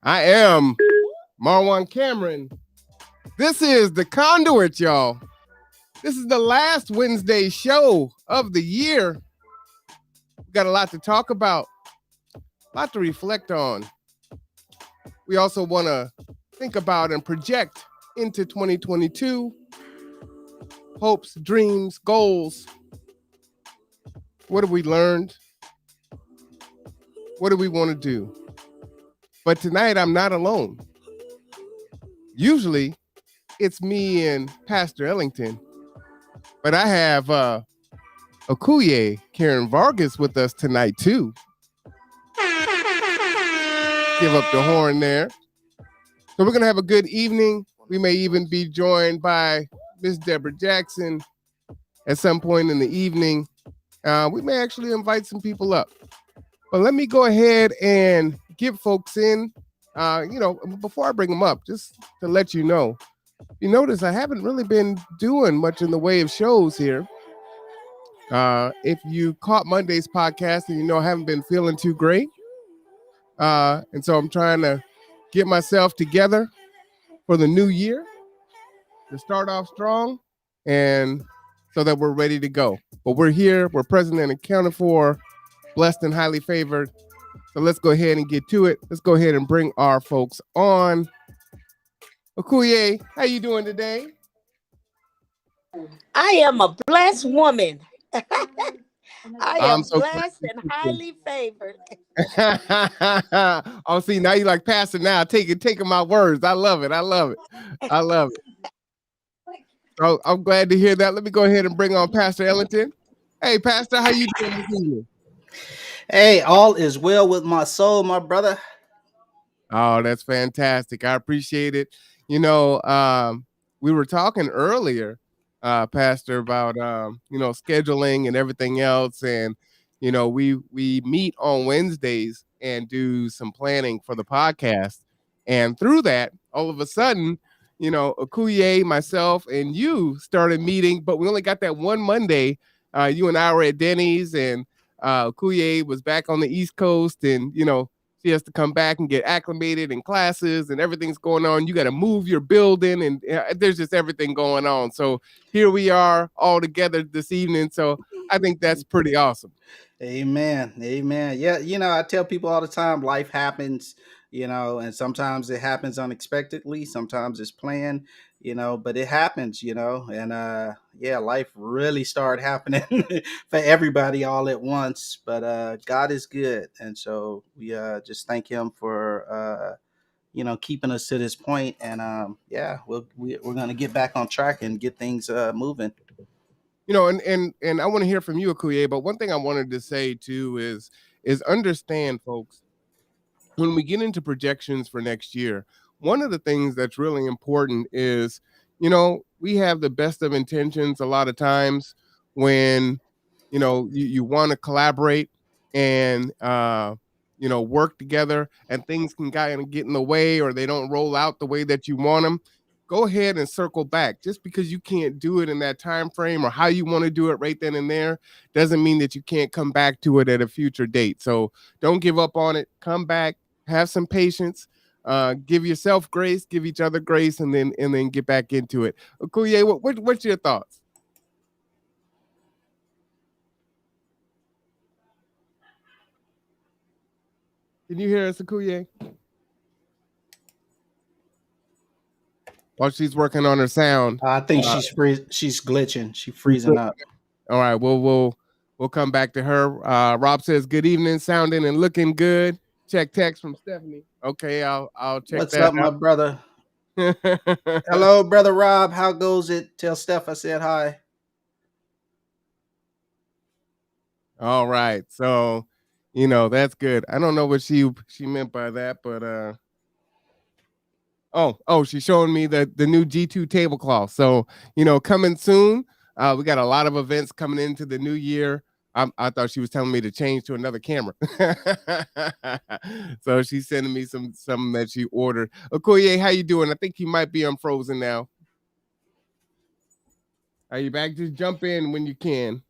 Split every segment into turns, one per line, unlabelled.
I am Marwan Cameron. This is the Conduit, y'all. This is the last Wednesday show of the year. We got a lot to talk about, a lot to reflect on. We also want to think about and project into 2022. Hopes, dreams, goals. What have we learned? What do we want to do? But tonight I'm not alone. Usually it's me and Pastor Ellington, but I have Okuye Karen Vargas with us tonight too. Give up the horn there. So we're gonna have a good evening. We may even be joined by Miss Deborah Jackson at some point in the evening. We may actually invite some people up. But let me go ahead and get folks in. Before I bring them up, just to let you know, you notice I haven't really been doing much in the way of shows here. If you caught Monday's podcast and I haven't been feeling too great. And so I'm trying to get myself together for the new year to start off strong and so that we're ready to go. But we're here, we're present and accounted for, blessed and highly favored. So let's go ahead and get to it. Let's go ahead and bring our folks on. Okuye, how you doing today?
I am a blessed woman. I am
so
blessed and highly favored.
Oh, see, now you like Pastor now. Taking my words. I love it. So I'm glad to hear that. Let me go ahead and bring on Pastor Ellington. Hey, Pastor, how you doing this evening?
Hey, all is well with my soul, my brother.
Oh, that's fantastic. I appreciate it. We were talking earlier, Pastor, about scheduling and everything else, and we meet on Wednesdays and do some planning for the podcast, and through that, all of a sudden, Okuye, myself, and you started meeting, but we only got that one Monday. You and I were at Denny's, and Okuye was back on the East Coast, and she has to come back and get acclimated in classes and everything's going on. You got to move your building and there's just everything going on. So here we are all together this evening. So I think that's pretty awesome.
Amen. Yeah, I tell people all the time, life happens, and sometimes it happens unexpectedly. Sometimes it's planned, but it happens, and life really started happening for everybody all at once. But God is good. And so we just thank him for, keeping us to this point. And we're going to get back on track and get things moving.
And I want to hear from you, Akuye, but one thing I wanted to say too is understand, folks, when we get into projections for next year, one of the things that's really important is, we have the best of intentions a lot of times when, you want to collaborate and, work together and things can kind of get in the way or they don't roll out the way that you want them. Go ahead and circle back. Just because you can't do it in that time frame or how you want to do it right then and there doesn't mean that you can't come back to it at a future date. So don't give up on it. Come back, have some patience, give yourself grace, give each other grace, and then get back into it. Okuye, what's your thoughts? Can you hear us, Okuye? While she's working on her sound,
I think she's glitching. She's freezing up.
All right, we'll come back to her. Rob says, "Good evening, sounding and looking good." Check text from Stephanie. Okay, I'll check.
What's up, my brother? Hello, brother Rob. How goes it? Tell Steph I said hi.
All right, so that's good. I don't know what she meant by that, but she's showing me the new G2 tablecloth. So coming soon. We got a lot of events coming into the new year. I thought she was telling me to change to another camera. So she's sending me some that she ordered. Okoye, how you doing? I think you might be unfrozen now. Are you back? Just jump in when you can.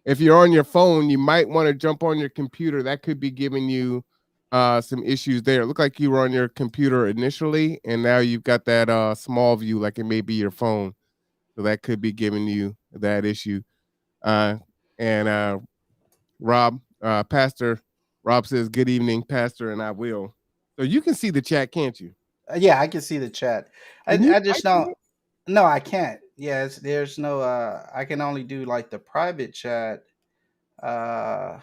If you're on your phone, you might want to jump on your computer. That could be giving you some issues there. It looked like you were on your computer initially, and now you've got that small view, like it may be your phone. So that could be giving you that issue. Uh, and Pastor Rob says, "Good evening, Pastor," and I will. So you can see the chat, can't you?
Yeah, I can see the chat.
Can you
I
type
just
in
don't.
it?
No, I can't. Yes, there's no. I can only do like the private chat. Uh,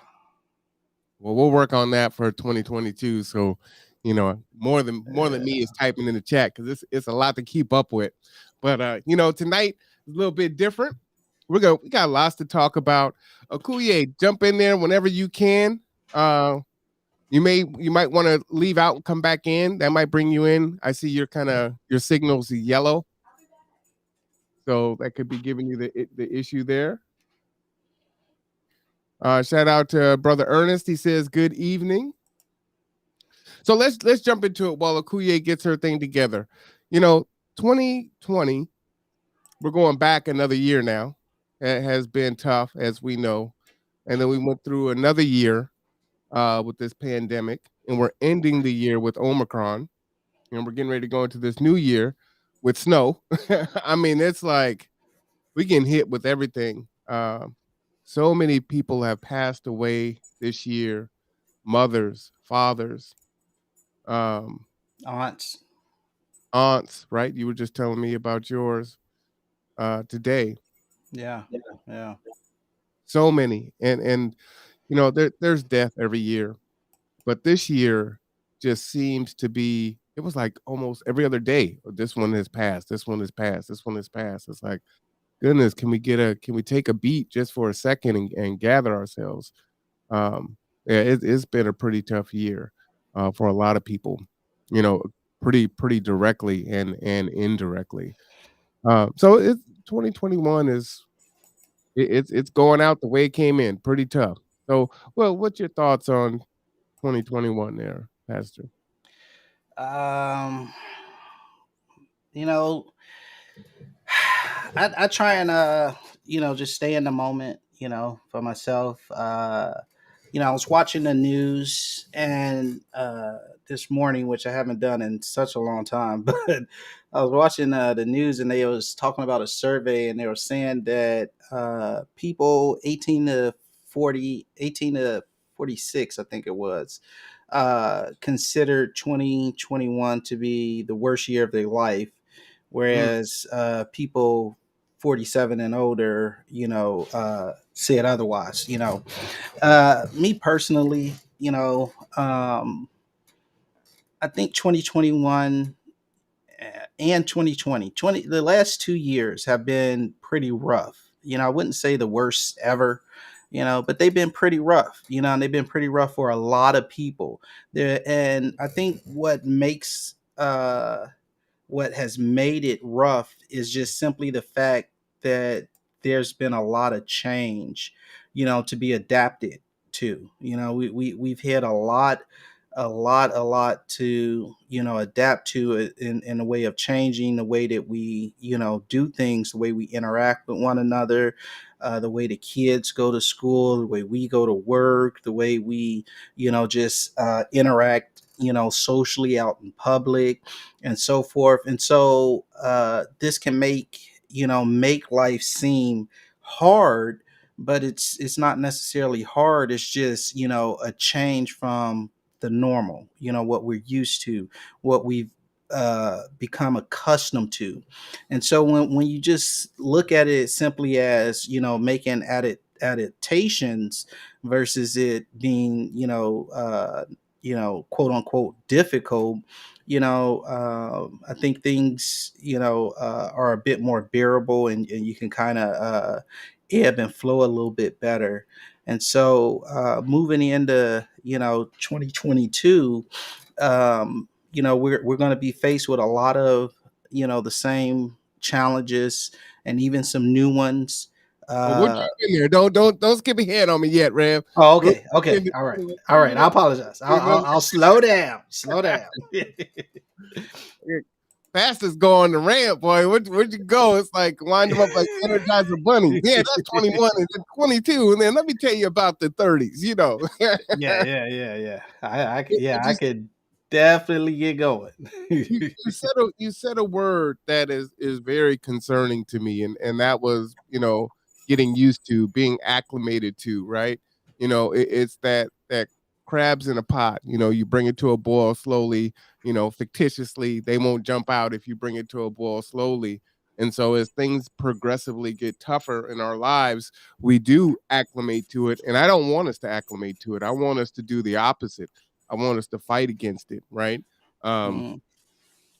Well, we'll work on that for 2022. So, more than me is typing in the chat because it's a lot to keep up with. But tonight is a little bit different. We got lots to talk about. Akuye, jump in there whenever you can. Uh, you might want to leave out and come back in. That might bring you in. I see your signal's yellow, so that could be giving you the issue there. Shout out to brother Ernest. He says good evening. So let's jump into it while Akuye gets her thing together. 2020, we're going back another year now. It has been tough, as we know, and then we went through another year with this pandemic, and we're ending the year with Omicron, and we're getting ready to go into this new year with snow. I mean, it's like we getting hit with everything. So many people have passed away this year, mothers, fathers, um,
aunts.
aunts, right? You were just telling me about yours today.
Yeah, yeah.
So many, and there's death every year, but this year just seems to be. It was like almost every other day. This one has passed. This one has passed. This one has passed. It's like, goodness, can we take a beat just for a second and gather ourselves? Yeah, it's been a pretty tough year for a lot of people. You know, pretty directly and indirectly. So it's 2021 it's going out the way it came in, pretty tough. So, well, what's your thoughts on 2021 there, Pastor?
Um, you know, I try and just stay in the moment, for myself. I was watching the news and this morning, which I haven't done in such a long time, but I was watching the news and they was talking about a survey and they were saying that people 18 to 46, I think it was, considered 2021 to be the worst year of their life,
Mm.
whereas people 47 and older, said otherwise. Me personally, I think 2021 and 2020, the last 2 years have been pretty rough. I wouldn't say the worst ever, but they've been pretty rough, and they've been pretty rough for a lot of people there. And I think what has made it rough is just simply the fact that there's been a lot of change, to be adapted to. We've had a lot to, adapt to it in a way of changing the way that we, do things, the way we interact with one another, the way the kids go to school, the way we go to work, the way we, just interact, socially out in public and so forth. And so this can make life seem hard, but it's not necessarily hard. It's just, a change from the normal, what we're used to, what we've become accustomed to. And so when you just look at it simply as, making adaptations versus it being, quote unquote difficult, I think things, are a bit more bearable, and you can kind of ebb and flow a little bit better. And so moving into, 2022, we're going to be faced with a lot of, the same challenges and even some new ones.
Oh, we'll jump
Uh,
in there. Don't skip ahead on me yet, Rev.
oh,
We'll
okay,
get
okay,
into
all right, all right. I
2021.
apologize. I'll,
We'll-
I'll, I'll slow down, slow down.
we'll- fastest go on the ramp, boy. Where'd you go? It's like wind them up like Energizer bunnies. Yeah, that's 21 and then 22. And then let me tell you about the 30s, you know.
Yeah, yeah, yeah, yeah.
I
Yeah, I
just
could definitely get going.
you said a word that is very concerning to me, and that was, getting used to, being acclimated to, right? It's that crabs in a pot. You bring it to a boil slowly, fictitiously. They won't jump out if you bring it to a boil slowly. And so as things progressively get tougher in our lives, we do acclimate to it. And I don't want us to acclimate to it. I want us to do the opposite. I want us to fight against it, right? Um,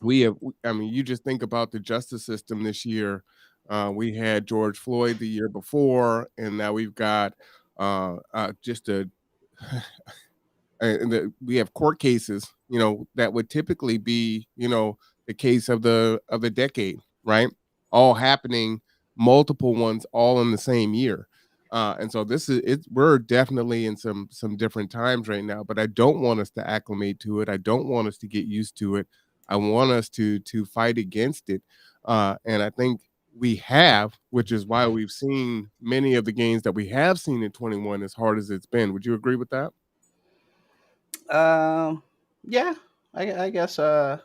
Mm,
I mean, you just think about the justice system this year. We had George Floyd the year before, and now we've got just a and we have court cases, that would typically be, the case of the decade, right? All happening, multiple ones, all in the same year. And so this is it. We're definitely in some different times right now, but I don't want us to acclimate to it. I don't want us to get used to it. I want us to fight against it. And I think we have, which is why we've seen many of the gains that we have seen in 21 as hard as it's been. Would you agree with that?
um, yeah, I guess. Wait,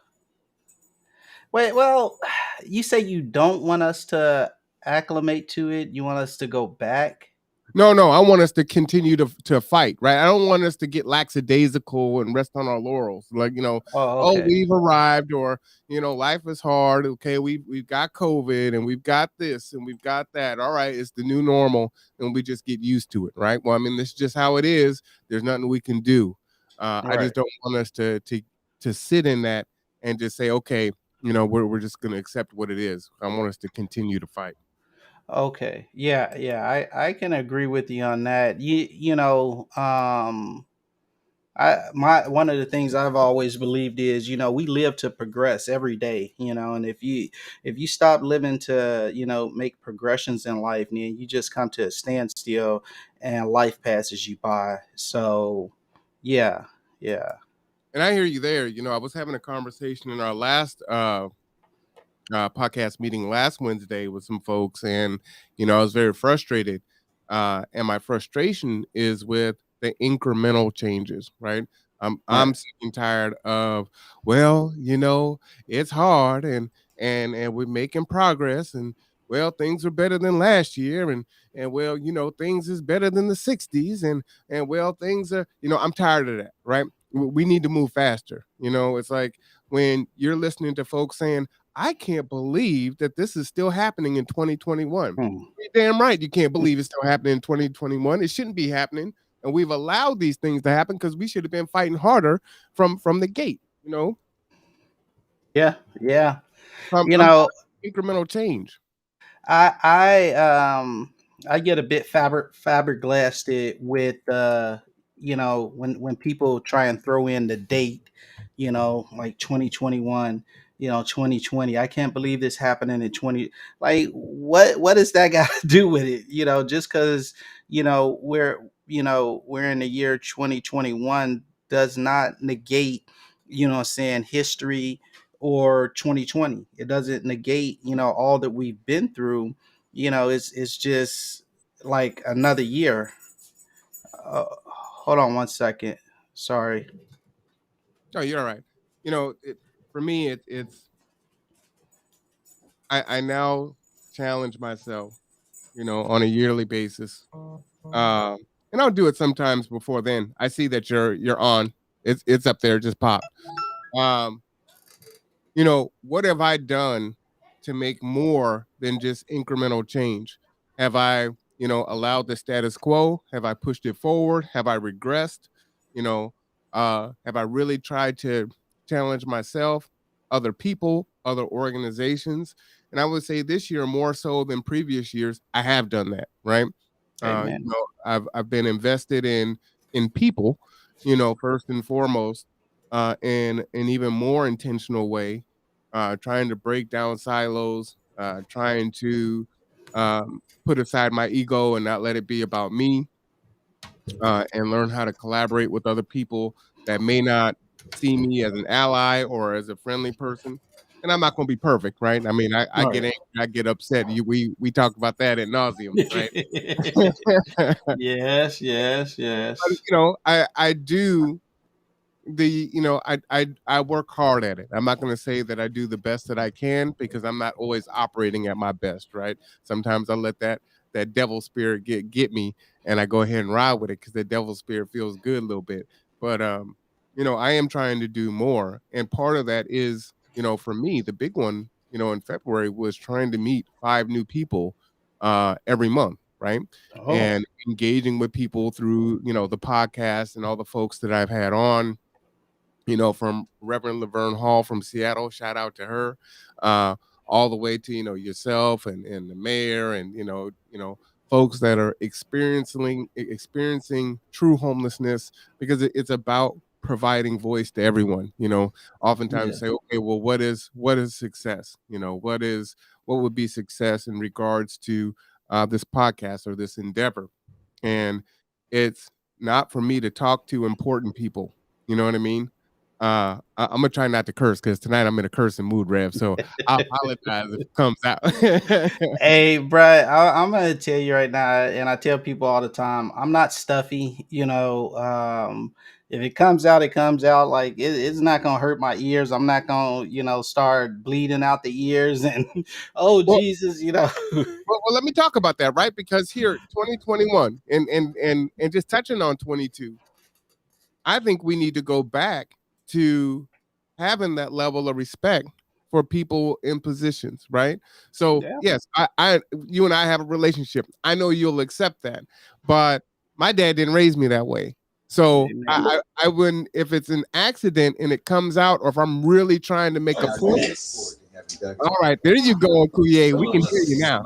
well, you say you don't want us to acclimate to it. You want us to go back.
No, no, I want us to continue to fight, right? I don't want us to get lackadaisical and rest on our laurels. Like,
Oh,
oh,
okay.
we've arrived, or life is hard. Okay, we've got COVID and we've got this and we've got that. All right, it's the new normal, and we just get used to it, right? Well, I mean, this is just how it is. There's nothing we can do. I just
Right.
don't want us to sit in that and just say, okay, we're just gonna accept what it is. I want us to continue to fight.
Okay. Yeah, yeah. I can agree with you on that. I my one of the things I've always believed is, we live to progress every day, and if you stop living to, make progressions in life, then you just come to a standstill and life passes you by. So, yeah. Yeah.
And I hear you there. I was having a conversation in our last podcast meeting last Wednesday with some folks, and I was very frustrated. And my frustration is with the incremental changes, right? I'm
Right.
sick and tired of, well, it's hard, and we're making progress, and well, things are better than last year, and well, things is better than the 60s, and well, things are, I'm tired of that, right? We need to move faster. It's like when you're listening to folks saying, I can't believe that this is still happening in 2021.
Hmm.
You're damn right you can't believe it's still happening in 2021. It shouldn't be happening. And we've allowed these things to happen because we should have been fighting harder from the gate,
Yeah. Yeah.
So I'm,
You
I'm
know,
tired of incremental change.
I I I get a bit faberglasted with when people try and throw in the date, like 2021, 2020. I can't believe this happening in 20, like what does that got to do with it? Just cuz we're in the year 2021 does not negate, what I'm saying, history or 2020. It doesn't negate, all that we've been through. It's just like another year. Hold on one second. Sorry.
Oh, you're all right. For me, I now challenge myself, on a yearly basis. Um, and I'll do it sometimes before then. I see that you're on. It's up there, just popped. Um, what have I done to make more than just incremental change? Have I, allowed the status quo? Have I pushed it forward? Have I regressed? Have I really tried to challenge myself, other people, other organizations? And I would say this year more so than previous years, I have done that, right?
Amen.
I've been invested in people, first and foremost, in an even more intentional way, trying to break down silos, trying to put aside my ego and not let it be about me, and learn how to collaborate with other people that may not see me as an ally or as a friendly person. And I'm not going to be perfect, right? I mean, I get
Right.
angry, I get upset. We talk about that at nauseum, right?
Yes, yes,
But,
yes.
I do I work hard at it. I'm not going to say that I do the best that I can because I'm not always operating at my best, right? Sometimes I let that devil spirit get me, and I go ahead and ride with it because the devil spirit feels good a little bit. But I am trying to do more, and part of that is, for me, the big one, in February was trying to meet 5 new people every month, right?
Oh,
And engaging with people through, the podcast and all the folks that I've had on, from Reverend Laverne Hall from Seattle, shout out to her, uh, all the way to, yourself and the mayor and, folks that are experiencing true homelessness, because it's about providing voice to everyone. Oftentimes
yeah.
say, okay, well, what is success? What would be success in regards to this podcast or this endeavor? And it's not for me to talk to important people. You know what I mean? I'm gonna try not to curse because tonight I'm in a cursing mood, Rev. So I apologize if it comes out.
Hey, bruh, I'm gonna tell you right now, and I tell people all the time, I'm not stuffy. If it comes out, it comes out. Like it's not gonna hurt my ears. I'm not gonna, start bleeding out the ears and oh
well,
Jesus.
well, let me talk about that, right? Because here, 2021, and just touching on 22, I think we need to go back to having that level of respect for people in positions, right? So
Yeah.
yes, you and I have a relationship. I know you'll accept that, but my dad didn't raise me that way. So
Amen.
I wouldn't, if it's an accident and it comes out, or if I'm really trying to make a point. All right, there you go, Kuye. We can hear you now.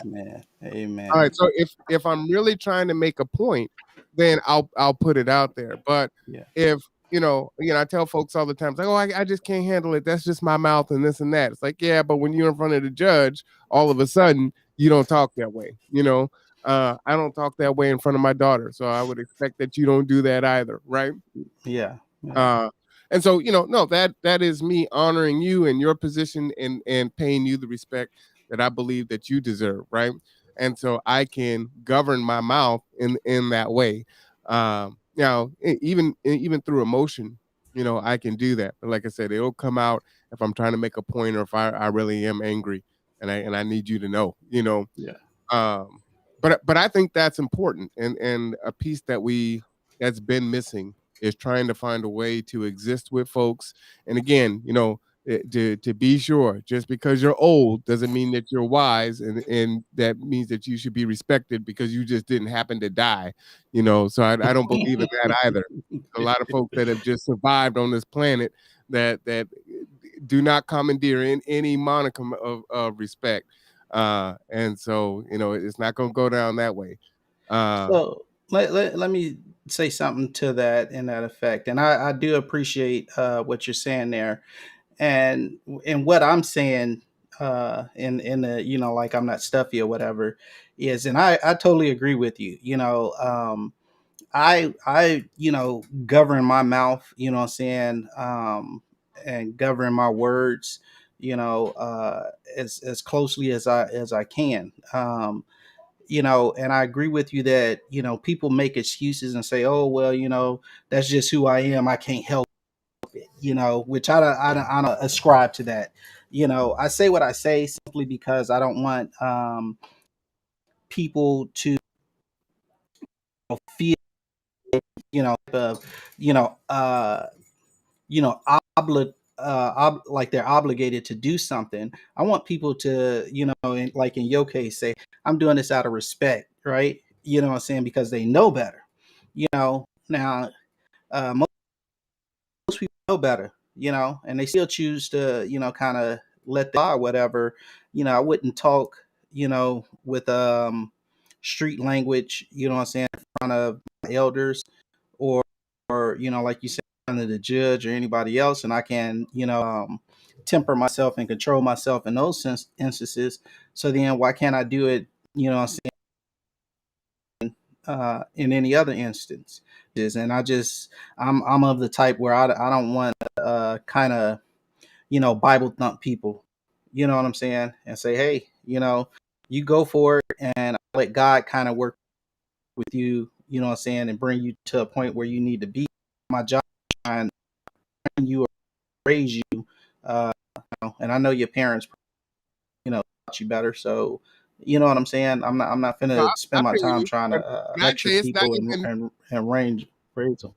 Amen.
All
Amen.
right. So if I'm really trying to make a point, then I'll put it out there. But
Yeah.
if I tell folks all the time, it's like, oh, I just can't handle it. That's just my mouth and this and that. It's like, yeah, but when you're in front of the judge, all of a sudden you don't talk that way. I don't talk that way in front of my daughter, so I would expect that you don't do that either, right?
Yeah. Yeah.
Uh, and so, no, that is me honoring you and your position and paying you the respect that I believe that you deserve, right? And so I can govern my mouth in that way. Now, even through emotion, I can do that. But like I said, it'll come out if I'm trying to make a point or if I really am angry and I need you to know,
Yeah.
um, but I think that's important, and a piece that's been missing is trying to find a way to exist with folks. And again, to be sure, just because you're old doesn't mean that you're wise, and that means that you should be respected because you just didn't happen to die. So I don't believe in that either. A lot of folks that have just survived on this planet that do not commandeer in any monicum of respect, and so it's not going to go down that way. uh
So let me say something to that in that effect. And I do appreciate what you're saying there. And what I'm saying in the, like I'm not stuffy or whatever is, and I totally agree with you. I govern my mouth, what I'm saying, and govern my words, as closely as I can. And I agree with you that, people make excuses and say, oh, well, that's just who I am. I can't help it, which I don't ascribe to that. I say what I say simply because I don't want people to feel, you know, uh, you know, like they're obligated to do something. I want people to, like in your case, say, I'm doing this out of respect, right? You know what I'm saying? Because they know better. Now, most people know better, and they still choose to, kind of let the or whatever. I wouldn't talk, with street language, what I'm saying, in front of my elders, or like you said, in front of the judge or anybody else, and I can, temper myself and control myself in those instances. So then why can't I do it, what I'm saying, in any other instance? And I'm of the type where I don't want to kind of, Bible thump people. You know what I'm saying? And say, hey, you go for it, and I'll let God kind of work with you. You know what I'm saying, and bring you to a point where you need to be. My job is trying to train you or raise you, and I know your parents, taught you better. So, you know what I'm saying. I'm not
No,
finna
I
spend my
feel
time
you.
trying
But
to
I'd
lecture
say it's not
people
even.
and raise them.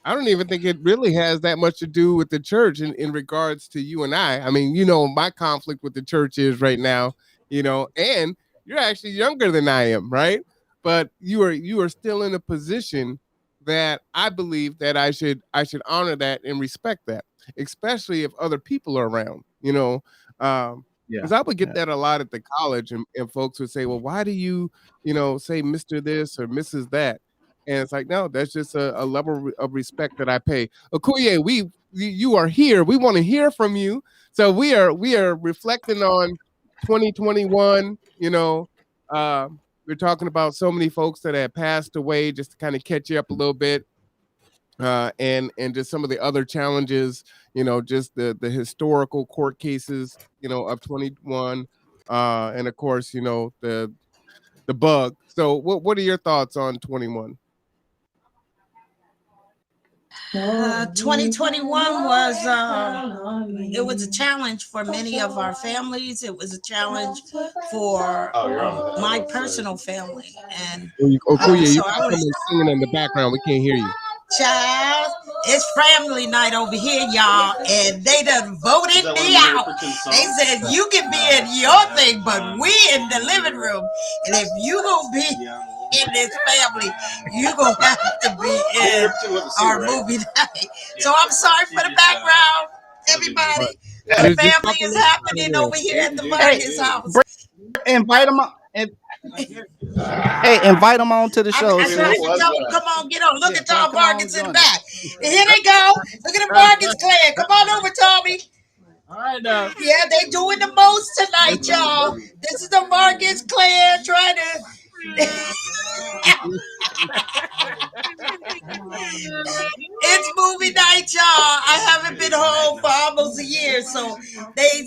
I don't even think it really has that much to do with the church in regards to you and I. I mean, my conflict with the church is right now, and you're actually younger than I am, right? But you are still in a position that I believe that I should honor that and respect that, especially if other people are around, because
Yeah,
I would get
yeah,
that a lot at the college, and folks would say, well, why do you, say Mr. This or Mrs. That? And it's like, no, that's just a level of respect that I pay. Okoye, you are here. We want to hear from you. So we are reflecting on 2021. We're talking about so many folks that have passed away, just to kind of catch you up a little bit. And just some of the other challenges, just the historical court cases, of 21, and of course, the bug. So what are your thoughts on 21?
2021 was it was a challenge for many of our families. It was a challenge for my personal family, and
Okuya, you
so
got
I was
someone singing in the background. We can't hear you.
child. It's family night over here, y'all, and they done voted me out. They said you can be in your thing, but we in the living room, and if you gonna be in this family, you gonna have to be in our movie night. So I'm sorry for the background,
All
everybody.
right.
But
Just
family
talk a
is
little
happening
louder
over here at the
Hey,
Vargas house.
invite them. Hey, invite them on to the show,
I tried
sis.
to tell them, come on, get on. Look
Yeah,
at Tom
come on,
Vargas in the
join us.
back. And here they go. Look at the Vargas clan. Come on over, Tommy.
All right, now.
Yeah, they doing the most tonight, y'all. This is the Vargas clan trying to. It's movie night, y'all. I haven't been home for almost a year, so they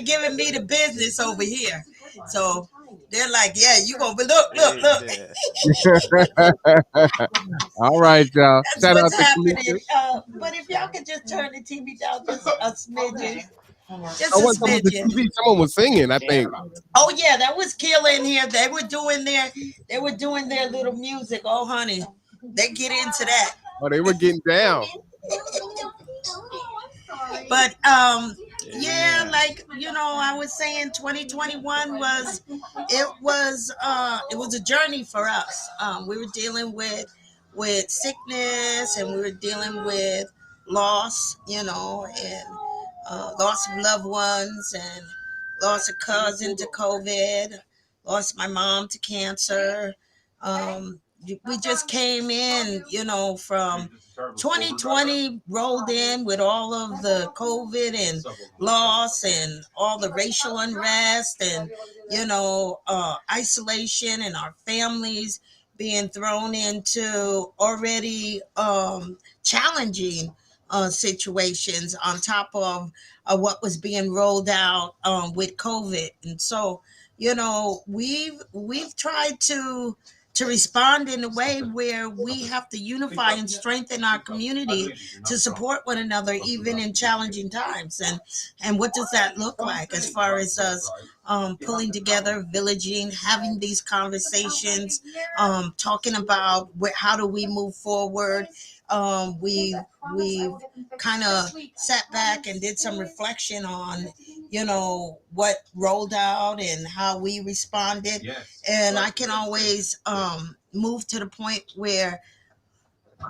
giving me the business over here. So they're like, yeah, you gonna be look.
All right, y'all.
That's
Shout
what's
out to
happening.
Kalisha.
But if y'all could just turn the TV down just a smidgen,
I
just a
was talking about the
smidgen.
TV. Someone was singing, I think.
Oh yeah, that was Killer in here. They were doing their little music. Oh honey, they get into that.
Oh, they were getting down.
But yeah, like I was saying 2021 was a journey for us. We were dealing with sickness, and we were dealing with loss, and loss of loved ones, and lost a cousin to COVID, lost my mom to cancer. We just came in, from 2020, rolled in with all of the COVID and loss and all the racial unrest and, isolation, and our families being thrown into already challenging situations on top of what was being rolled out with COVID. And so, we've tried to respond in a way where we have to unify and strengthen our community to support one another even in challenging times. And what does that look like as far as us pulling together, villaging, having these conversations, talking about how do we move forward. We kind of sat back and did some reflection on what rolled out and how we responded. And I can always move to the point where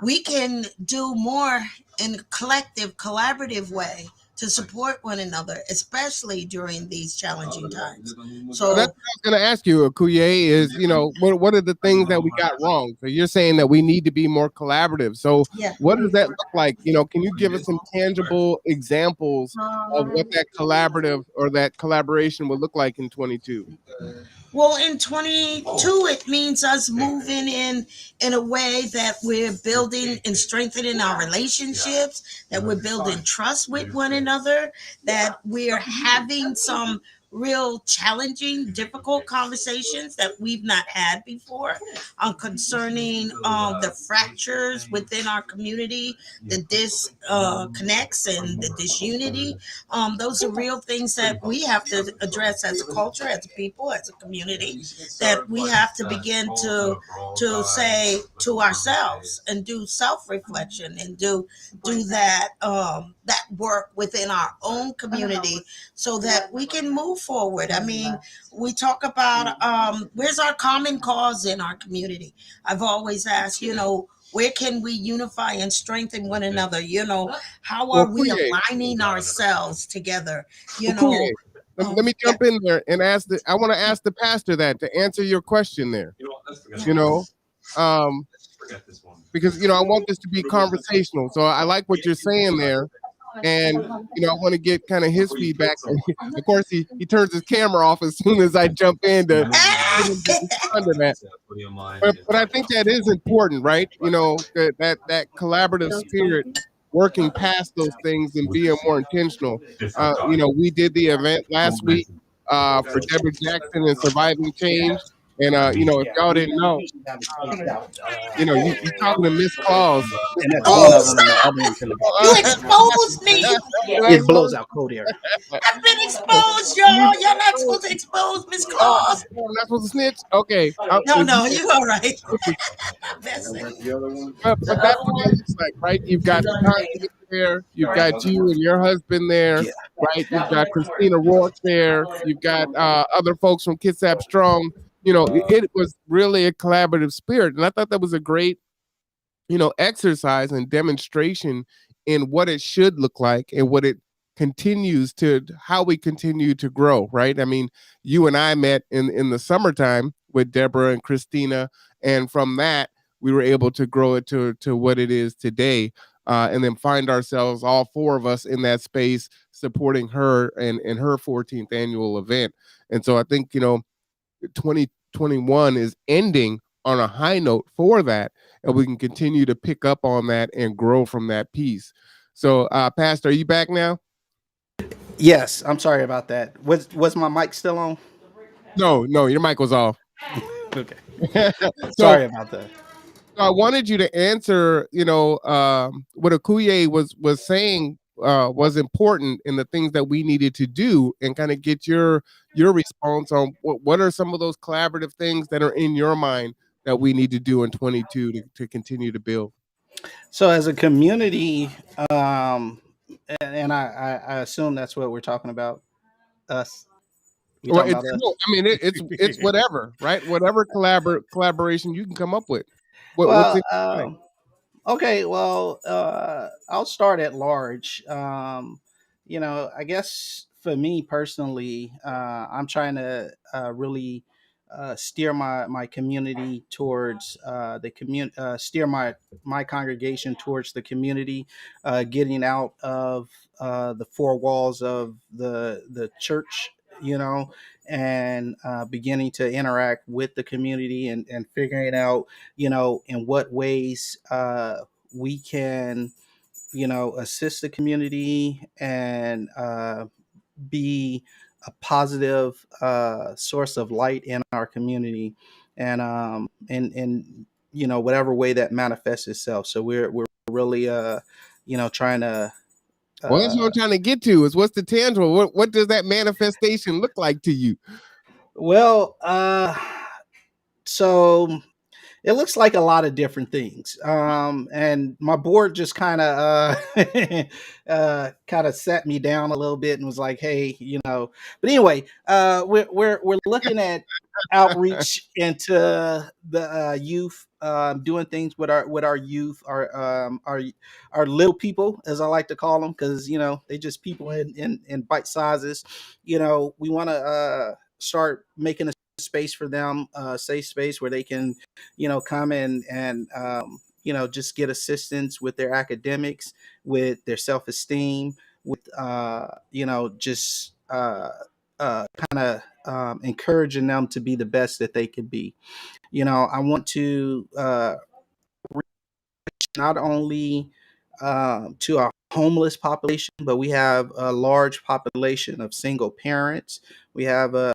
we can do more in a collective, collaborative way to support one another, especially during these challenging times.
Well, that's
So,
what I was going to ask you, Kuye, is, what are the things that we got wrong? So you're saying that we need to be more collaborative. So
yeah.
what does that look like? Can you give us some tangible examples of what that collaborative or that collaboration would look like in 22?
Well, in 22, it means us moving in a way that we're building and strengthening our relationships, that we're building trust with one another, that we're having some real challenging, difficult conversations that we've not had before concerning the fractures within our community, the disconnects and the disunity. Those are real things that we have to address as a culture, as a people, as a community, that we have to begin to say to ourselves and do self reflection and do that that work within our own community so that we can move forward. I mean, we talk about where's our common cause in our community. I've always asked, where can we unify and strengthen one another? How
Well,
are we
Kuye,
aligning ourselves together? You
well,
know,
Kuye, let me
yeah,
jump in there and ask I want to ask the pastor that to answer your question there. You know, um, because I want this to be conversational. So I like what you're saying there, and I want to get kind of his feedback. Of course, he turns his camera off as soon as I jump in to get him to respond to that. But I think that is important, right? That collaborative spirit, working past those things and being more intentional. We did the event last week for Deborah Jackson and Surviving Change, and if
Yeah,
y'all
we
didn't know,
usually have it spaced out.
you talking to Miss Claus.
And that's one
oh,
of them, and the
stop!
other one can.
You exposed me.
It blows out cold air.
I've been exposed, y'all. You're not supposed to expose Miss
Oh,
Claus.
I'm not supposed to snitch. Okay,
No, no, you're all right. That's
but that's what it looks like, right? You've got Conduit there, you've got you and your husband there,
Yeah.
right? You've got Christina Rourke there, you've got other folks from Kitsap Strong. It was really a collaborative spirit, and I thought that was a great exercise and demonstration in what it should look like and what it continues to how we continue to grow, right? I mean, you and I met in the summertime with Deborah and Christina, and from that we were able to grow it to what it is today. And then find ourselves, all four of us, in that space supporting her and in her 14th annual event. And so I think 2021 is ending on a high note for that, and we can continue to pick up on that and grow from that piece. So, Pastor, are you back now?
Yes, I'm sorry about that. Was my mic still on?
No, no, your mic was off.
Okay.
so,
Sorry about that.
so I wanted you to answer, what Akuye was saying was important in the things that we needed to do, and kind of get your response on what are some of those collaborative things that are in your mind that we need to do in 22 to continue to build.
So, as a community, and I assume that's what we're talking about. Us. We
Well,
talking about
no,
us.
I mean it's whatever, right? Whatever collaboration you can come up with. What's
Well,
in your mind?
okay. Well, I'll start at large. I guess for me personally, I'm trying to really steer my community towards the community, steer my congregation towards the community, getting out of the four walls of the church. And beginning to interact with the community and figuring out in what ways we can, assist the community and be a positive source of light in our community, and whatever way that manifests itself. So we're really trying to
Well, that's
uh,
what I'm trying to get to is what's the tangible? What does that manifestation look like to you?
well so it looks like a lot of different things. And my board just kind of kind of sat me down a little bit and was like, "Hey, But anyway, we're looking at outreach into the youth, doing things with our youth, our little people, as I like to call them, because they just people in bite sizes. We want to start making a space for them, safe space where they can come in and just get assistance with their academics, with their self-esteem, with just kind of encouraging them to be the best that they could be. I want to not only to our homeless population, but we have a large population of single parents. We have a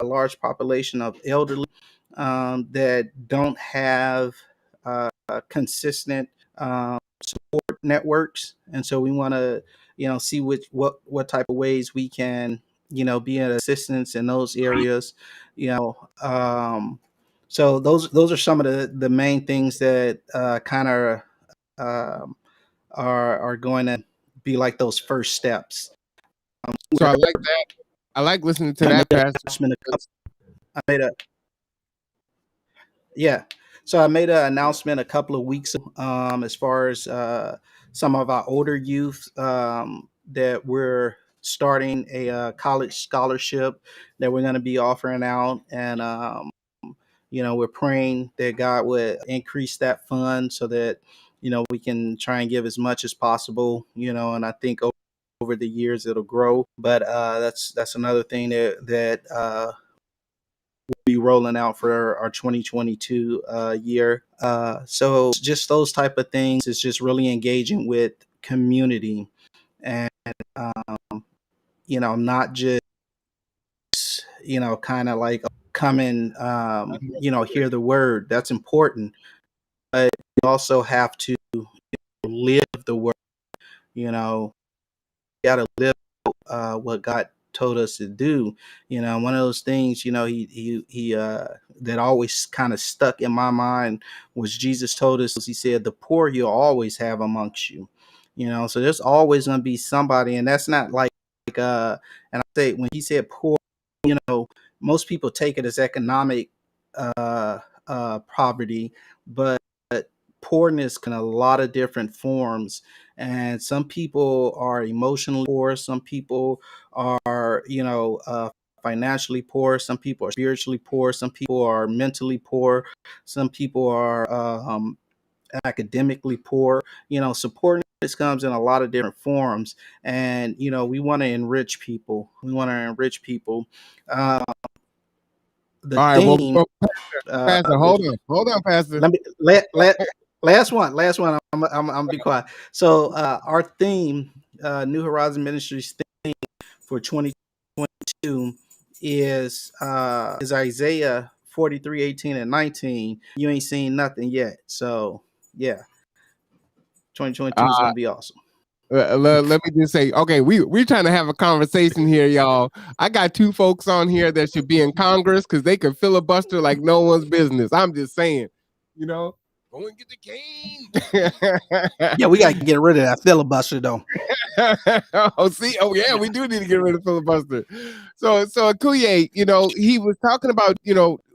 large population of elderly that don't have consistent support networks, and so we want to, see what type of ways we can, be an assistance in those areas. You know, so those are some of the main things that kind of um, are going to be like those first steps.
So I like that. I like listening to
I made
that,
an
Pastor.
announcement. I made a Yeah. So I made an announcement a couple of weeks ago, as far as some of our older youth, that we're starting a college scholarship that we're going to be offering out. And, we're praying that God would increase that fund so that, we can try and give as much as possible, and I think over the years it'll grow. But that's another thing that be rolling out for our 2022 year. So just those type of things is just really engaging with community, and not just kind of like come and hear the word. That's important, but you also have to live the word. You know, got to live what God told us to do. One of those things, he that always kind of stuck in my mind was Jesus told us, he said, the poor you'll always have amongst you. So there's always going to be somebody, and that's not like and I say when he said poor, most people take it as economic poverty, but poorness can a lot of different forms. And some people are emotionally poor, some people are financially poor, some people are spiritually poor, some people are mentally poor, some people are academically poor. Support comes in a lot of different forms, and we want to enrich people. uh, the
All right.
theme
Pastor,
that
hold on, Pastor.
let me last one. I'm be quiet. So our theme, New Horizon Ministries theme for 2022 is Isaiah 43:18 and 19. You ain't seen nothing yet. So yeah, 2022 is
Uh,
gonna be awesome.
let me just say, okay, we're trying to have a conversation here, y'all. I got two folks on here that should be in Congress because they can filibuster like no one's business. I'm just saying, you know, go and get the
Yeah, we
cane.
gotta get rid of that filibuster though.
Oh, see, oh yeah, we do need to get rid of filibuster. So Akuye, he was talking about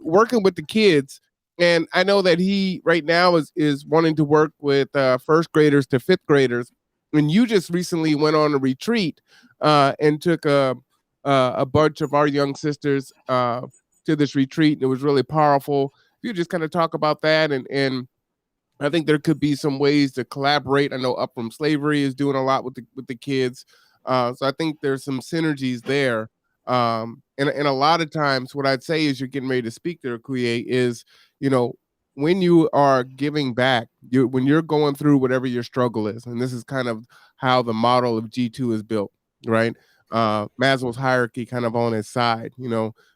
working with the kids, and I know that he right now is wanting to work with first graders to fifth graders. And you just recently went on a retreat and took a bunch of our young sisters to this retreat, and it was really powerful. If you just kind of talk about that and I think there could be some ways to collaborate. I know Up From Slavery is doing a lot with the kids, so I think there's some synergies there. And a lot of times, what I'd say is you're getting ready to speak there, Kuye, is you know when you are giving back, when you're going through whatever your struggle is, and this is kind of how the model of G2 is built, right? Maslow's hierarchy kind of on his side,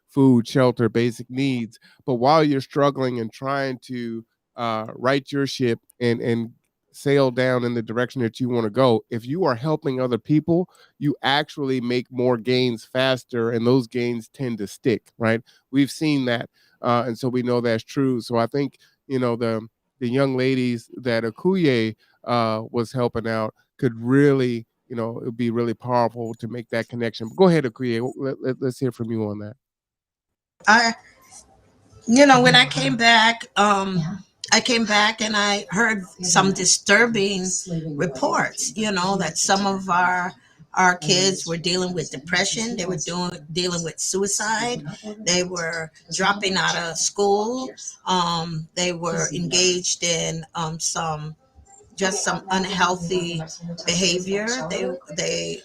food, shelter, basic needs. But while you're struggling and trying to right your ship and sail down in the direction that you want to go, if you are helping other people, you actually make more gains faster, and those gains tend to stick, right? We've seen that, and so we know that's true. So I think the young ladies that Akuye was helping out could really, it would be really powerful to make that connection. But go ahead, Akuye. Let's hear from you on that.
I, when I came back and I heard some disturbing reports, that some of our kids were dealing with depression, they were dealing with suicide, they were dropping out of school, they were engaged in some unhealthy behavior. They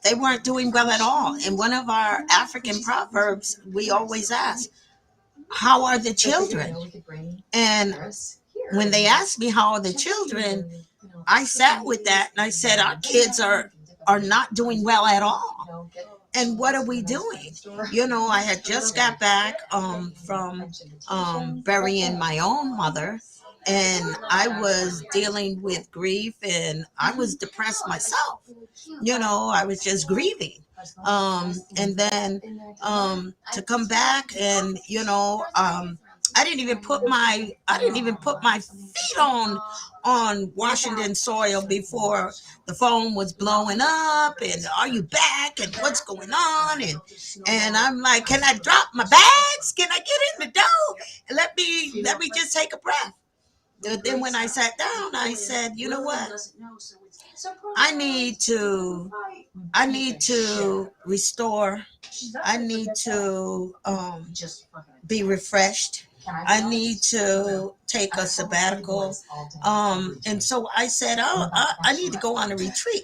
they weren't doing well at all. In one of our African proverbs, we always ask, how are the children? And when they asked me how are the children, I sat with that and I said, our kids are not doing well at all. And what are we doing? I had just got back from burying my own mother, and I was dealing with grief, and I was depressed myself. I was just grieving. And then to come back, and I didn't even put my feet on Washington soil before the phone was blowing up, and are you back, and what's going on, and I'm like, can I drop my bags, can I get in the door, and let me just take a breath. Then when I sat down, I said, you know what, I need to I need to restore. I need to be refreshed. I need to take a sabbatical. And so I said, oh, I need to go on a retreat.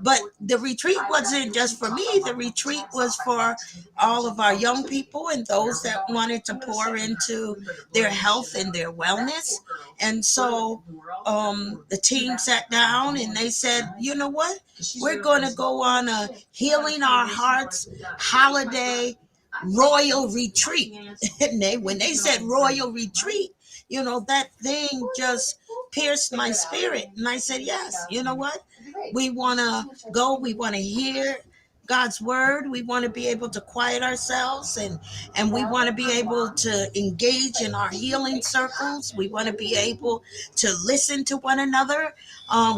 But the retreat wasn't just for me. The retreat was for all of our young people and those that wanted to pour into their health and their wellness. And so the team sat down and they said, you know what? We're going to go on a Healing Our Hearts holiday royal retreat. And when they said royal retreat, that thing just pierced my spirit. And I said, yes, you know what? We want to go, we want to hear God's word. We want to be able to quiet ourselves, and we want to be able to engage in our healing circles. We want to be able to listen to one another.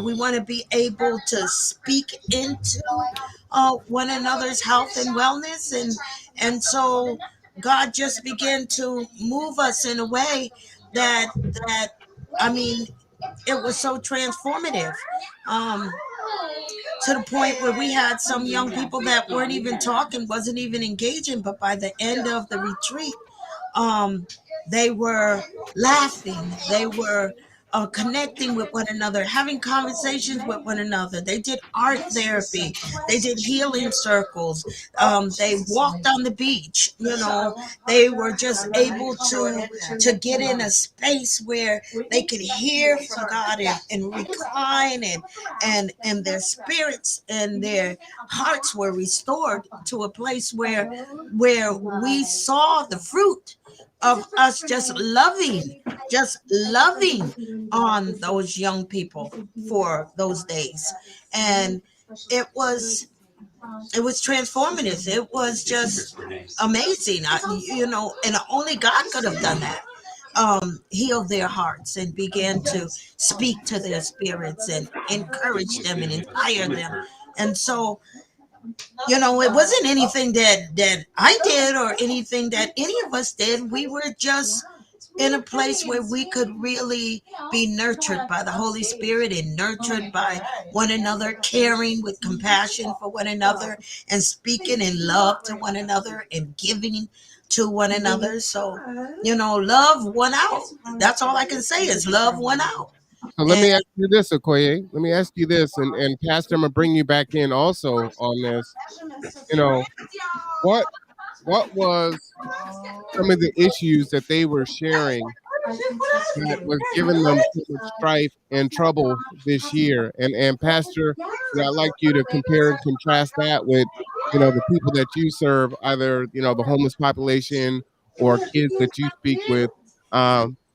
We want to be able to speak into one another's health and wellness, and so God just began to move us in a way that I mean, it was so transformative. Um, to the point where we had some young people that weren't even talking, wasn't even engaging, but by the end of the retreat, um, they were laughing, they were connecting with one another, having conversations with one another. They did art therapy, they did healing circles, they walked on the beach. They were just able to get in a space where they could hear from God, and recline, and their spirits and their hearts were restored to a place where we saw the fruit of us just loving on those young people for those days. And it was it was transformative. It was just amazing. And only God could have done that. Heal their hearts and began to speak to their spirits and encourage them and inspire them. And so, it wasn't anything that I did or anything that any of us did. We were just in a place where we could really be nurtured by the Holy Spirit and nurtured by one another, caring with compassion for one another, and speaking in love to one another and giving to one another. So, love won out. That's all I can say is love won out.
So let
And
me ask you this, Okoye. Let me ask you this, and Pastor, I'm gonna bring you back in also on this. You know, what what was some of the issues that they were sharing that was giving them so much strife and trouble this year? And Pastor, I'd like you to compare and contrast that with, the people that you serve, either, the homeless population or kids that you speak with,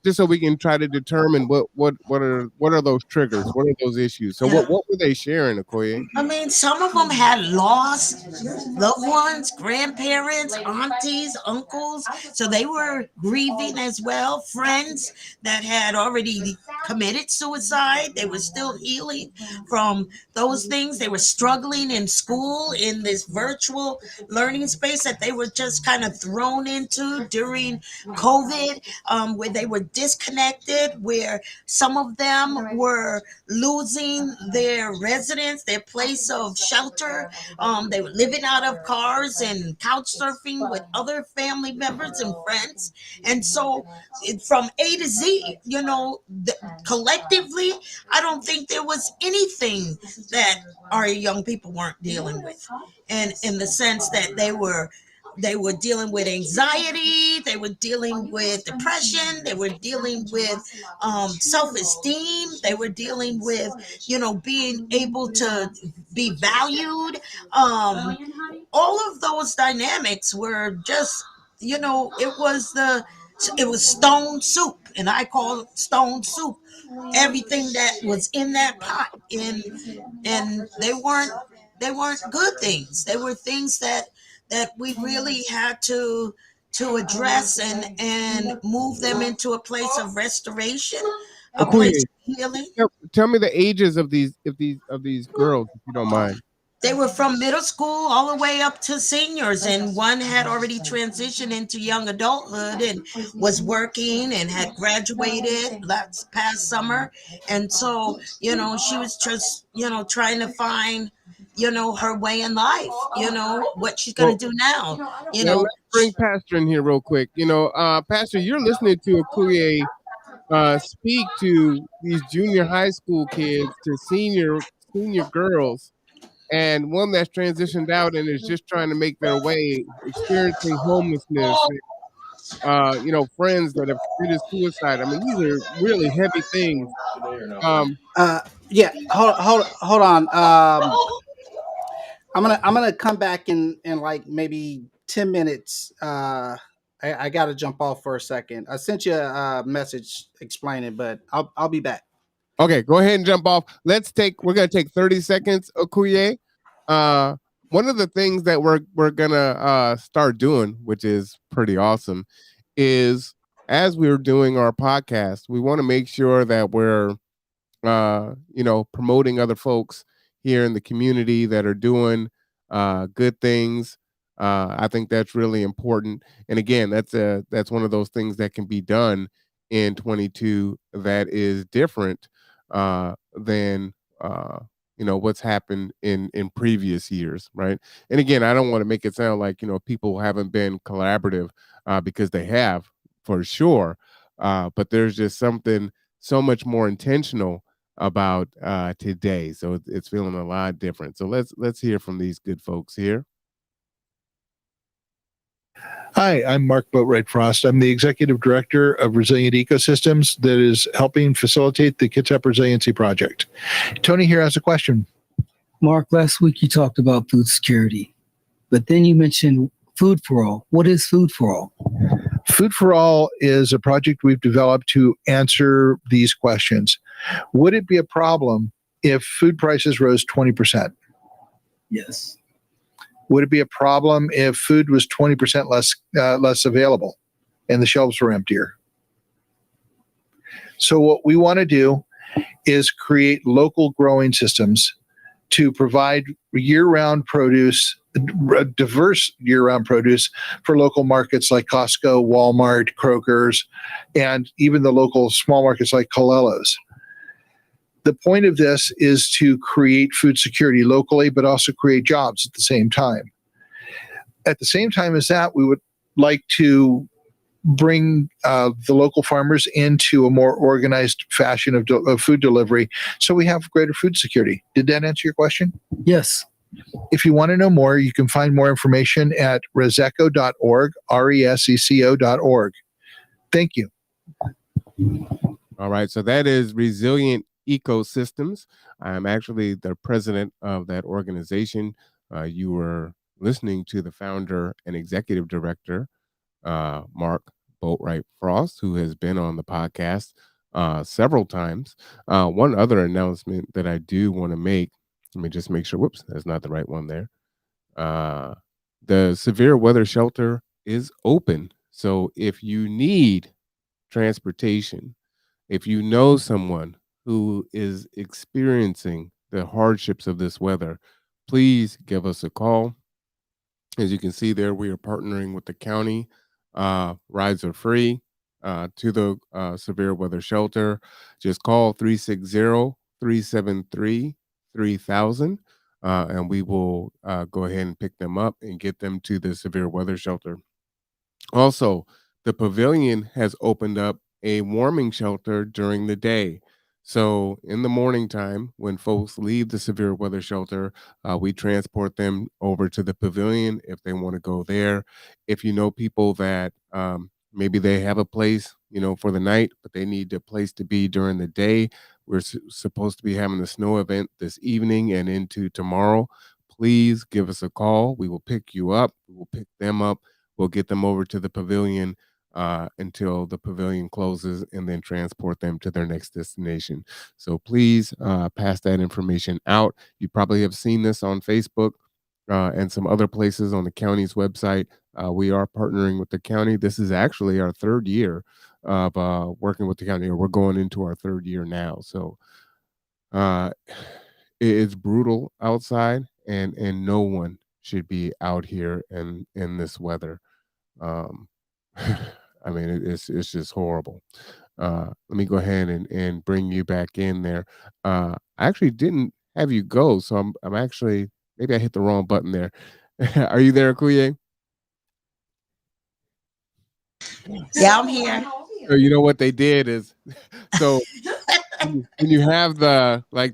just so we can try to determine what are those triggers, what are those issues. So what were they sharing, Okoye?
I mean, some of them had lost loved ones, grandparents, aunties, uncles. So they were grieving as well. Friends that had already committed suicide. They were still healing from those things. They were struggling in school in this virtual learning space that they were just kind of thrown into during COVID, where they were disconnected, where some of them were losing their residence, their place of shelter. They were living out of cars and couch surfing with other family members and friends. And so, from A to Z, collectively, I don't think there was anything that our young people weren't dealing with, and in the sense that they were dealing with anxiety, they were dealing with depression, they were dealing with self-esteem, they were dealing with being able to be valued. All of those dynamics were just, it was stone soup, and I call it stone soup, everything that was in that pot. And they weren't good things. They were things that we really had to address and move them into a place of restoration, a place
Okuye,
of healing.
tell me the ages of these girls, if you don't mind.
They were from middle school all the way up to seniors, and one had already transitioned into young adulthood and was working and had graduated last past summer. And so, she was just, trying to find, her way in life, what she's going
Well,
to do now, you
well,
know.
let's bring Pastor in here real quick. Pastor, you're listening to Okuye speak to these junior high school kids, to senior girls, and one that's transitioned out and is just trying to make their way, experiencing homelessness, friends that have committed suicide. I mean, these are really heavy things. Um,
Yeah, hold on. I'm gonna come back in like maybe 10 minutes. I gotta jump off for a second. I sent you a message explaining, but I'll be back.
okay, go ahead and jump off. We're gonna take 30 seconds, Okuye. Uh, One of the things that we're gonna start doing, which is pretty awesome, is as we're doing our podcast, we want to make sure that we're promoting other folks here in the community that are doing good things. I think that's really important. And again, that's one of those things that can be done in 22 that is different than what's happened in previous years, right? And again, I don't want to make it sound like people haven't been collaborative because they have for sure. But there's just something so much more intentional about today. So it's feeling a lot different. So let's hear from these good folks here.
Hi, I'm Mark Boatwright Frost. I'm the Executive Director of Resilient Ecosystems that is helping facilitate the Kitsap Resiliency Project. Tony here has a question.
Mark, last week you talked about food security, but then you mentioned Food for All. What is Food for All?
Food for All is a project we've developed to answer these questions. Would it be a problem if food prices rose 20%?
Yes.
Would it be a problem if food was 20% less available and the shelves were emptier? So what we want to do is create local growing systems to provide year-round produce, diverse year-round produce for local markets like Costco, Walmart, Kroger's, and even the local small markets like Colello's. The point of this is to create food security locally, but also create jobs at the same time. At the same time as that, we would like to bring the local farmers into a more organized fashion of food delivery so we have greater food security. Did that answer your question?
Yes.
If you want to know more, you can find more information at reseco.org, resecco.org. Thank you.
All right. So that is Resilient Ecosystems. I'm actually the president of that organization. You were listening to the founder and executive director, Mark Boatwright Frost, who has been on the podcast several times. One other announcement that I do want to make, let me just make sure, whoops, that's not the right one there. The severe weather shelter is open. So if you need transportation, if you know someone who is experiencing the hardships of this weather, please give us a call. As you can see there, we are partnering with the county. Rides are free. to the severe weather shelter. Just call 360-373-3000, and we will go ahead and pick them up and get them to the severe weather shelter. Also, the pavilion has opened up a warming shelter during the day. So, in the morning time, when folks leave the severe weather shelter, we transport them over to the pavilion if they want to go there. If you know people that maybe they have a place, for the night, but they need a place to be during the day, we're supposed to be having a snow event this evening and into tomorrow. Please give us a call. We will pick you up. We will pick them up. We'll get them over to the pavilion until the pavilion closes and then transport them to their next destination. So please pass that information out. You probably have seen this on Facebook and some other places on the county's website. We are partnering with the county. This is actually our third year of working with the county, or we're going into our third year now. So uh, it's brutal outside, and no one should be out here in this weather. um, I mean, it's just horrible. Let me go ahead and bring you back in there. I actually didn't have you go, so I'm actually, maybe I hit the wrong button there. Are you there, Kuye?
Yeah, I'm here.
So you know what they did is, so when you have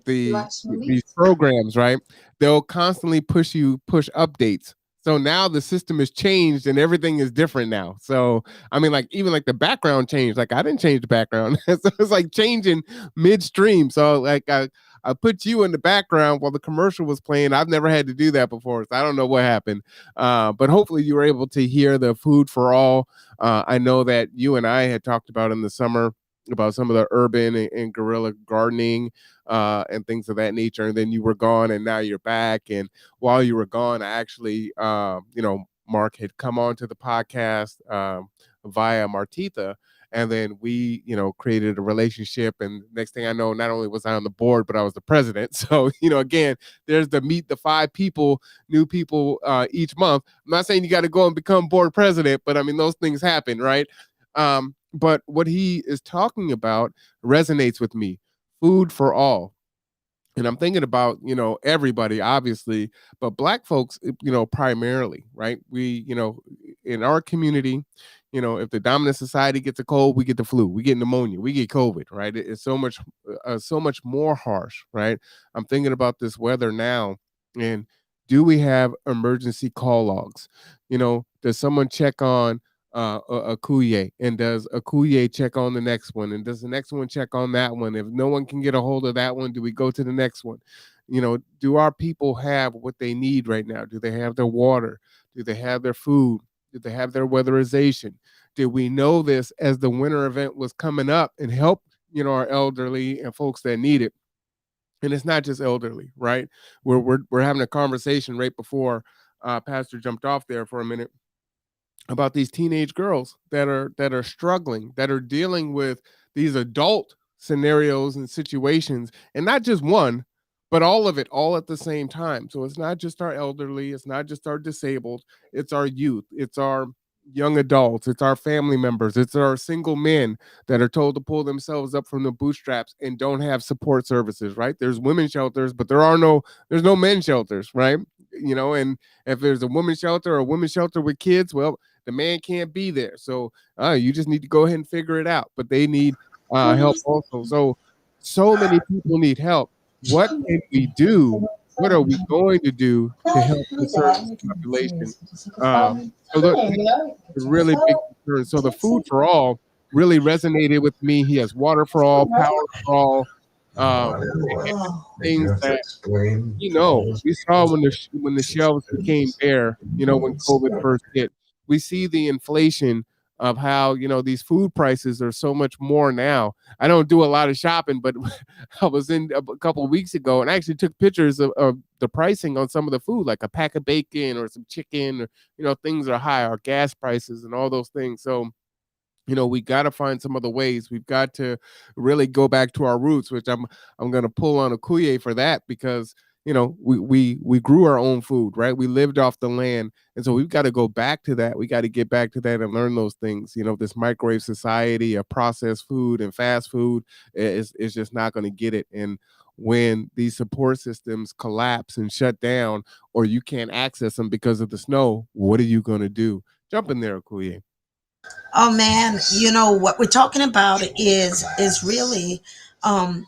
these programs, right? They'll constantly push updates. So now the system has changed and everything is different now. So I mean, like even like the background changed. Like I didn't change the background, so it's like changing midstream. So like I put you in the background while the commercial was playing. I've never had to do that before, so I don't know what happened. But hopefully you were able to hear the food for all. I know that you and I had talked about in the summer about some of the urban and guerrilla gardening and things of that nature. And then you were gone, and now you're back. And while you were gone, I actually, Mark had come on to the podcast via Martitha. And then we, created a relationship. And next thing I know, not only was I on the board, but I was the president. So, again, there's the meet the 5 people, new people each month. I'm not saying you got to go and become board president, but I mean, those things happen, right? But what he is talking about resonates with me. Food for all. And I'm thinking about, everybody, obviously, but Black folks, primarily, right? We, in our community, if the dominant society gets a cold, we get the flu, we get pneumonia, we get COVID, right? It's so much more harsh, right? I'm thinking about this weather now, and do we have emergency call logs? Does someone check on a Kuye, and does a Kuye check on the next one, and does the next one check on that one? If no one can get a hold of that one, do we go to the next one? Do our people have what they need right now? Do they have their water? Do they have their food? Do they have their weatherization? Did we know this as the winter event was coming up and help our elderly and folks that need it? And it's not just elderly, right? We're having a conversation right before Pastor jumped off there for a minute about these teenage girls that are struggling, that are dealing with these adult scenarios and situations, and not just one, but all of it all at the same time. So it's not just our elderly, it's not just our disabled, it's our youth, it's our young adults, it's our family members, it's our single men that are told to pull themselves up from the bootstraps and don't have support services, right? There's women shelters, but there's no men shelters, right? And if there's a women's shelter or a women's shelter with kids, well, the man can't be there. So you just need to go ahead and figure it out. But they need help also. So many people need help. What can we do? What are we going to do to help the serve this population? So the really big concern. So the food for all really resonated with me. He has water for all, power for all, things that we saw when the shelves became bare, when COVID first hit. We see the inflation of how, these food prices are so much more now. I don't do a lot of shopping, but I was in a couple of weeks ago and I actually took pictures of the pricing on some of the food, like a pack of bacon or some chicken, or, things are high, our gas prices and all those things. So we got to find some other ways. We've got to really go back to our roots, which I'm going to pull on Akuye for that, because we grew our own food, right? We lived off the land. And so we've got to go back to that. We got to get back to that and learn those things. This microwave society of processed food and fast food is just not going to get it. And when these support systems collapse and shut down, or you can't access them because of the snow, what are you going to do? Jump in there, Kuye.
Oh man, what we're talking about is really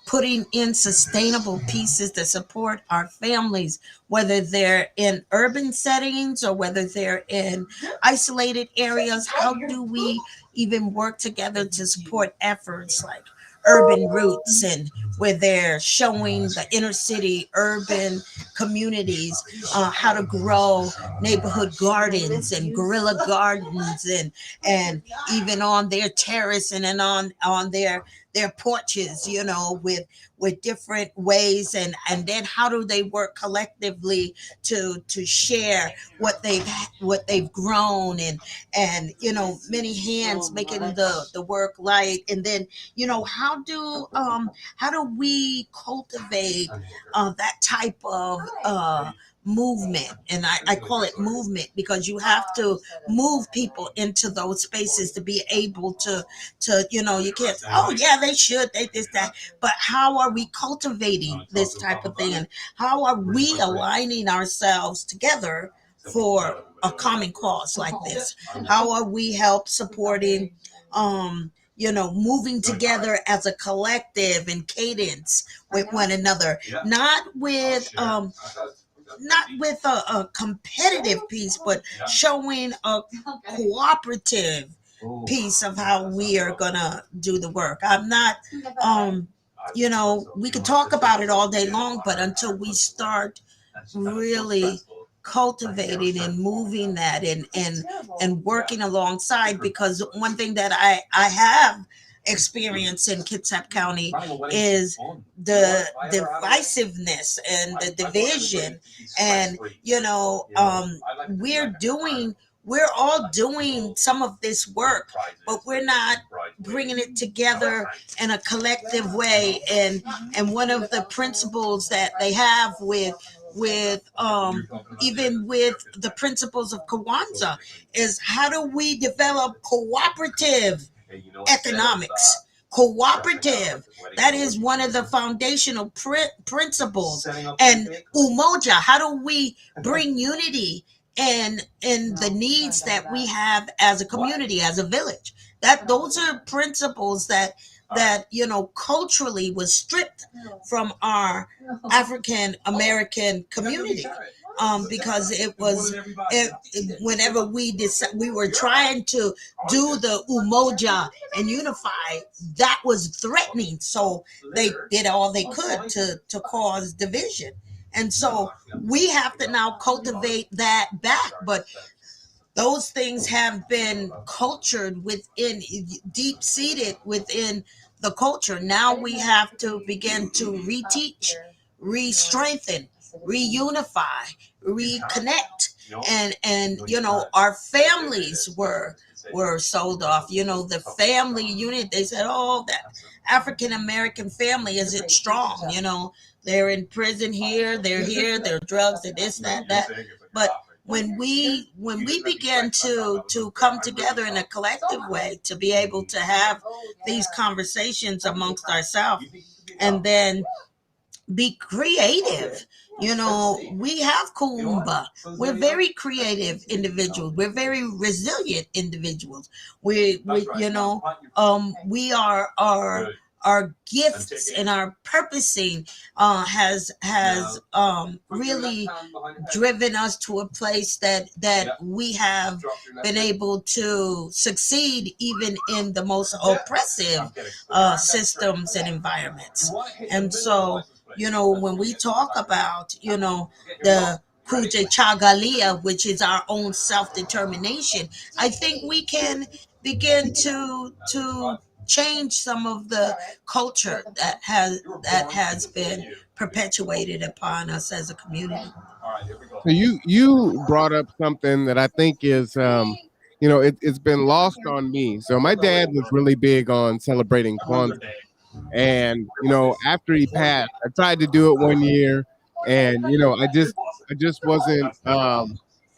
putting in sustainable pieces that support our families, whether they're in urban settings or whether they're in isolated areas. How do we even work together to support efforts like urban roots, and where they're showing the inner city urban communities how to grow neighborhood gardens and guerrilla gardens, and even on their terrace and then on their porches, with different ways, and then how do they work collectively to share what they've grown, and many hands making the work light. And then how do we cultivate that type of movement. And I call it movement because you have to move people into those spaces to be able to you can't, oh yeah, they should, they this that, but how are we cultivating this type of thing, and how are we aligning ourselves together for a common cause like this? How are we help supporting moving together as a collective and cadence with one another, not with a competitive piece, but showing a cooperative piece of how we are gonna do the work. I'm not, we could talk about it all day long, but until we start really cultivating and moving that, and working alongside, because one thing that I have experienced in Kitsap County is the divisiveness and the division. And we're all doing some of this work, but we're not bringing it together in a collective way. And one of the principles that they have with even with the principles of Kawanza is, how do we develop cooperative economics? Cooperative, that is one of the foundational principles. And umoja, how do we bring unity in the needs that we have as a community, as a village? That those are principles that culturally was stripped from our African American community, because whenever we were trying to do the umoja and unify, that was threatening. So they did all they could to cause division. And so we have to now cultivate that back. But those things have been cultured within, deep seated within the culture. Now we have to begin to reteach, re-strengthen, reunify, reconnect. And our families were sold off. The family unit, they said, oh, that African American family isn't strong. They're in prison here, they're drugs, and this, that. But when we begin to come together in a collective way, to be able to have these conversations amongst ourselves, and then be creative. We have Kuumba. We're very creative individuals. We're very resilient individuals. We are our gifts and our purposing has really driven us to a place that we have been able to succeed even in the most oppressive systems and environments. And so when we talk about the Kuje Chagalia, which is our own self-determination, I think we can begin to change some of the culture that has been perpetuated upon us as a community.
So you brought up something that I think is it's been lost on me. So my dad was really big on celebrating Kwanzaa. And after he passed, I tried to do it one year, and I just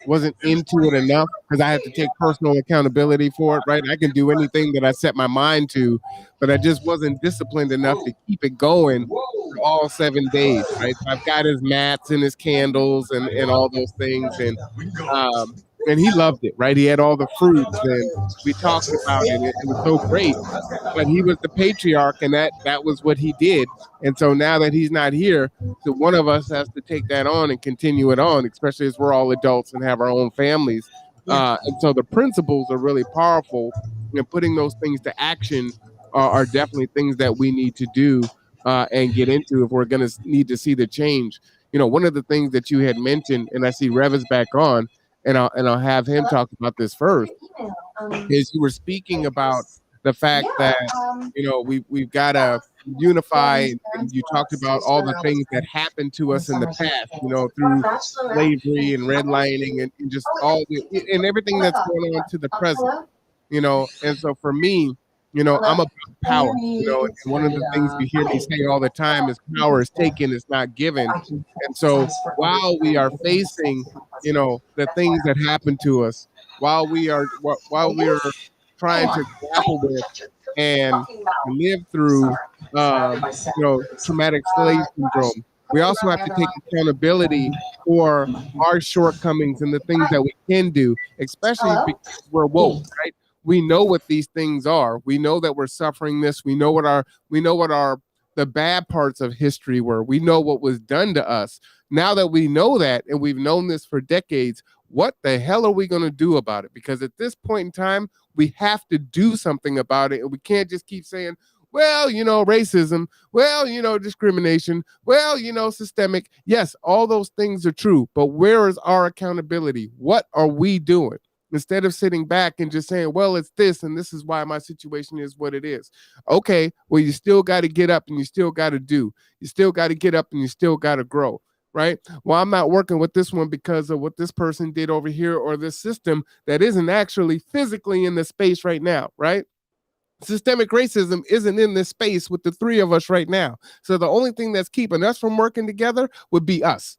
wasn't into it enough because I had to take personal accountability for it, right? I can do anything that I set my mind to, but I just wasn't disciplined enough to keep it going for all 7 days, right? So I've got his mats and his candles and all those things, um, and he loved it, right? He had all the fruits, and we talked about it. It was so great, but he was the patriarch, and that was what he did. And so now that he's not here, so one of us has to take that on and continue it on, especially as we're all adults and have our own families.
Yeah.
And so the principles are really powerful, and putting those things to action are definitely things that we need to do and get into if we're going to need to see the change. One of the things that you had mentioned, and I see Rev is back on, and I'll have him talk about this first, is you were speaking about the fact that we've got to unify, and you talked about all the things that happened to us in the past, through slavery and redlining and just all and everything that's going on to the present. And so for me, I'm about power, and one of the things you hear me say all the time is power is taken, it's not given. And so while we are facing, the things that happen to us, while we are trying to grapple with and live through, traumatic slave syndrome, we also have to take accountability for our shortcomings and the things that we can do, especially because we're woke, right? We know what these things are. We know that we're suffering this. We know what our the bad parts of history were. We know what was done to us. Now that we know that, and we've known this for decades, what the hell are we going to do about it? Because at this point in time, we have to do something about it. And we can't just keep saying, well, racism, well, discrimination, well, systemic. Yes, all those things are true. But where is our accountability? What are we doing? Instead of sitting back and just saying, well, it's this, and this is why my situation is what it is. Okay, well, you still got to get up and you still got to do. You still got to get up and you still got to grow, right? Well, I'm not working with this one because of what this person did over here or this system that isn't actually physically in the space right now, right? Systemic racism isn't in this space with the three of us right now. So the only thing that's keeping us from working together would be us.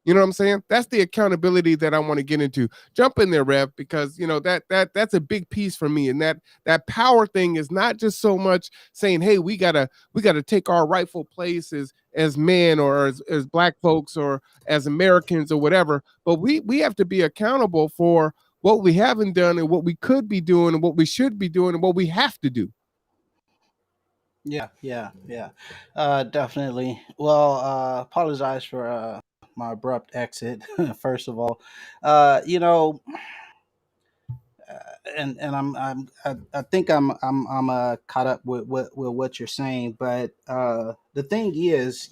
You know what I'm saying? That's the accountability that I want to get into. Jump in there, Rev, because that's a big piece for me. And that power thing is not just so much saying, hey, we gotta take our rightful place as men or as black folks or as Americans or whatever, but we have to be accountable for what we haven't done and what we could be doing and what we should be doing and what we have to do.
Yeah. Definitely. Well, apologize for my abrupt exit. First of all, you know, and I think I'm caught up with what you're saying, but the thing is,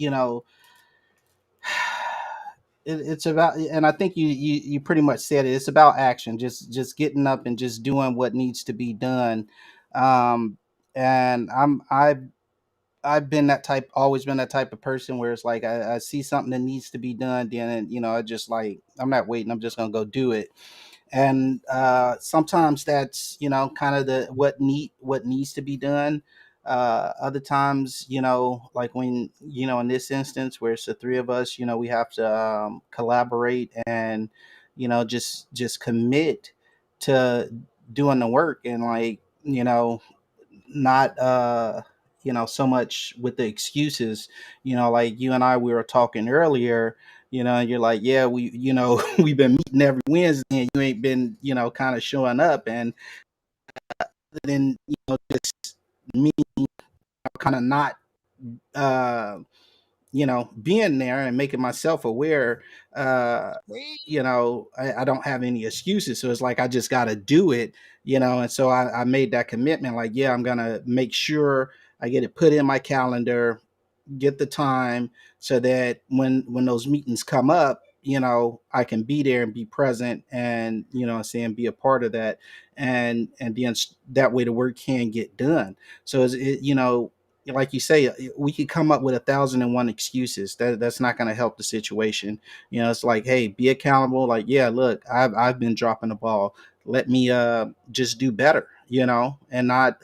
it's about, and I think you pretty much said it. It's about action, just getting up and just doing what needs to be done. Um, and I've been that type, always been that type of person where it's like I see something that needs to be done, then I just like, I'm not waiting, I'm just gonna go do it. And sometimes that's kind of the what needs to be done. Other times, like when in this instance where it's the three of us, we have to collaborate and just commit to doing the work, and like not so much with the excuses. Like you and I, we were talking earlier, and you're like, yeah, we we've been meeting every Wednesday and you ain't been kind of showing up. And then just me kind of not uh being there and making myself aware. I don't have any excuses, so it's like I just got to do it. And so I made that commitment, like, yeah, I'm gonna make sure I get it put in my calendar, get the time, so that when those meetings come up, I can be there and be present, and saying, be a part of that, and then that way the work can get done. So like you say, we could come up with 1,001 excuses. That's not going to help the situation. It's like, hey, be accountable. Like, yeah, look, I've been dropping the ball. Let me just do better. and not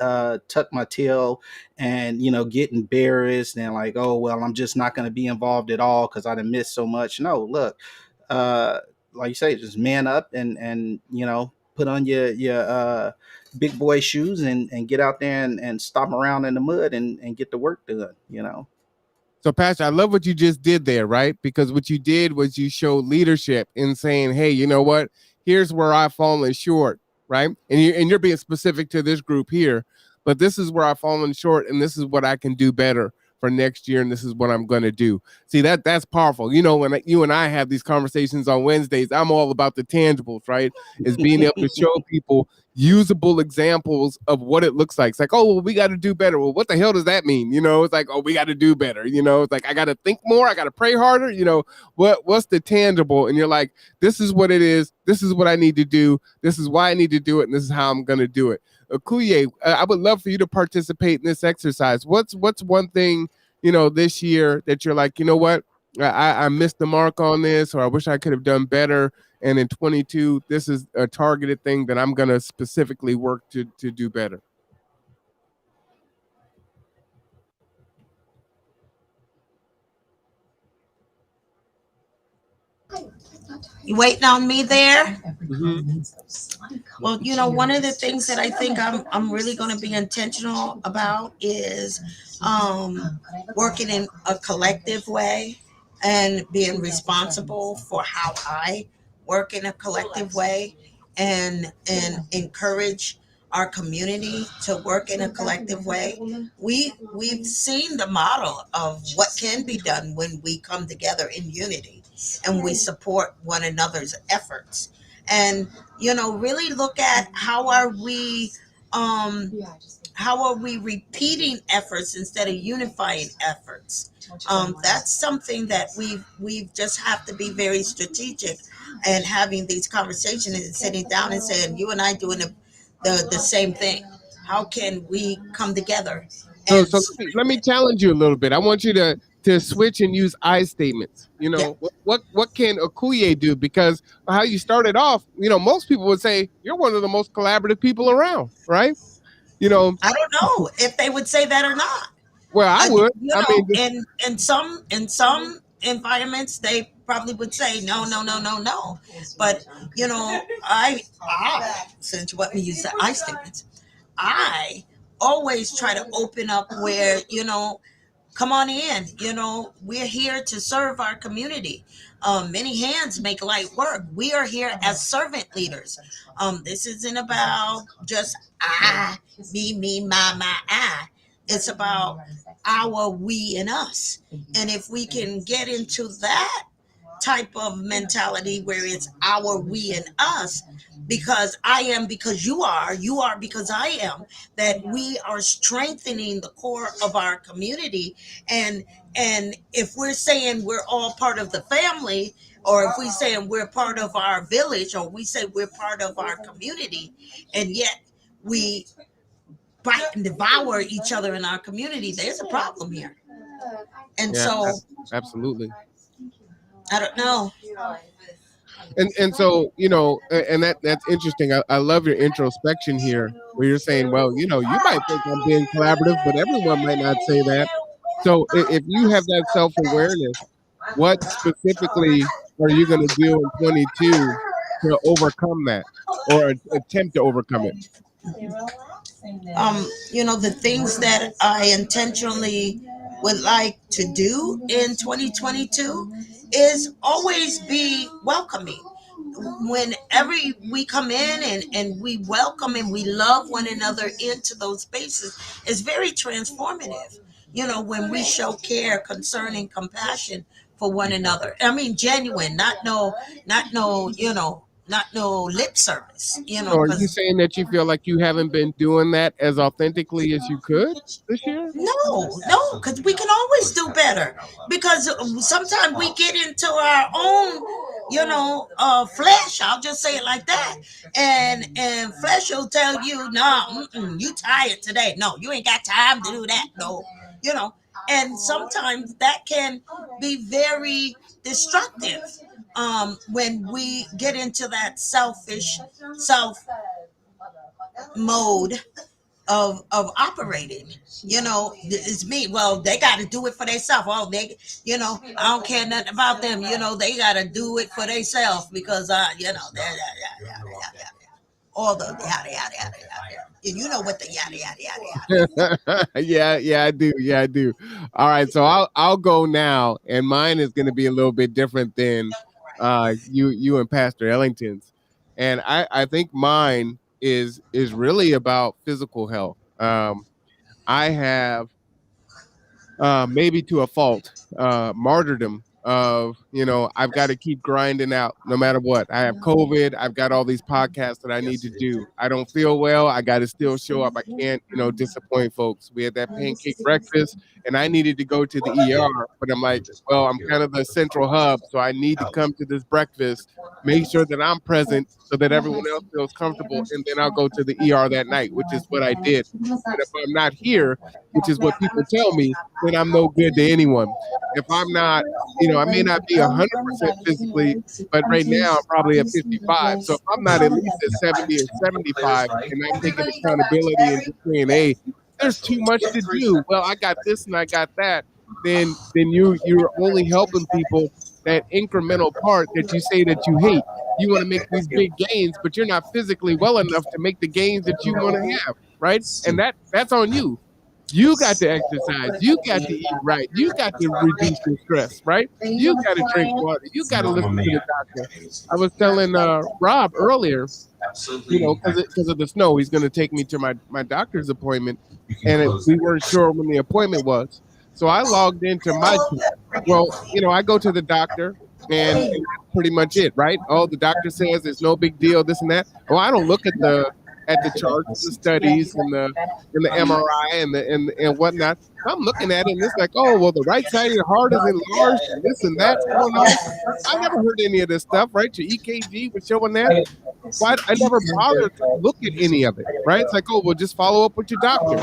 tuck my tail and get embarrassed and like, oh well, I'm just not going to be involved at all because I done missed so much. No, look, uh, like you say, just man up and put on your big boy shoes and get out there and stomp around in the mud and get the work done.
So, Pastor, I love what you just did there, right? Because what you did was you showed leadership in saying, "Hey, you know what? Here's where I've fallen short," right? And you're being specific to this group here, but this is where I've fallen short, and this is what I can do better for next year, and this is what I'm going to do. See, that's powerful. When you and I have these conversations on Wednesdays, I'm all about the tangibles, right? Is being able to show people usable examples of what it looks like. It's like, oh, well, we got to do better. Well, what the hell does that mean? It's like, oh, we got to do better. It's like, I got to think more. I got to pray harder. What's the tangible? And you're like, this is what it is. This is what I need to do. This is why I need to do it. And this is how I'm going to do it. Akuye, I would love for you to participate in this exercise. What's one thing, this year that you're like, you know what? I missed the mark on this, or I wish I could have done better. And in 22, this is a targeted thing that I'm going to specifically work to do better.
You waiting on me there?
Mm-hmm.
Well, one of the things that I think I'm really going to be intentional about is working in a collective way and being responsible for how I work in a collective way and encourage our community to work in a collective way. We've seen the model of what can be done when we come together in unity and we support one another's efforts. And really look at um how are we repeating efforts instead of unifying efforts. That's something that we've just have to be very strategic and having these conversations and sitting down and saying, you and I doing the same thing. How can we come together
So,
and
so let me challenge you a little bit. I want you to switch and use I statements.
yeah,
What can Akuye do? Because how you started off, most people would say you're one of the most collaborative people around, right? You know,
I don't know if they would say that or not.
well, I would. I mean,
In some environments they probably would say no, no, no, no, no. But I since you want me to use the I statements, I always try to open up where come on in. We're here to serve our community. Many hands make light work. We are here as servant leaders. This isn't about just I, me, my, I. It's about our, we, and us. And if we can get into that type of mentality where it's our, we, and us, because I am because you are because I am, that we are strengthening the core of our community. And if we're saying we're all part of the family, or if we saying we're part of our village, or we say we're part of our community, and yet we bite and devour each other in our community, there's a problem here. And
yeah,
so
absolutely.
I don't know.
And so and that's interesting. I love your introspection here, where you're saying, well, you might think I'm being collaborative, but everyone might not say that. So if you have that self awareness, what specifically are you going to do in 22 to overcome that, or attempt to overcome it?
The things that I intentionally would like to do in 2022 is always be welcoming. Whenever we come in and we welcome and we love one another into those spaces, it's very transformative. When we show care, concern, and compassion for one another. I mean, genuine, not no lip service.
So are you
Because
saying that you feel like you haven't been doing that as authentically as you could this year?
no, because we can always do better. Because sometimes we get into our own, flesh. I'll just say it like that. And flesh will tell you, no, you tired today. No, you ain't got time to do that. No, you know. And sometimes that can be very destructive when we get into that selfish, self mode of operating. It's me. Well, they got to do it for themselves. Oh, I don't care nothing about them. They got to do it for themselves because all the yada yada yada yada. And you know what the yada yada yada yada.
Yeah, I do. Yeah, I do. All right, so I'll go now, and mine is going to be a little bit different than you and Pastor Ellington's, and I think mine is really about physical health. I have maybe to a fault, martyrdom of, I've got to keep grinding out no matter what. I have COVID. I've got all these podcasts that I need to do. I don't feel well. I got to still show up. I can't, disappoint folks. We had that pancake breakfast and I needed to go to the ER, but I'm like, well, I'm kind of the central hub. So I need to come to this breakfast, make sure that I'm present so that everyone else feels comfortable. And then I'll go to the ER that night, which is what I did. And if I'm not here, which is what people tell me, then I'm no good to anyone. If I'm not, I may not be 100% physically, but right now I'm probably at 55. So if I'm not at least at 70 or 75, and I'm taking accountability and just saying, hey, there's too much to do. Well, I got this and I got that. Then you're only helping people that incremental part that you say that you hate. You want to make these big gains, but you're not physically well enough to make the gains that you want to have, right? And that's on you. You got to exercise. You got to eat right. You got to reduce your stress, right? You got to drink water. You got to listen to the doctor. I was telling Rob earlier, because of the snow, he's going to take me to my doctor's appointment, and we weren't sure when the appointment was. So I logged into my chart. Well, I go to the doctor, and that's pretty much it, right? Oh, the doctor says there's no big deal, this and that. Well, I don't look at the charts, the studies, and the MRI and whatnot. I'm looking at it, and it's like, oh, well, the right side of your heart is enlarged, and this and that's going on. I never heard any of this stuff, right? Your EKG was showing that. Why I never bothered to look at any of it, right? It's like, oh, well, just follow up with your doctor,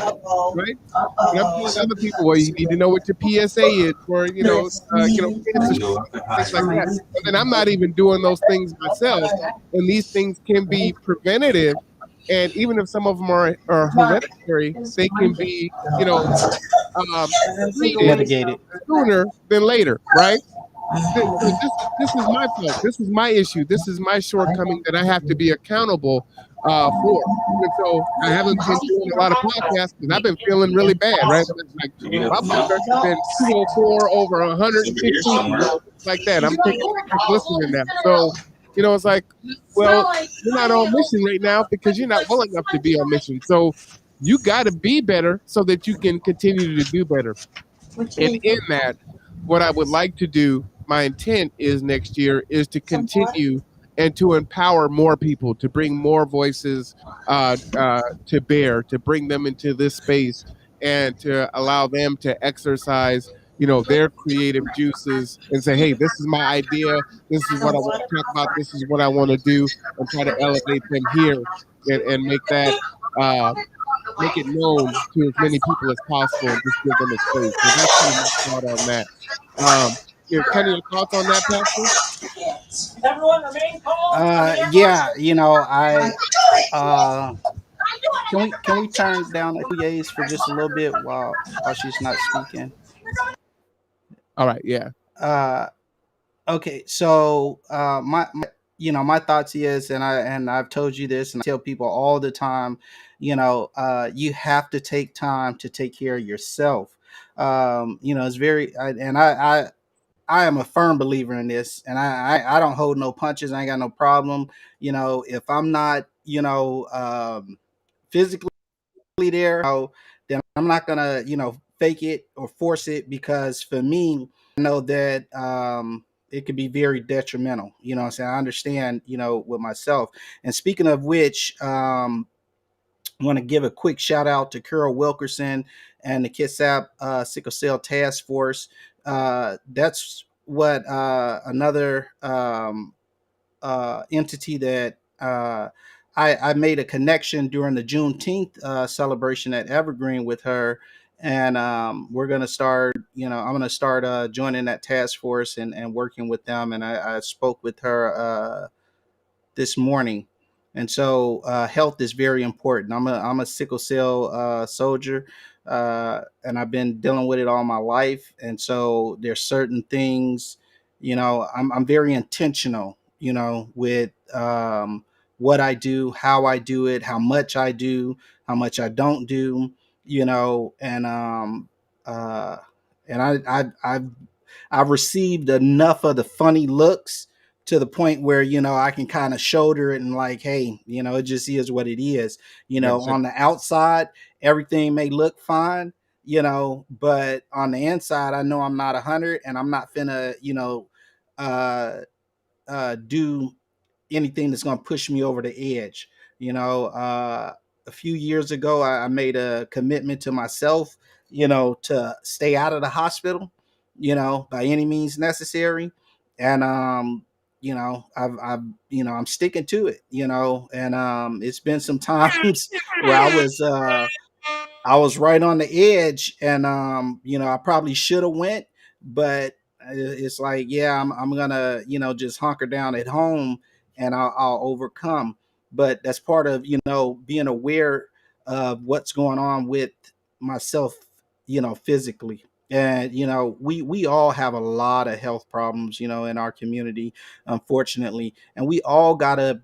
right? And I'm telling other people, well, you need to know what your PSA is for, cancer screening, things like that. And then I'm not even doing those things myself, and these things can be preventative. And even if some of them are hereditary, they can be, treated
Mitigated.
sooner than later, right? So this is my fault. This is my issue. This is my shortcoming that I have to be accountable for. And so I haven't been doing a lot of podcasts because I've been feeling really bad, right? It's like my blood pressure's been 204 over 115, like that. I'm taking glycerin now. So, it's like, well, you're not on mission right now because you're not well enough to be on mission. So you got to be better so that you can continue to do better. And in that, what I would like to do, my intent is next year, is to continue and to empower more people, to bring more voices to bear, to bring them into this space and to allow them to exercise, their creative juices and say, hey, this is my idea. This is what I want to talk about. This is what I want to do, and try to elevate them here and make that make it known to as many people as possible and just give them a space. So that's kind of my thought on that. Kenny, your thoughts on that, Pastor?
Yeah, I can we turn down the yays for just a little bit while she's not speaking?
All right, yeah.
Okay, so my thoughts is, and I've told you this, and I tell people all the time, you have to take time to take care of yourself. It's very, I am a firm believer in this, and I don't hold no punches. I ain't got no problem. If I'm not, physically there, then I'm not gonna, fake it or force it, because for me, I know that it could be very detrimental. What I'm saying, I understand, with myself. And speaking of which, I want to give a quick shout out to Carol Wilkerson and the Kitsap Sickle Cell Task Force. That's what another entity that I made a connection during the Juneteenth celebration at Evergreen with her. And we're going to start, I'm going to start joining that task force and working with them. And I spoke with her this morning. And so health is very important. I'm a sickle cell soldier, and I've been dealing with it all my life. And so there's certain things, I'm very intentional, with what I do, how I do it, how much I do, how much I don't do, uh, and I've received enough of the funny looks to the point where I can kind of shoulder it and like, hey, it just is what it is.
Right. So,
On the outside, everything may look fine, but on the inside, I know I'm not 100, and I'm not finna, uh, do anything that's going to push me over the edge. A few years ago, I made a commitment to myself, to stay out of the hospital, by any means necessary. And, I'm sticking to it, and it's been some times where I was right on the edge, and I probably should have went, but it's like, yeah, I'm gonna, just hunker down at home, and I'll overcome. But that's part of being aware of what's going on with myself, physically. And we all have a lot of health problems, in our community, unfortunately, and we all gotta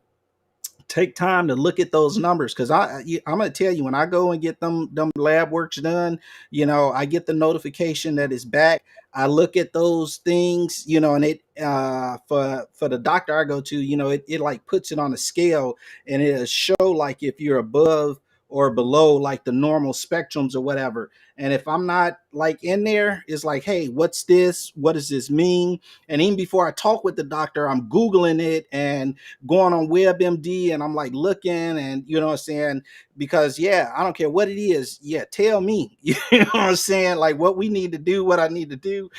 take time to look at those numbers, because I'm going to tell you, when I go and get them lab works done, I get the notification that it's back. I look at those things, and it for the doctor I go to, it like puts it on a scale, and it'll show like if you're above or below like the normal spectrums or whatever. And if I'm not like in there, it's like, hey, what's this? What does this mean? And even before I talk with the doctor, I'm Googling it and going on WebMD, and I'm like looking, and what I'm saying, because yeah, I don't care what it is. Yeah, tell me, you know what I'm saying, like what we need to do, what I need to do,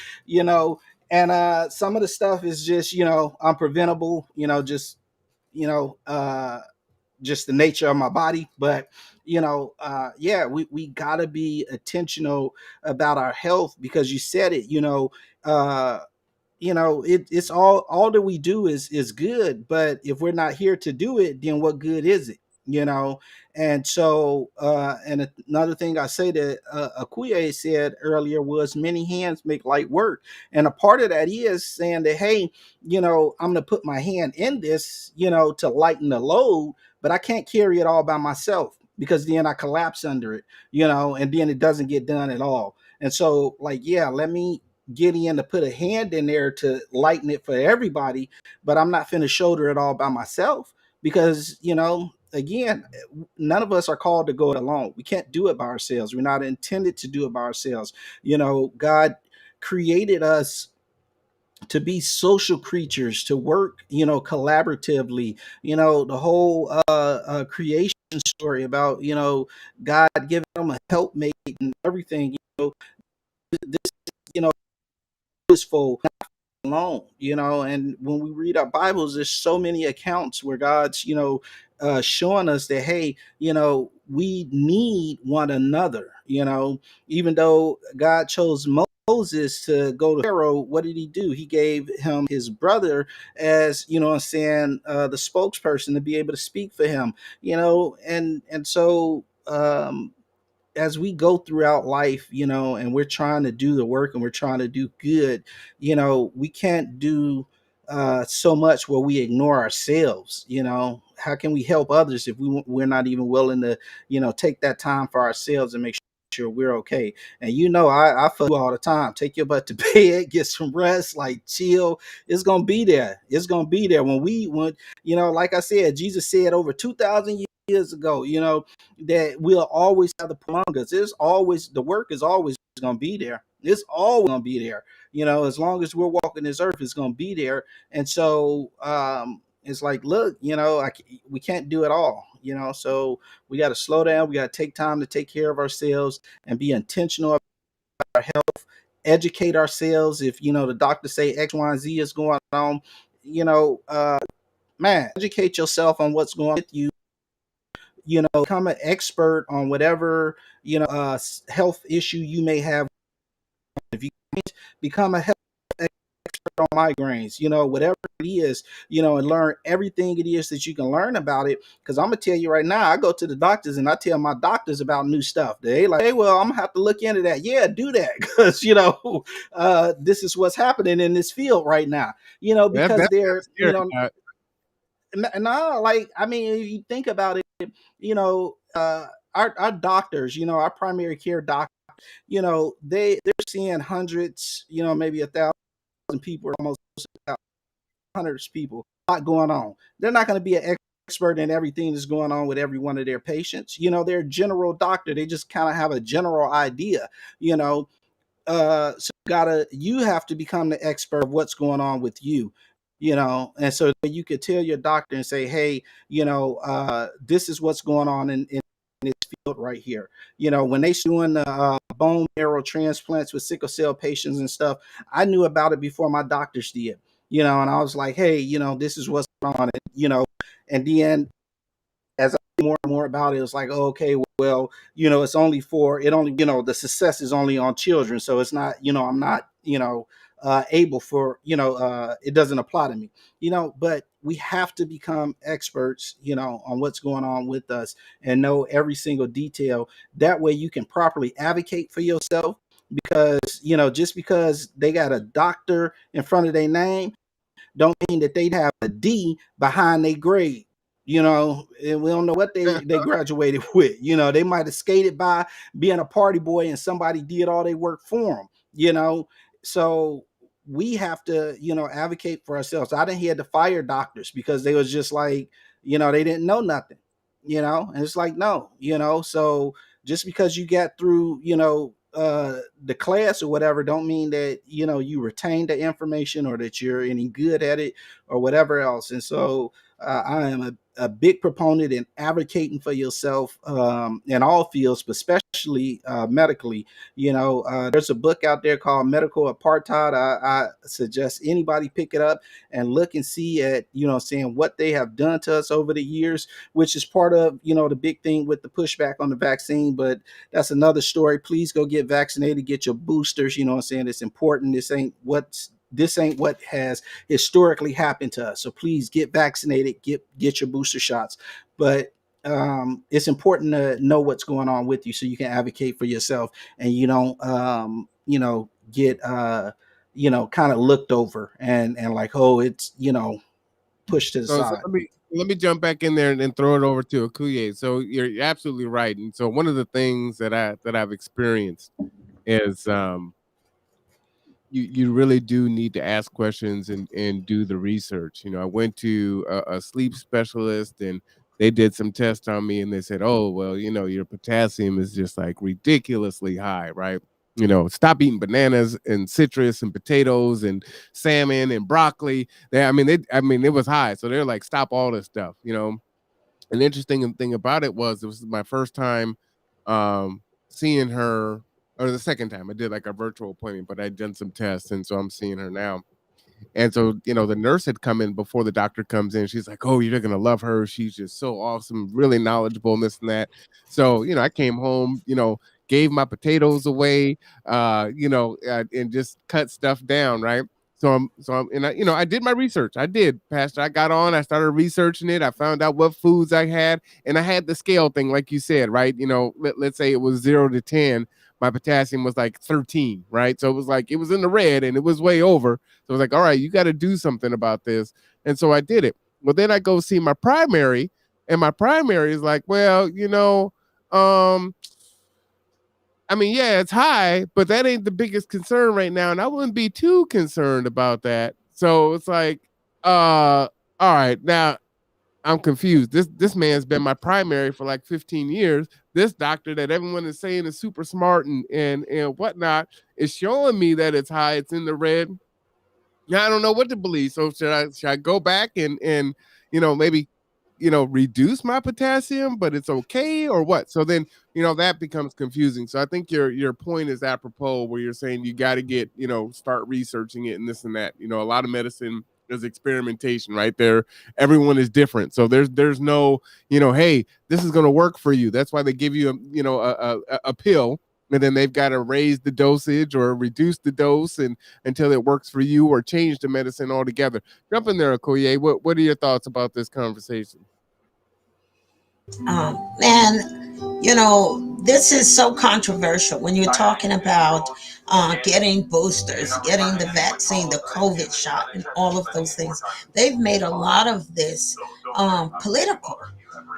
and some of the stuff is just, unpreventable, you know, uh, just the nature of my body. But yeah, we gotta be intentional about our health, because you said it, uh it's all that we do is good, but if we're not here to do it, then what good is it? And so and another thing I say that Akuye said earlier was, many hands make light work. And a part of that is saying that, hey, I'm gonna put my hand in this, to lighten the load, but I can't carry it all by myself, because then I collapse under it, and then it doesn't get done at all. And so, like, yeah, let me get in to put a hand in there to lighten it for everybody, but I'm not finna shoulder it all by myself, because, again, none of us are called to go it alone. We can't do it by ourselves. We're not intended to do it by ourselves. God created us to be social creatures, to work, collaboratively. The whole creation story about, God giving them a helpmate and everything. This, you know, is for alone, and when we read our Bibles, there's so many accounts where God's, showing us that, hey, we need one another. Even though God chose Moses to go to Pharaoh, what did he do? He gave him his brother as, what I'm saying, the spokesperson, to be able to speak for him, and so as we go throughout life, and we're trying to do the work, and we're trying to do good, we can't do so much where we ignore ourselves. How can we help others if we're not even willing to, take that time for ourselves and make sure we're okay? And I fuck you all the time. Take your butt to bed, get some rest, like chill. It's gonna be there. It's gonna be there when like I said, Jesus said over 2,000 years ago, that we'll always have the prolongers. There's always, the work is always going to be there. It's always going to be there. As long as we're walking this earth, it's going to be there. And so it's like, look, we can't do it all. So we got to slow down. We got to take time to take care of ourselves and be intentional about our health. Educate ourselves. If the doctor say X, Y, and Z is going on, man, educate yourself on what's going on with you. Become an expert on whatever health issue you may have. If you become a health expert, on migraines, whatever it is, and learn everything it is that you can learn about it. Because I'm gonna tell you right now, I go to the doctors and I tell my doctors about new stuff. They like, hey, well, I'm gonna have to look into that. Yeah, do that, because this is what's happening in this field right now. Because they're,
That's scary.
no, like, I mean, if you think about it, our doctors, our primary care doctors, they're seeing hundreds, maybe 1,000 people, or almost hundreds of people, a lot going on. They're not going to be an expert in everything that's going on with every one of their patients. They're a general doctor. They just kind of have a general idea, so you have to become the expert of what's going on with you. And so you could tell your doctor and say, hey, this is what's going on in this field right here. When they doing the bone marrow transplants with sickle cell patients and stuff, I knew about it before my doctors did. And I was like, hey, this is what's going on. And then as I knew more and more about it, it was like, oh, okay, well, it's only the success is only on children. So it's not, I'm not, able for, it doesn't apply to me, but we have to become experts, on what's going on with us and know every single detail. That way you can properly advocate for yourself, because, just because they got a doctor in front of their name, don't mean that they'd have a D behind their grade. And we don't know what they graduated with. They might have skated by being a party boy and somebody did all their work for them. So we have to, advocate for ourselves. I didn't hear the fire doctors because they was just like, they didn't know nothing, and it's like, no, so just because you got through, the class or whatever, don't mean that, you retain the information or that you're any good at it or whatever else. And so I am a big proponent in advocating for yourself in all fields, but especially medically. There's a book out there called Medical Apartheid. I suggest anybody pick it up and look and see at, saying what they have done to us over the years, which is part of, the big thing with the pushback on the vaccine. But that's another story. Please go get vaccinated, get your boosters. It's important. This ain't what has historically happened to us. So please get vaccinated, get your booster shots. But it's important to know what's going on with you so you can advocate for yourself and you don't, get, kind of looked over and like, oh, it's, pushed to the
So
side.
let me jump back in there and throw it over to Akuye. So you're absolutely right. And so one of the things that I've experienced is you really do need to ask questions and do the research. I went to a sleep specialist and they did some tests on me and they said, oh, well, your potassium is just like ridiculously high, right? Stop eating bananas and citrus and potatoes and salmon and broccoli. It was high. So they're like, stop all this stuff. An interesting thing about it was my first time seeing her, or the second time I did like a virtual appointment, but I'd done some tests, and so I'm seeing her now. And so, the nurse had come in before the doctor comes in. She's like, "Oh, you're gonna love her. She's just so awesome, really knowledgeable, and this and that." So, I came home, gave my potatoes away, and just cut stuff down, right? And I did my research. I did, Pastor. I got on. I started researching it. I found out what foods I had, and I had the scale thing, like you said, right? Let's say it was 0 to 10. My potassium was like 13, right? So it was like it was in the red, and it was way over. So I was like, all right, you got to do something about this. And so I did it. Well, then I go see my primary, and my primary is like, well, yeah, it's high, but that ain't the biggest concern right now. And I wouldn't be too concerned about that. So it's like, all right, now I'm confused. This man's been my primary for like 15 years. This doctor that everyone is saying is super smart and whatnot is showing me that it's high. It's in the red. Yeah, I don't know what to believe. So should I go back and maybe reduce my potassium, but it's okay, or what? So then that becomes confusing. So I think your point is apropos, where you're saying you got to get start researching it and this and that. A lot of medicine is experimentation, right? There, everyone is different. So there's no hey, this is going to work for you. That's why they give you a pill and then they've got to raise the dosage or reduce the dose and until it works for you, or change the medicine altogether. Jump in there, Okoye. What are your thoughts about this conversation?
And this is so controversial when you're talking about getting boosters, getting the vaccine, the COVID shot, and all of those things. They've made a lot of this political.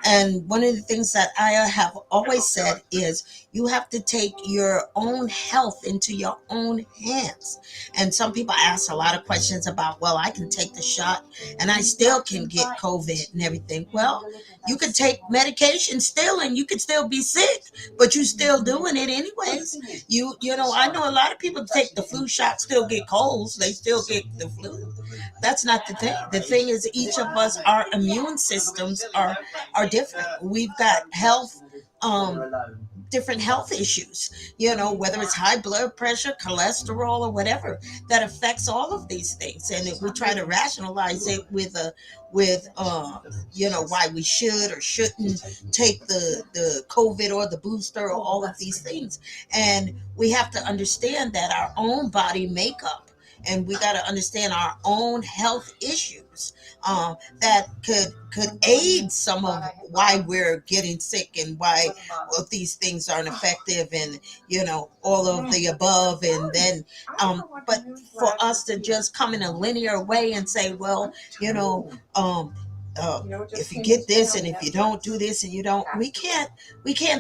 And one of the things that I have always said is you have to take your own health into your own hands. And some people ask a lot of questions about, well, I can take the shot and I still can get COVID and everything. Well, you could take medication still and you could still be sick, but you still doing it anyways. I know a lot of people take the flu shot, still get colds, they still get the flu. That's not the thing. The thing is each of us, our immune systems are different. We've got um different health issues, whether it's high blood pressure, cholesterol, or whatever that affects all of these things. And if we try to rationalize it with why we should or shouldn't take the COVID or the booster or all of these things. And we have to understand that our own body makeup, and we got to understand our own health issues that could aid some of why we're getting sick and why these things aren't effective, and all of the above. And then but for us to just come in a linear way and say, well, um if you get this and if you don't do this and you don't, we can't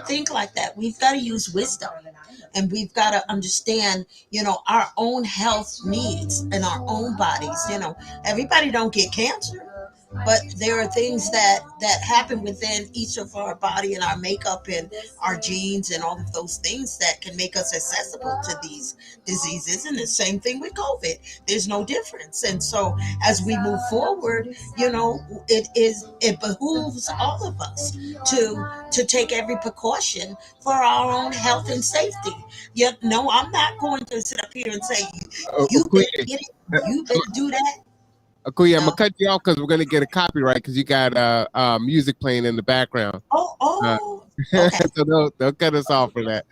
think like that. We've got to use wisdom, and we've got to understand our own health needs and our own bodies. Everybody don't get cancer, but there are things that happen within each of our body and our makeup and our genes and all of those things that can make us accessible to these diseases. And the same thing with COVID, there's no difference. And so as we move forward, it behooves all of us to take every precaution for our own health and safety. Yet no, I'm not going to sit up here and say you better
Okoye,
get it, you better do that.
Okoye, I'm
No.
gonna cut you off because we're gonna get a copyright because you got music playing in the background.
Oh,
Uh,
oh, okay.
so they'll cut us off for that.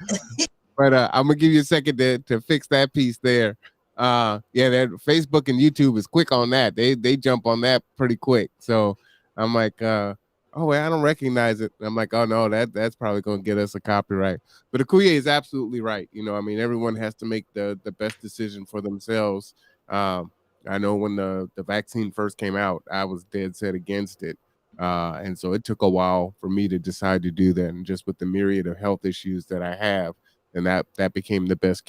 But I'm gonna give you a second to fix that piece there. Yeah, that Facebook and YouTube is quick on that. They jump on that pretty quick. So I'm like, oh wait, I don't recognize it. I'm like, oh no, that's probably gonna get us a copyright. But Akuye is absolutely right. I mean, everyone has to make the best decision for themselves. Um, I know when the vaccine first came out, I was dead set against it. And so it took a while for me to decide to do that. And just with the myriad of health issues that I have, and that became the best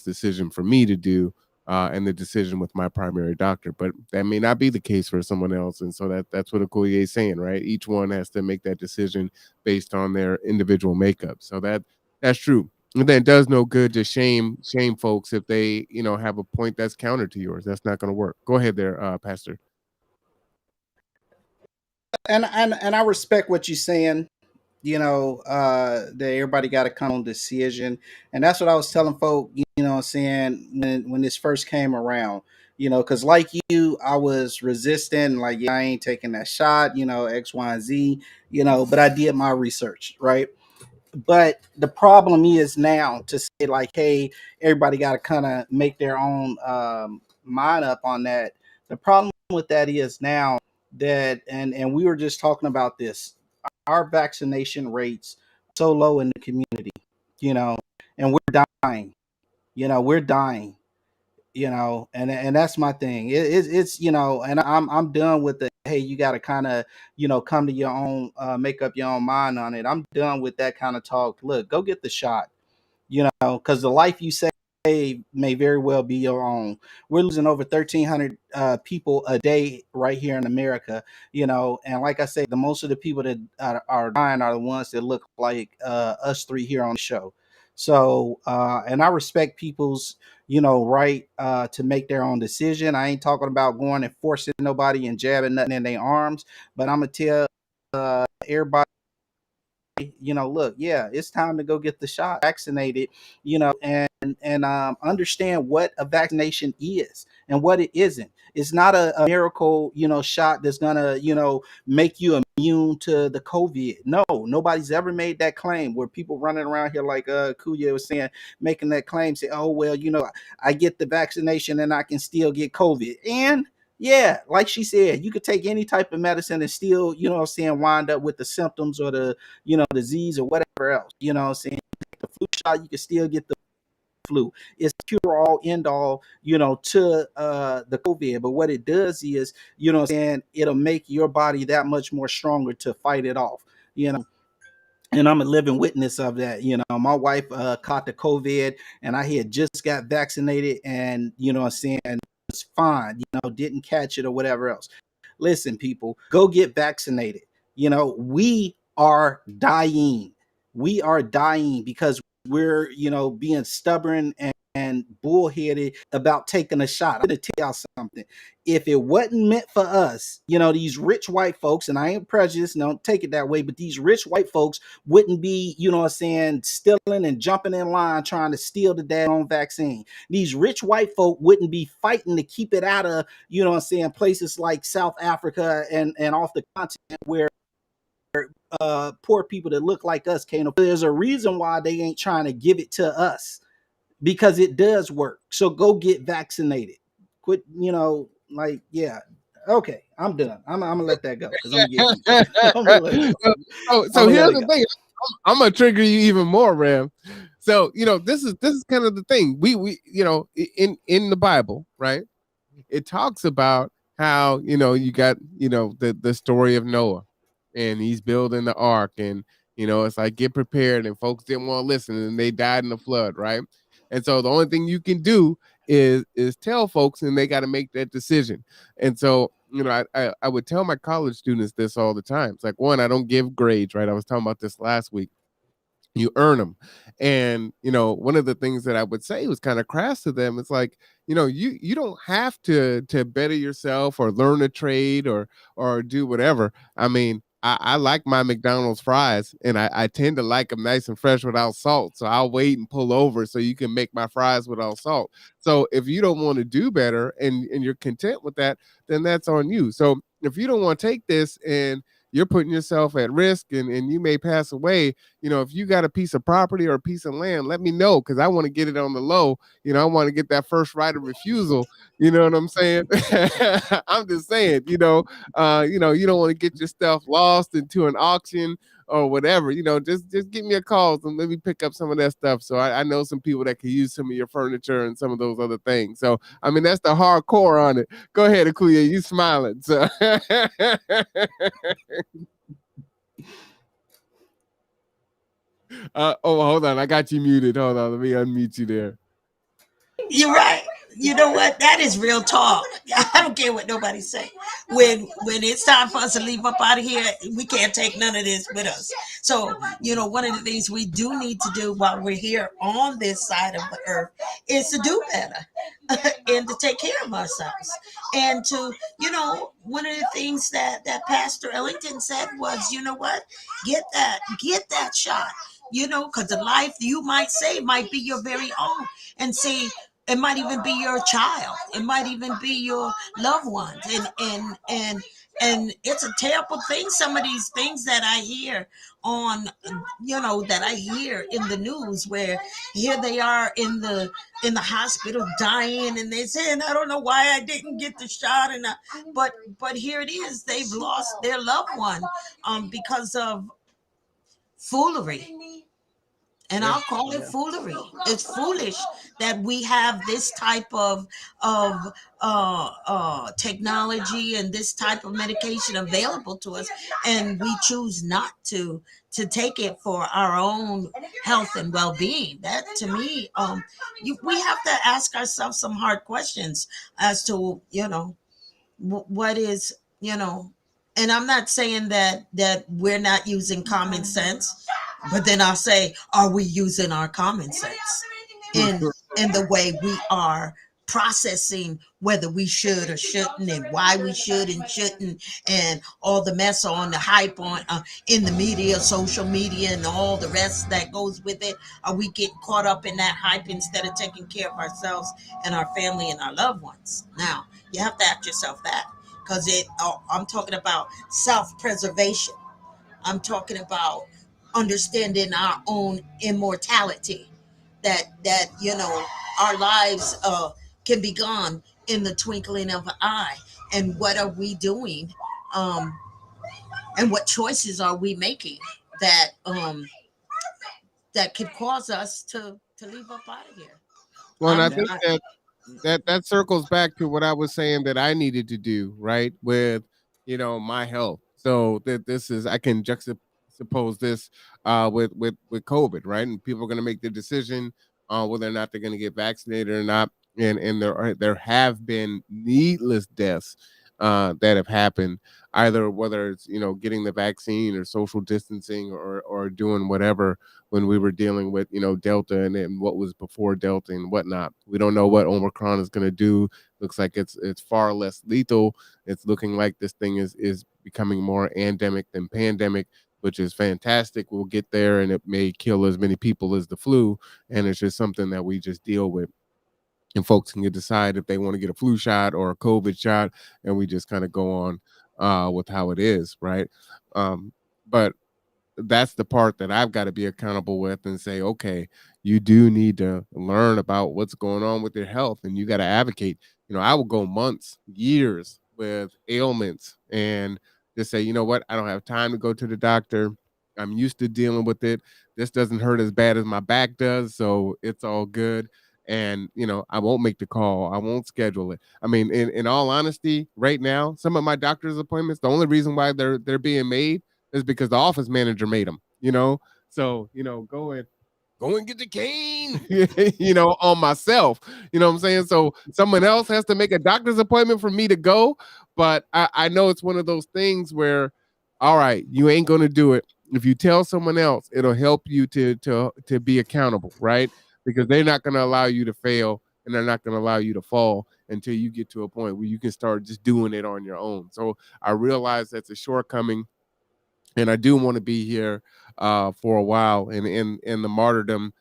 decision for me to do, and the decision with my primary doctor. But that may not be the case for someone else, and so that's what Okoye is saying, right? Each one has to make that decision based on their individual makeup. So that's true. And then it does no good to shame folks if they have a point that's counter to yours. That's not going to work. Go ahead there, Pastor.
And I respect what you're saying. That everybody got to come on decision, and that's what I was telling folk. Saying when this first came around. Because like you, I was resistant. Like, yeah, I ain't taking that shot. X, Y, and Z. But I did my research, right? But the problem is now to say like, hey, everybody got to kind of make their own mind up on that. The problem with that is now that, and we were just talking about this, our vaccination rates so low in the community, you know, and we're dying, we're dying, and that's my thing. It's and I'm done with the, hey, you got to kind of come to your own, make up your own mind on it. I'm done with that kind of talk. Look, go get the shot, because the life you save may very well be your own. We're losing over 1,300 people a day right here in America, and like I say, the most of the people that are dying are the ones that look like us three here on the show. So, and I respect people's, right to make their own decision. I ain't talking about going and forcing nobody and jabbing nothing in their arms, but I'm gonna tell everybody look, yeah, it's time to go get the shot, vaccinated, and understand what a vaccination is and what it isn't. It's not a miracle, shot that's gonna, make you immune to the COVID. No, nobody's ever made that claim. Where people running around here like Kuya was saying, making that claim, say, oh well, I get the vaccination and I can still get COVID. And yeah, like she said, you could take any type of medicine and still, wind up with the symptoms or the, disease or whatever else. The flu shot, you can still get the flu. It's cure all end all, to the COVID. But what it does is, it'll make your body that much more stronger to fight it off. And I'm a living witness of that. My wife caught the COVID, and I had just got vaccinated, and it's fine. Didn't catch it or whatever else. Listen, people, go get vaccinated. We are dying. We are dying because we're, being stubborn and bullheaded about taking a shot. I'm going to tell y'all something. If it wasn't meant for us, these rich white folks, and I ain't prejudiced, don't take it that way, but these rich white folks wouldn't be, stealing and jumping in line trying to steal the daggone vaccine. These rich white folk wouldn't be fighting to keep it out of, places like South Africa and off the continent where poor people that look like us can't. There's a reason why they ain't trying to give it to us, because it does work. So go get vaccinated. Quit, yeah. Okay, I'm done. I'm gonna let that go because I'm gonna get. I'm gonna let it go.
So here's the thing. I'm gonna trigger you even more, Ram. So this is kind of the thing. We in the Bible, right? It talks about how you got the story of Noah, and he's building the ark, and it's like, get prepared, and folks didn't want to listen, and they died in the flood, right? And so the only thing you can do is tell folks, and they got to make that decision. And so I would tell my college students this all the time. It's like, one, I don't give grades, right? I was talking about this last week. You earn them. And one of the things that I would say was kind of crass to them. It's like, you don't have to better yourself or learn a trade or do whatever. I mean, I like my McDonald's fries, and I tend to like them nice and fresh without salt. So I'll wait and pull over so you can make my fries without salt. So if you don't want to do better and you're content with that, then that's on you. So if you don't want to take this and you're putting yourself at risk, and you may pass away, if you got a piece of property or a piece of land, let me know, because I want to get it on the low. I want to get that first right of refusal. You know what I'm saying? I'm just saying, you don't want to get your stuff lost into an auction or whatever. Just give me a call and let me pick up some of that stuff. So I know some people that can use some of your furniture and some of those other things. So I mean, that's the hardcore on it. Go ahead, Akuya, you smiling. So hold on, I got you muted. Hold on, let me unmute you there.
You're right. You know what? That is real talk. I don't care what nobody say. When it's time for us to leave up out of here, we can't take none of this with us. So, one of the things we do need to do while we're here on this side of the earth is to do better and to take care of ourselves. And to, one of the things that Pastor Ellington said was, what? Get that shot. Because the life you might save might be your very own. And see, it might even be your child. It might even be your loved ones. And it's a terrible thing. Some of these things that I hear on, that I hear in the news, where here they are in the hospital dying, and they're saying, I don't know why I didn't get the shot. But here it is. They've lost their loved one because of foolery. And I'll call it foolery. It's foolish that we have this type of technology and this type of medication available to us, and we choose not to take it for our own health and well-being. That, to me, we have to ask ourselves some hard questions as to what is, and I'm not saying that we're not using common sense, but then I'll say, are we using our common sense in the way we are processing whether we should or shouldn't, and why we should and shouldn't, and all the mess on the hype on in the media, social media, and all the rest that goes with it. Are we getting caught up in that hype instead of taking care of ourselves and our family and our loved ones? Now you have to ask yourself that, because I'm talking about self-preservation. I'm talking about understanding our own immortality. That our lives can be gone in the twinkling of an eye. And what are we doing? Um, and what choices are we making that that could cause us to leave up out of here?
Well, and I
Yeah.
think that circles back to what I was saying that I needed to do, right? With, my health. So that this is, I can juxtapose this with COVID, right? And people are going to make the decision whether or not they're going to get vaccinated or not. And there have been needless deaths that have happened, either whether it's getting the vaccine or social distancing or doing whatever, when we were dealing with Delta and what was before Delta and whatnot. We don't know what Omicron is going to do. Looks like it's far less lethal. It's looking like this thing is becoming more endemic than pandemic, which is fantastic. We'll get there, and it may kill as many people as the flu, and it's just something that we just deal with. And folks can decide if they want to get a flu shot or a COVID shot, and we just kind of go on with how it is, right? But that's the part that I've got to be accountable with and say, okay, you do need to learn about what's going on with your health, and you got to advocate. I will go months, years with ailments and just say, you know what, I don't have time to go to the doctor. I'm used to dealing with it. This doesn't hurt as bad as my back does, so it's all good. And I won't make the call. I won't schedule it. I mean, in all honesty, right now, some of my doctor's appointments, the only reason why they're being made is because the office manager made them. So, go and get the cane, on myself. You know what I'm saying? So someone else has to make a doctor's appointment for me to go. But I know it's one of those things where, all right, you ain't going to do it. If you tell someone else, it'll help you to be accountable, right? Because they're not going to allow you to fail, and they're not going to allow you to fall until you get to a point where you can start just doing it on your own. So I realize that's a shortcoming, and I do want to be here for a while. And in the martyrdom,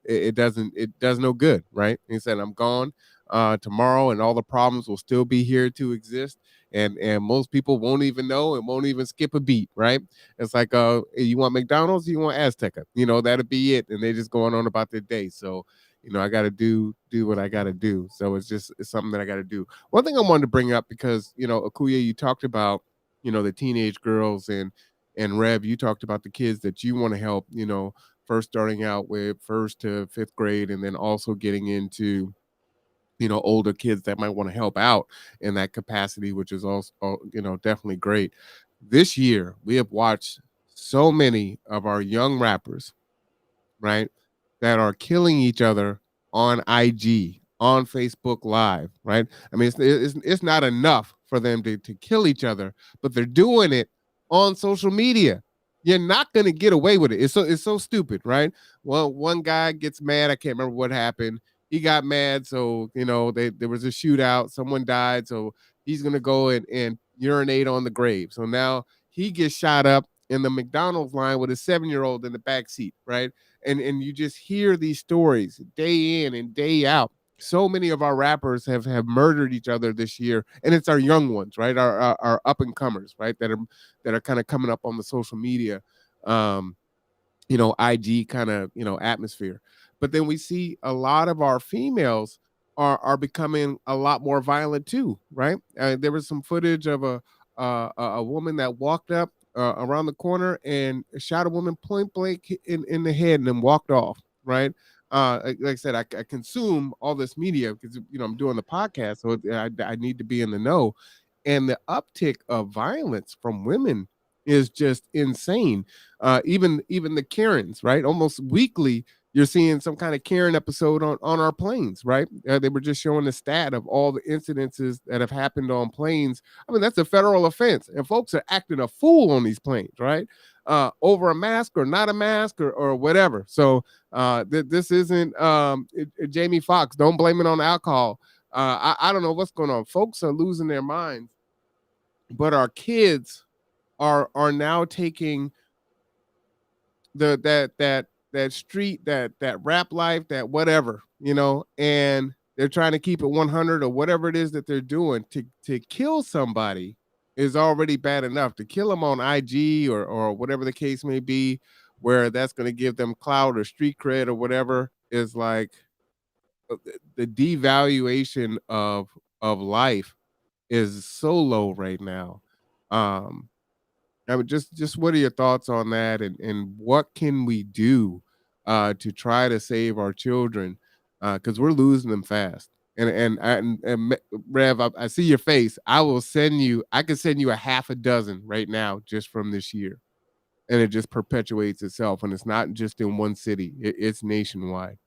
it does no good, right? He said, I'm gone tomorrow, and all the problems will still be here to exist. And most people won't even know and won't even skip a beat, right? It's like, you want McDonald's, you want Azteca, that'll be it. And they're just going on about their day. So, I got to do what I got to do. So it's something that I got to do. One thing I wanted to bring up, because, Akuya, you talked about, the teenage girls, and Rev, you talked about the kids that you want to help, first starting out with first to fifth grade, and then also getting into, older kids that might want to help out in that capacity, which is also, definitely great. This year, we have watched so many of our young rappers, right, that are killing each other on IG, on Facebook Live, right? I mean, it's not enough for them to kill each other, but they're doing it on social media. You're not going to get away with it. It's so stupid, right? Well, one guy gets mad. I can't remember what happened. He got mad, so there was a shootout. Someone died, so he's going to go and urinate on the grave. So now he gets shot up in the McDonald's line with a 7-year-old in the back seat, right? And you just hear these stories day in and day out. So many of our rappers have murdered each other this year, and it's our young ones, right? Our up and comers, right? That are kind of coming up on the social media, IG kind of atmosphere. But then we see a lot of our females are becoming a lot more violent too, right? There was some footage of a woman that walked up around the corner and shot a woman point blank in the head and then walked off, right? Like I said, I consume all this media because I'm doing the podcast, so I need to be in the know. And the uptick of violence from women is just insane. Even the Karens, right? Almost weekly, you're seeing some kind of Karen episode on our planes, right? They were just showing the stat of all the incidences that have happened on planes. I mean, that's a federal offense, and folks are acting a fool on these planes, right? Over a mask or not a mask or whatever. So this isn't Jamie Foxx. Don't blame it on alcohol. I don't know what's going on. Folks are losing their minds, but our kids are now taking that street, that rap life, that whatever, and they're trying to keep it 100 or whatever it is that they're doing. To kill somebody is already bad enough. To kill them on IG or whatever the case may be, where that's going to give them clout or street cred or whatever, is like the devaluation of life is so low right now. I mean, just what are your thoughts on that, and what can we do to try to save our children? Because we're losing them fast. And Rev, I see your face. I can send you a half a dozen right now just from this year, and it just perpetuates itself. And it's not just in one city; it's nationwide.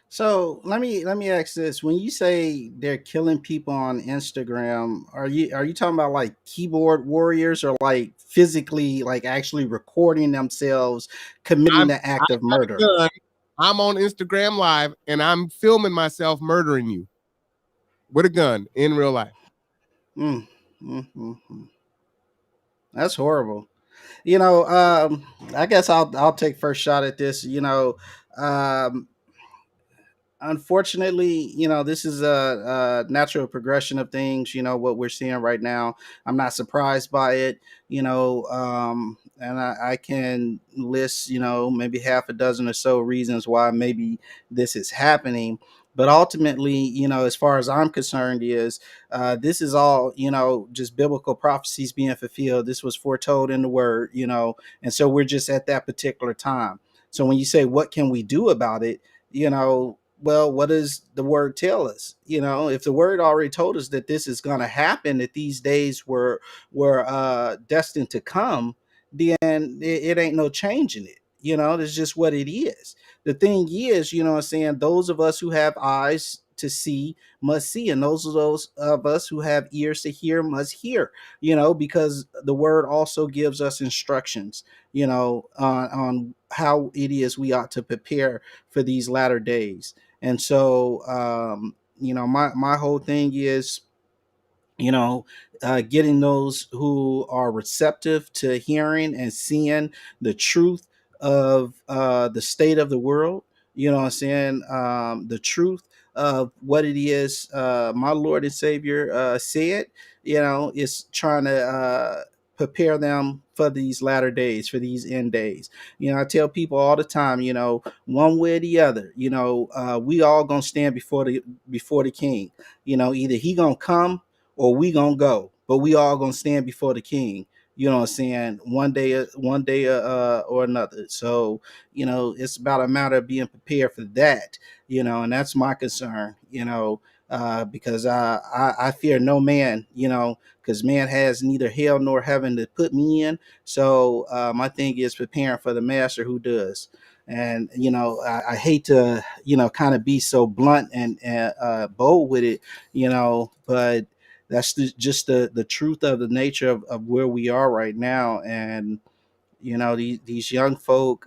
So let me ask this: when you say they're killing people on Instagram, are you talking about like keyboard warriors, or like physically, like actually recording themselves committing the
I
act of
got a
murder?
gun. I'm on Instagram Live, and I'm filming myself murdering you with a gun in real life.
Mm, mm. That's horrible. I guess I'll take first shot at this. Um, Unfortunately, this is a natural progression of things. What we're seeing right now. I'm not surprised by it. And I can list, maybe half a dozen or so reasons why maybe this is happening. But ultimately, as far as I'm concerned, is this is all, just biblical prophecies being fulfilled. This was foretold in the word, and so we're just at that particular time. So when you say what can we do about it, well, what does the word tell us? If the word already told us that this is going to happen, that these days were destined to come, then it ain't no changing it. It's just what it is. The thing is, what I'm saying, those of us who have eyes to see must see, and those of us who have ears to hear must hear. Because the word also gives us instructions, on how it is we ought to prepare for these latter days. And so, my whole thing is, you know, getting those who are receptive to hearing and seeing the truth of the state of the world. What I'm saying? The truth of what it is my Lord and Savior said, is trying to prepare them for these latter days, for these end days. I tell people all the time, one way or the other, we all gonna stand before the King. Either he gonna come or we gonna go, but we all gonna stand before the King. What I'm saying? One day, or another. So it's about a matter of being prepared for that. And that's my concern. Because I fear no man. Because man has neither hell nor heaven to put me in. So my thing is preparing for the Master who does. And I hate to kind of be so blunt and bold with it, but that's just the truth of the nature of where we are right now. And these young folk,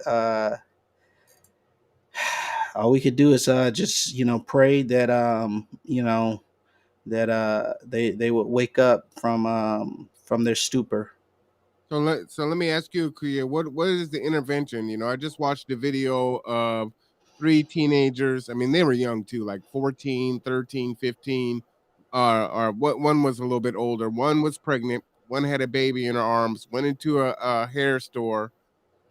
all we could do is just pray that they would wake up from their stupor.
So let me ask you, Kuya, what is the intervention? I just watched a video of three teenagers. I mean, they were young too, like 14, 13, 15. Or what, one was a little bit older. One was pregnant. One had a baby in her arms. Went into a hair store,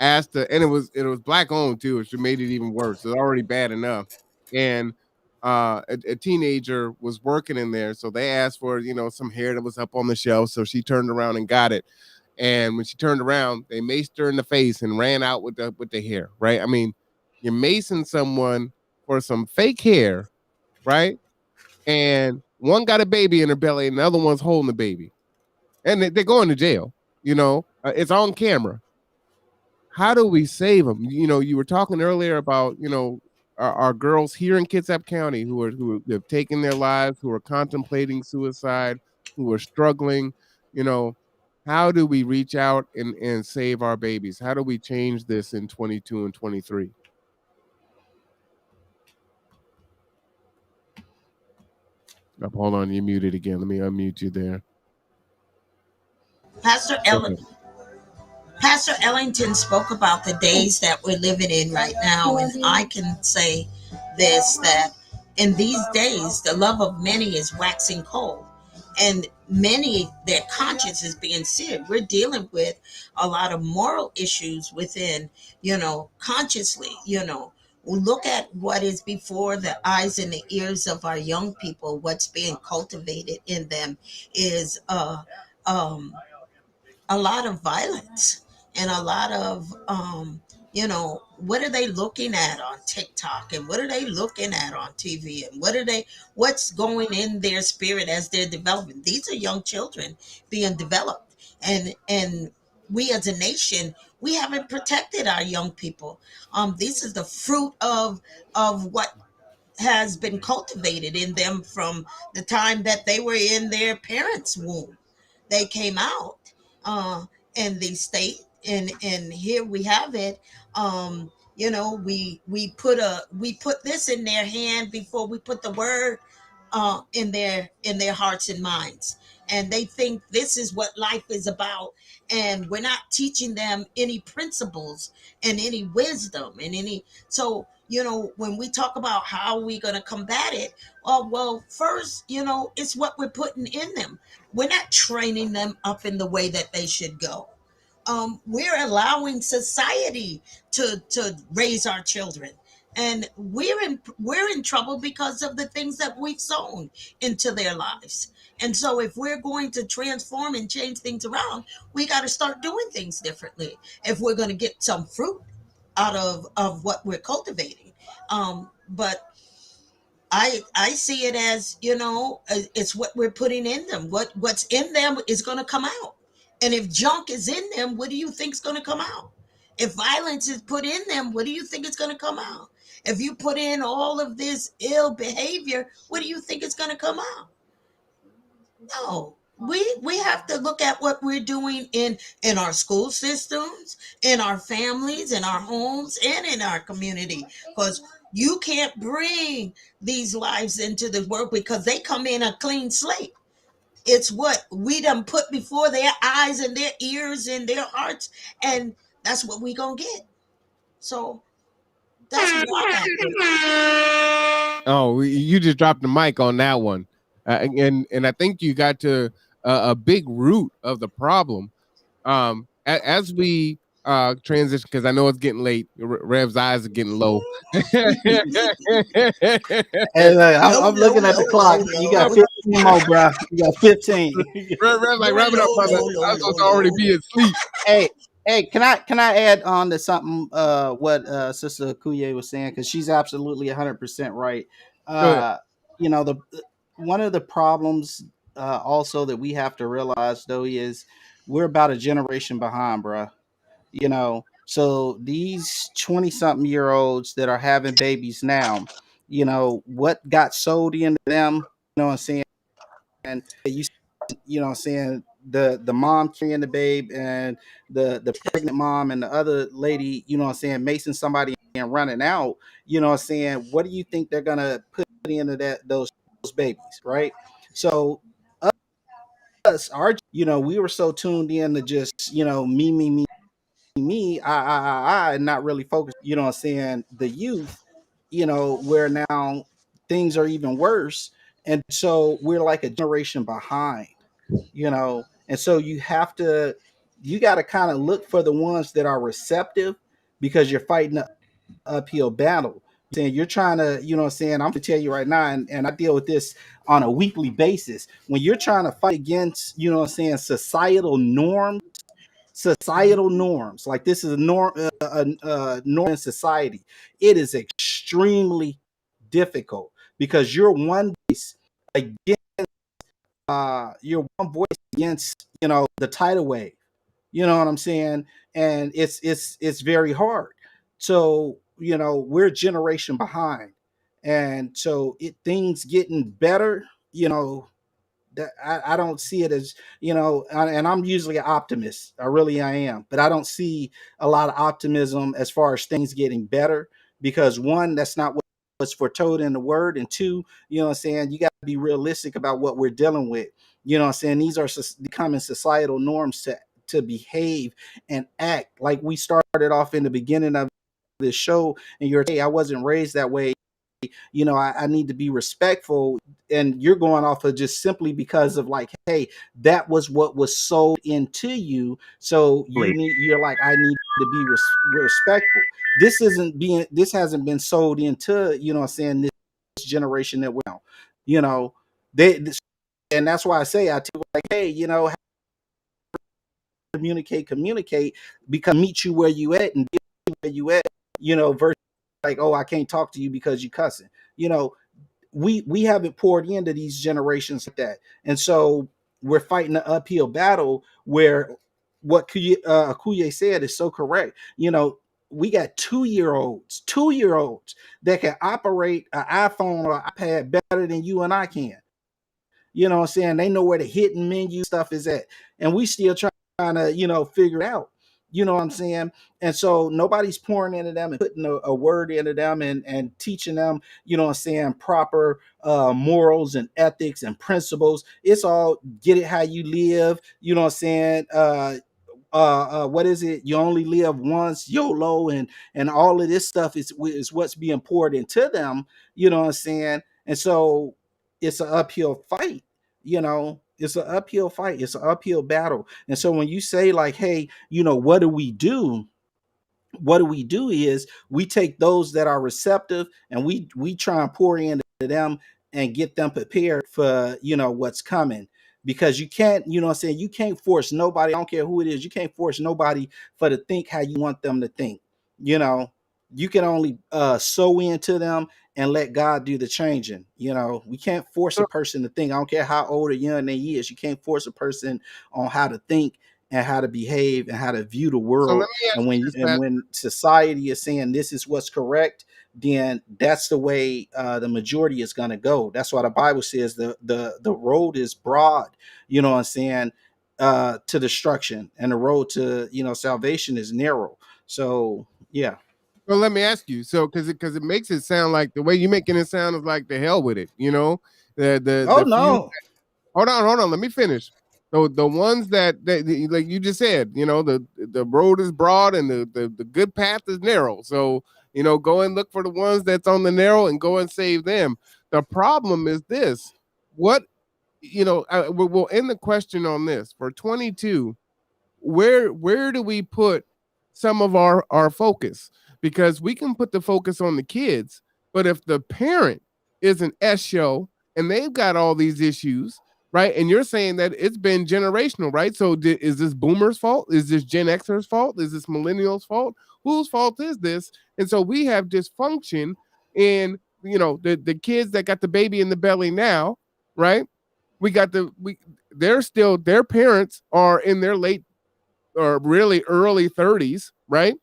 and it was black owned too, which made it even worse. It's already bad enough. And a teenager was working in there, so they asked for some hair that was up on the shelf. So she turned around and got it. And when she turned around, they maced her in the face and ran out with the hair. Right? I mean, you're macing someone for some fake hair, right? And one got a baby in her belly, and the other one's holding the baby, and they're going to jail. It's on camera. how do we save them? You were talking earlier about our girls here in Kitsap County who have taken their lives, who are contemplating suicide, who are struggling. You know, how do we reach out and save our babies? How do we change this in 22 and 23? Hold on, you muted again. Let me unmute you there.
Pastor Ellen, Pastor Ellington spoke about the days that we're living in right now, and I can say this, that in these days the love of many is waxing cold, and many, their conscience is being seared. We're dealing with a lot of moral issues within, consciously. Look at what is before the eyes and the ears of our young people. What's being cultivated in them is um a lot of violence, and a lot of what are they looking at on TikTok, and what are they looking at on TV, and what's going in their spirit as they're developing. These are young children being developed, and we as a nation, we haven't protected our young people. This is the fruit of what has been cultivated in them from the time that they were in their parents' womb. They came out uh, in the state, and here we have it. We put this in their hand before we put the word in their hearts and minds, and they think this is what life is about, and we're not teaching them any principles and any wisdom and any. So when we talk about how we're going to combat it, oh well, first, it's what we're putting in them. We're not training them up in the way that they should go. We're allowing society to raise our children, and we're in trouble because of the things that we've sown into their lives. And so if we're going to transform and change things around, we got to start doing things differently if we're going to get some fruit out of what we're cultivating. But I see it as, it's what we're putting in them. What's in them is going to come out. And if junk is in them, what do you think is going to come out? If violence is put in them, what do you think is going to come out? If you put in all of this ill behavior, what do you think is going to come out? No. We have to look at what we're doing in our school systems, in our families, in our homes, and in our community, because you can't bring these lives into the world because they come in a clean slate. It's what we done put before their eyes and their ears and their hearts, and that's what we gonna get. So that's where I'm at with it.
Oh, you just dropped the mic on that one, and I think you got to a big root of the problem. As we transition, because I know it's getting late. Rev's eyes are getting low.
Hey, look,
No,
I'm
no,
looking at the
no,
clock.
no,
You got
no.
15 more, bro. You got 15.
Rev's like,
No,
wrap it up,
no,
brother.
no, no,
I'm supposed to
no,
already
no.
be asleep.
Hey, hey, can I add on to something what Sister Kuye was saying, because she's absolutely 100% right.
Go ahead.
Uh the one of the problems also that we have to realize though is we're about a generation behind, bruh. So these 20 something year olds that are having babies now, what got sold into them, what I'm saying? And you know what I'm saying, the mom carrying the babe, and the pregnant mom and the other lady, what I'm saying, macing somebody and running out, what I'm saying, what do you think they're gonna put into those babies, right? So us, we were so tuned in to just, me, and not really focused, what I'm saying, the youth, where now things are even worse. And so we're like a generation behind, and so you got to kind of look for the ones that are receptive, because you're fighting an uphill battle. Saying you're trying to, what I'm saying, I'm gonna tell you right now, and I deal with this on a weekly basis. When you're trying to fight against, what I'm saying, societal norms, like this is a norm in society, it is extremely difficult, because you're one voice against the tidal wave. You know what I'm saying? And it's very hard. So, we're a generation behind. And so things getting better, that I don't see it as, and I'm usually an optimist. I am, but I don't see a lot of optimism as far as things getting better, because one, that's not what's foretold in the word. And two, what I'm saying, you got to be realistic about what we're dealing with. You know what I'm saying? These are becoming societal norms to behave and act like we started off in the beginning of this show. And you're, hey, I wasn't raised that way. I need to be respectful. And you're going off of just simply because of like, hey, that was what was sold into you. So you're like, I need to be respectful. This hasn't been sold into, what I'm saying, this generation that we're now, you know, they, and that's why I tell like, hey, communicate, because meet you where you at and deal with you where you at, versus like, oh, I can't talk to you because you cussing. We haven't poured into these generations like that, and so we're fighting an uphill battle where what Akuye said is so correct. We got 2-year-olds that can operate an iPhone or iPad better than you and I can. You know what I'm saying? They know where the hidden menu stuff is at. And we still trying to, figure it out. You know what I'm saying? And so nobody's pouring into them and putting a word into them and teaching them, what I'm saying, proper morals and ethics and principles. It's all get it how you live, you know what I'm saying? What is it? You only live once, YOLO, and all of this stuff is what's being poured into them. You know what I'm saying? And so it's an uphill fight. It's an uphill fight. It's an uphill battle. And so when you say like, hey, what do we do? What do is we take those that are receptive and we try and pour into them and get them prepared for what's coming, because you can't, what I'm saying, you can't force nobody. I don't care who it is, you can't force nobody for to think how you want them to think. You can only sow into them and let God do the changing. We can't force a
So,
person to think. I don't care how old or young they is. You can't force a person on how to think and how to behave and how to view the
so let
world.
me ask
And
you
when
this, Pat.
society is saying this is what's correct, then that's the way the majority is going to go. That's why the Bible says the road is broad. You know what I'm saying? To destruction, and the road to salvation is narrow. So yeah.
Well, let me ask you. So, because it makes it sound like the way you're making it sound is like the hell with it.
Oh
The few.
no.
Hold on. Let me finish. So the ones that like you just said, the road is broad and the good path is narrow. So go and look for the ones that's on the narrow and go and save them. The problem is this: what we'll end the question on this for 22. Where do we put some of our focus? Because we can put the focus on the kids, but if the parent is an S show and they've got all these issues, right? And you're saying that it's been generational, right? So is this boomers fault? Is this Gen Xers fault? Is this millennials fault? Whose fault is this? And so we have dysfunction in the kids that got the baby in the belly now, right? We got they're still, their parents are in their late or really early 30s, right?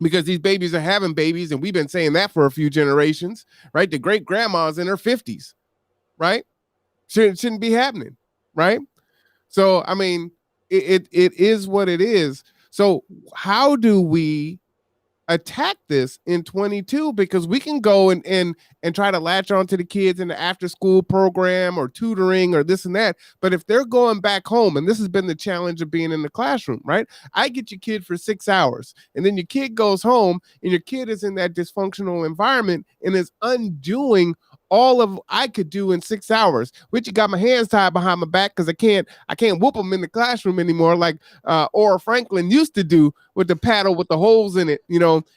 Because these babies are having babies, and we've been saying that for a few generations, right? The great grandma's in her 50s, right? Shouldn't be happening, right? So I mean, it is what it is. So how do we attack this in 22? Because we can go and try to latch on to the kids in the after school program or tutoring or this and that, but if they're going back home, and this has been the challenge of being in the classroom, right? I get your kid for 6 hours and then your kid goes home and your kid is in that dysfunctional environment and is undoing all of I could do in 6 hours, which you got my hands tied behind my back because I can't whoop them in the classroom anymore like Aura Franklin used to do with the paddle with the holes in it.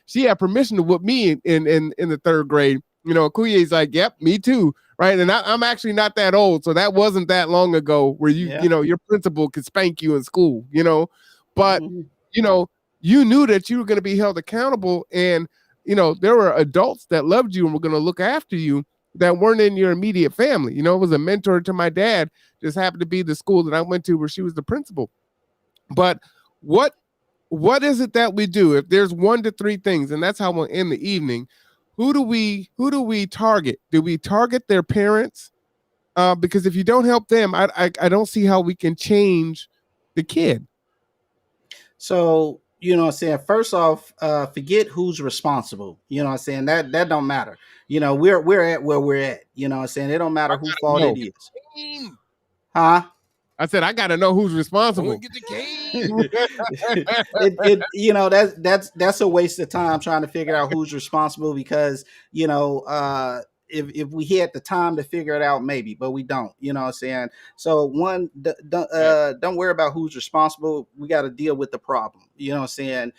She had permission to whoop me in the 3rd grade. Kuye's like, yep, me too. Right. And I'm actually not that old. So that wasn't that long ago where
Yeah.
your principal could spank you in school, but,
Mm-hmm.
you knew that you were going to be held accountable. And, there were adults that loved you and were going to look after you that weren't in your immediate family. It was a mentor to my dad, just happened to be the school that I went to where she was the principal. But what is it that we do? If there's 1 to 3 things, and that's how we'll end the evening, who do we target? Do we target their parents? Because if you don't help them, I don't see how we can change the kid.
So, you know what I'm saying? First off, forget who's responsible. You know what I'm saying? That don't matter. You know, we're at where we're at. You know what I'm saying? It don't matter who fault
No.
it is. Huh?
I said I got to know who's responsible.
Get the cane. it you know, that's a waste of time trying to figure out who's responsible, because you know, if we had the time to figure it out, maybe, but we don't. You know what I'm saying? So one, don't worry about who's responsible. We got to deal with the problem. You know what I'm saying?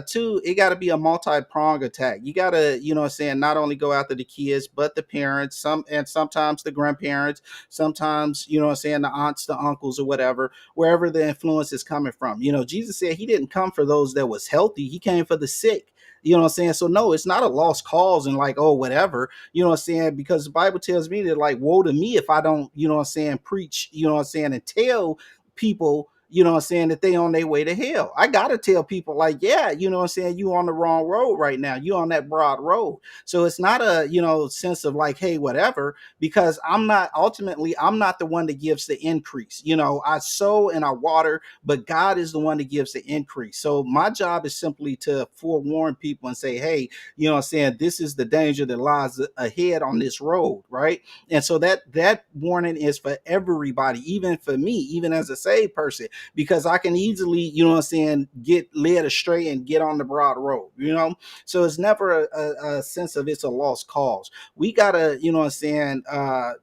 Two, it got to be a multi-pronged attack. You got to, you know what I'm saying, not only go after the kids, but the parents, sometimes the grandparents, sometimes, you know what I'm saying, the aunts, the uncles, or whatever, wherever the influence is coming from. You know, Jesus said he didn't come for those that was healthy. He came for the sick. You know what I'm saying? So no, it's not a lost cause and like, oh, whatever, you know what I'm saying? Because the Bible tells me that, like, woe to me if I don't, you know what I'm saying, preach, you know what I'm saying, and tell people, you know what I'm saying, that they on their way to hell. I gotta tell people, like, yeah, you know what I'm saying, you on the wrong road right now. You on that broad road. So it's not a, you know, sense of like, hey, whatever, because I'm not the one that gives the increase. You know, I sow and I water, but God is the one that gives the increase. So my job is simply to forewarn people and say, hey, you know what I'm saying, this is the danger that lies ahead on this road, right? And so that warning is for everybody, even for me, even as a saved person, because I can easily, you know what I'm saying, get led astray and get on the broad road, you know? So it's never a sense of it's a lost cause. We gotta, you know what I'm saying,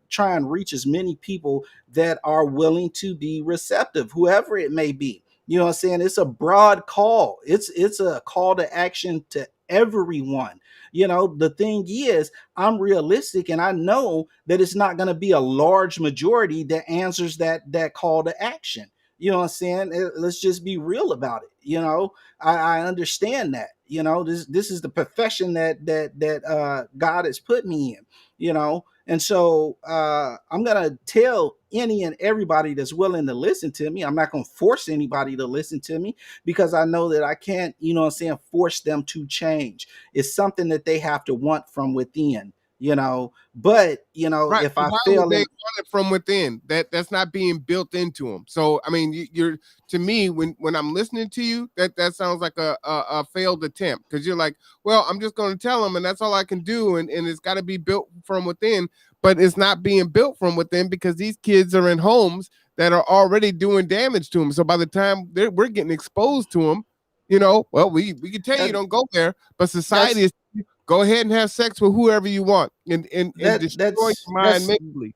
try and reach as many people that are willing to be receptive, whoever it may be. You know what I'm saying? It's a broad call. It's a call to action to everyone. You know, the thing is, I'm realistic and I know that it's not going to be a large majority that answers that call to action. You know what I'm saying? Let's just be real about it. You know, I understand that. You know, this is the profession that God has put me in. You know, and so I'm gonna tell any and everybody that's willing to listen to me. I'm not gonna force anybody to listen to me, because I know that I can't, you know what I'm saying, force them to change. It's something that they have to want from within. You know, but you know,
Right.
if I
Why
fail
would they
in,
want it from within? That's not being built into them. So I mean, you're to me, when I'm listening to you, that sounds like a failed attempt, because you're like, well, I'm just going to tell them, and that's all I can do, and it's got to be built from within. But it's not being built from within, because these kids are in homes that are already doing damage to them. So by the time we're getting exposed to them, you know, well, we can tell you
that,
don't go there, but society
that's
is, go ahead and have sex with whoever you want, and
that
destroy your mind mentally.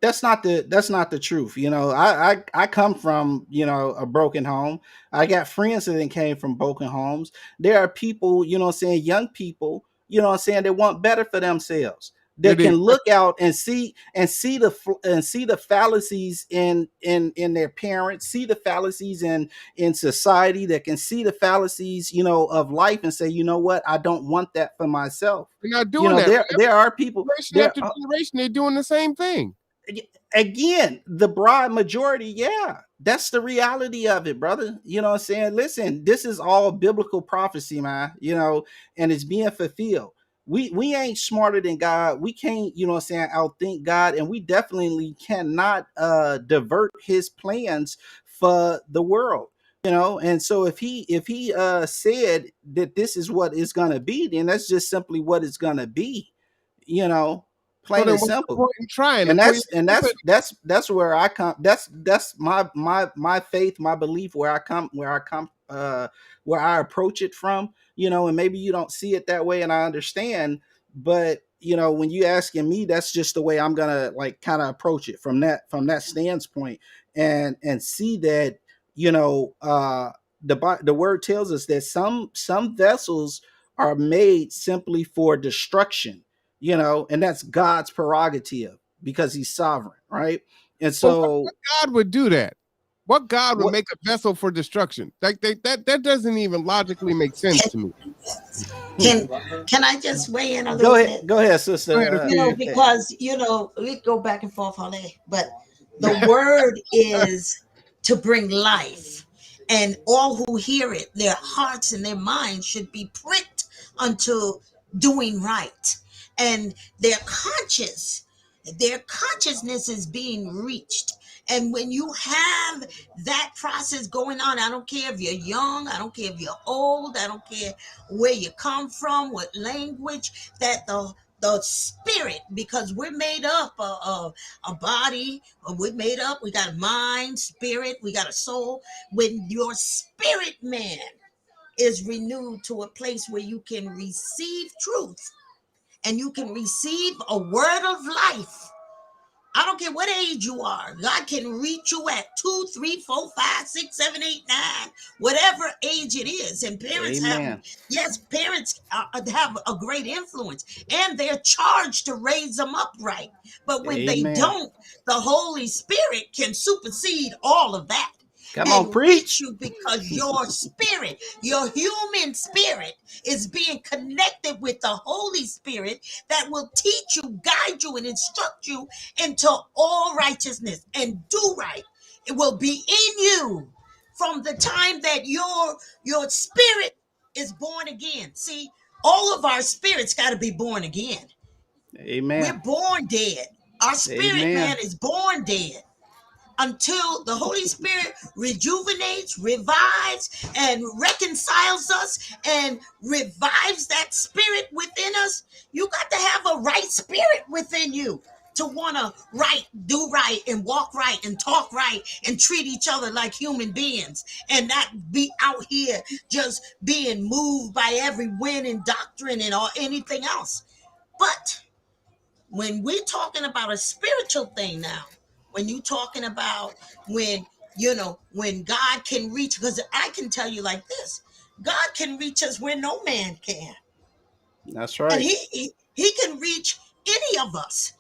that's not the truth. You know, I come from, you know, a broken home. I got friends that came from broken homes. There are people, you know what I'm saying, young people, you know what I'm saying, that want better for themselves, that
It is.
can look out and see the fallacies in their parents, see the fallacies in society, that can see the fallacies, you know, of life, and say, you know what, I don't want that for myself.
They're not
You
doing
know,
that.
there are people
Generation
there.
after generation, they're doing the same thing.
Again, the broad majority, yeah, that's the reality of it, brother. You know what I'm saying? Listen, this is all biblical prophecy, man, you know, and it's being fulfilled. We ain't smarter than God. We can't, you know what I'm saying, outthink God, and we definitely cannot divert his plans for the world. You know, and so if he said that this is what it's gonna be, then that's just simply what it's gonna be, you know,
So
plain
then
and
what's the
simple.
point in trying
And
until you
that's where I come. That's my faith, my belief, where I approach it from. You know, and maybe you don't see it that way, and I understand. But you know, when you asking me, that's just the way I'm gonna, like, kind of approach it from that standpoint, and see that, you know, the word tells us that some vessels are made simply for destruction, you know, and that's God's prerogative, because he's sovereign, right? And
But what
so
God would do that? What God would
what
make a vessel for destruction? Like that doesn't even logically make sense to me.
Can can I just weigh in a
go
little
ahead,
bit?
go ahead,
Go ahead,
sister.
You know,
Ophelia.
because you know we go back and forth all day, but the word is to bring life. And all who hear it, their hearts and their minds should be pricked unto doing right. And their consciousness is being reached. And when you have that process going on, I don't care if you're young, I don't care if you're old, I don't care where you come from, what language, that the spirit, because we're made up of a body, we're made up, we got a mind, spirit, we got a soul. When your spirit man is renewed to a place where you can receive truth and you can receive a word of life, I don't care what age you are. God can reach you at 2, 3, 4, 5, 6, 7, 8, 9, whatever age it is. And parents
Amen.
parents have a great influence, and they're charged to raise them up right. But when they
Amen.
don't, the Holy Spirit can supersede all of that
Come on,
and reach
preach.
you, because your spirit, your human spirit, is being connected with the Holy Spirit that will teach you, guide you, and instruct you into all righteousness and do right. It will be in you from the time that your spirit is born again. See, all of our spirits got to be born again. We're
Amen.
born dead. Our spirit man
Amen.
is born dead until the Holy Spirit rejuvenates, revives, and reconciles us and revives that spirit within us. You got to have a right spirit within you to want to do right, and walk right, and talk right, and treat each other like human beings, and not be out here just being moved by every wind and doctrine and or anything else. But when we're talking about a spiritual thing now, when you're talking about when God can reach, because I can tell you like this, God can reach us where no man can.
That's
And
right.
he can reach any of us.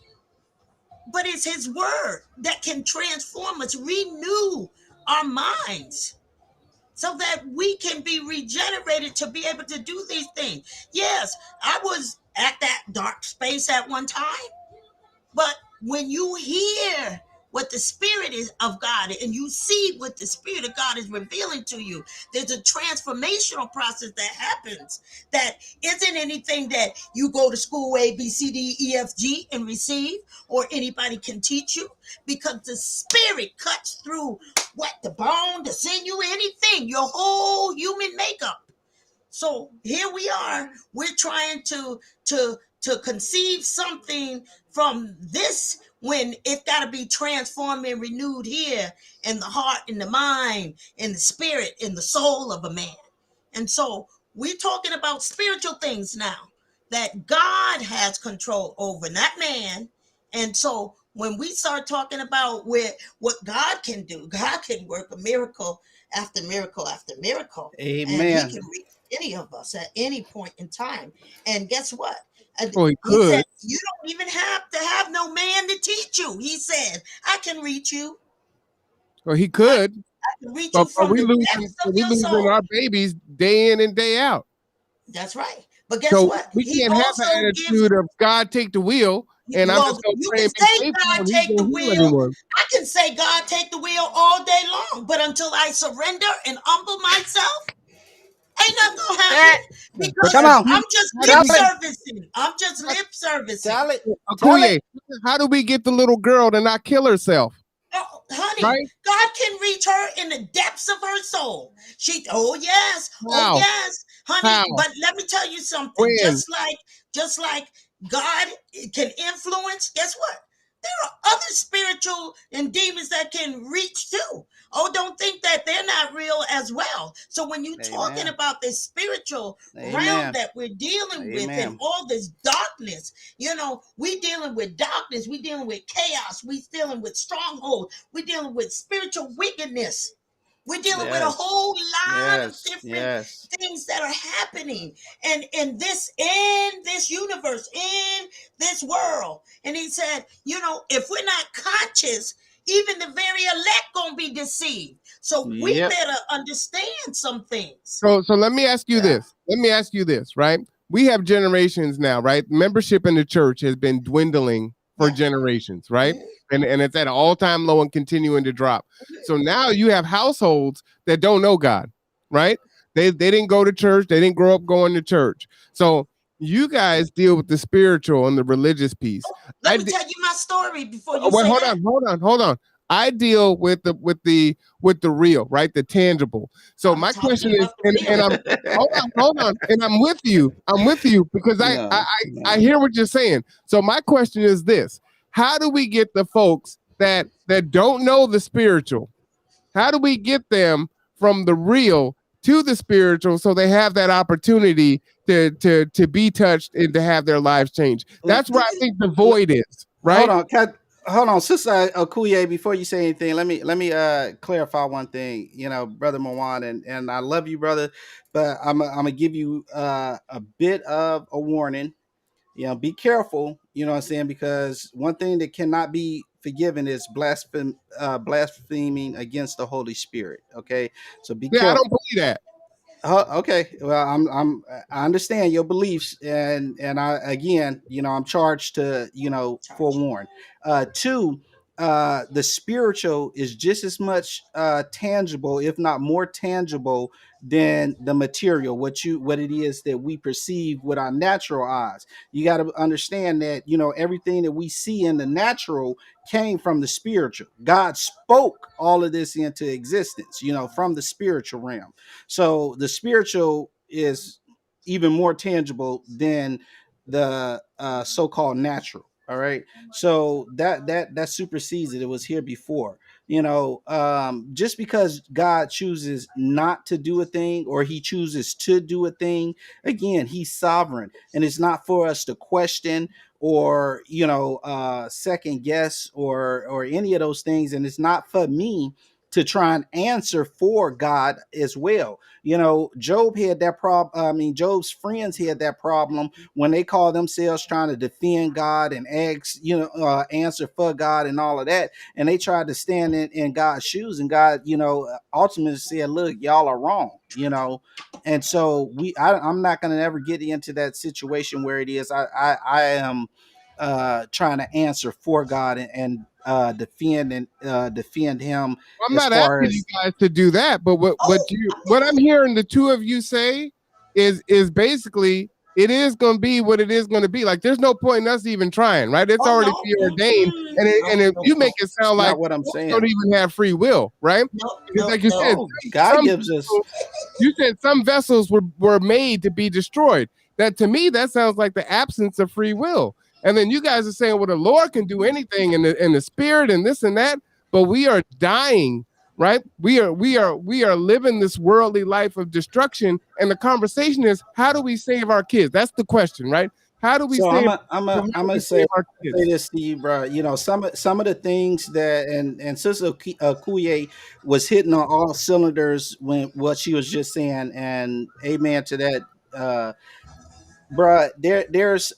But it's his word that can transform us, renew our minds, so that we can be regenerated to be able to do these things. Yes, I was at that dark space at one time. But when you hear what the Spirit is of God, and you see what the Spirit of God is revealing to you, there's a transformational process that happens that isn't anything that you go to school A, B, C, D, E, F, G and receive, or anybody can teach you, because the Spirit cuts through what, the bone, the sinew, anything, your whole human makeup. So here we are. We're trying to conceive something from this, when it got to be transformed and renewed here in the heart, in the mind, in the spirit, in the soul of a man. And so we're talking about spiritual things now that God has control over, not man. And so when we start talking about what God can do, God can work a miracle after miracle after miracle, and he
Amen.
can reach any of us at any point in time. And guess what?
Well, he
He said,
could,
you don't even have to have no man to teach you. He said, I can reach you.
or he
I
could,
can reach
but
you from the depths of
we
your
losing
soul.
our babies day in and day out.
That's right. But guess
So
what?
we
He
can't have the
also gives,
attitude of God take the wheel, and I'm
well,
just gonna
you
pray
can
and be
say
faithful,
God
and He's
take the
gonna heal
wheel.
everyone.
I can say God take the wheel all day long. But until I surrender and humble myself, ain't nothing gonna happen,
That.
But
because
Come
that's
on.
I'm
you.
just
How do
lip
Tell
we
it.
servicing. I'm just lip servicing.
Tell it. Tell it.
Akuye, how do we get the little girl to not kill herself?
Oh, honey,
Right?
God can reach her in the depths of her soul. Oh
How?
yes, honey.
How?
But let me tell you something.
When?
Just like God can influence. Guess what? There are other spiritual and demons that can reach too. Oh, don't think that they're not real as well. So when you're talking
Amen.
about this spiritual realm
Amen.
that we're dealing with, and
Amen.
all this darkness, we dealing with darkness, we dealing with chaos, we dealing with strongholds, we dealing with spiritual wickedness. We're dealing with a
Yes.
whole lot of
Yes.
different
Yes.
things that are happening and in this universe, in this world. And he said, if we're not conscious, even the very elect gonna be deceived. So we
Yep.
better understand some things.
So let me ask you
Yeah.
this. Let me ask you this, right? We have generations now, right? Membership in the church has been dwindling for
Yeah.
generations, right? And it's at an all-time low and continuing to drop. So now you have households that don't know God, right? They didn't go to church, they didn't grow up going to church. So you guys deal with the spiritual and the religious piece.
Let me tell you my story before you
Wait,
say
hold
that.
on, hold on. I deal with the real, right? The tangible. So
I'm
my
talking
question is,
about the
and
real.
I'm hold on, and I'm with you. I'm with you because
No,
I
no.
hear what you're saying. So my question is this: how do we get the folks that don't know the spiritual? How do we get them from the real to the spiritual so they have that opportunity to be touched and to have their lives changed? That's where I think the void is,
Hold
right?
on, hold on, Sister Okuye. Before you say anything, let me clarify one thing. You know, Brother Mawan, and I love you, brother, but I'm gonna give you a bit of a warning. You know, be careful. You know what I'm saying? Because one thing that cannot be forgiven is blaspheming against the Holy Spirit. Okay, so be
Yeah, I
careful.
don't believe that.
Okay. Well, I understand your beliefs, and I again, you know, I'm charged to, you know,
Charge.
forewarn. Two, the spiritual is just as much tangible, if not more tangible, than the material. What it is that we perceive with our natural eyes. You got to understand that, you know, everything that we see in the natural came from the spiritual. God spoke all of this into existence, you know, from the spiritual realm. So the spiritual is even more tangible than the so-called natural. All right. So that supersedes it. It was here before. You know, just because God chooses not to do a thing or he chooses to do a thing, again, he's sovereign. And it's not for us to question or, you know, second guess or any of those things. And it's not for me to try and answer for God as well. You know, Job had that problem. I mean, Job's friends had that problem when they call themselves trying to defend God and ask, you know, answer for God and all of that. And they tried to stand in God's shoes, and God, you know, ultimately said, "Look, y'all are wrong," you know. And so I'm not going to ever get into that situation where it is. I am trying to answer for God and defend Him
I'm
as
not
far
asking you
as
guys to do that, but
Oh,
what I'm hearing the two of you say is basically it is going to be what it is going to be. Like there's no point in us even trying, right? It's
oh
already
no.
preordained, and if
No,
you
no,
make it sound like
not what I'm
folks don't
saying.
even have free will, right?
no,
It's
no,
like you said,
no.
No, God
some
gives us.
vessels, you said some vessels were made to be destroyed. That to me, that sounds like the absence of free will. And then you guys are saying, well, the Lord can do anything in the spirit and this and that, but we are dying, right? We are living this worldly life of destruction. And the conversation is, how do we save our kids? That's the question, right? How do we
So I'm
save
a, I'm
how
a,
do
I'm gonna
we save our
say
kids?
this, Steve, bro. You know, some of the things that and Sister Kuye was hitting on all cylinders when what she was just saying, and amen to that. Bruh, there's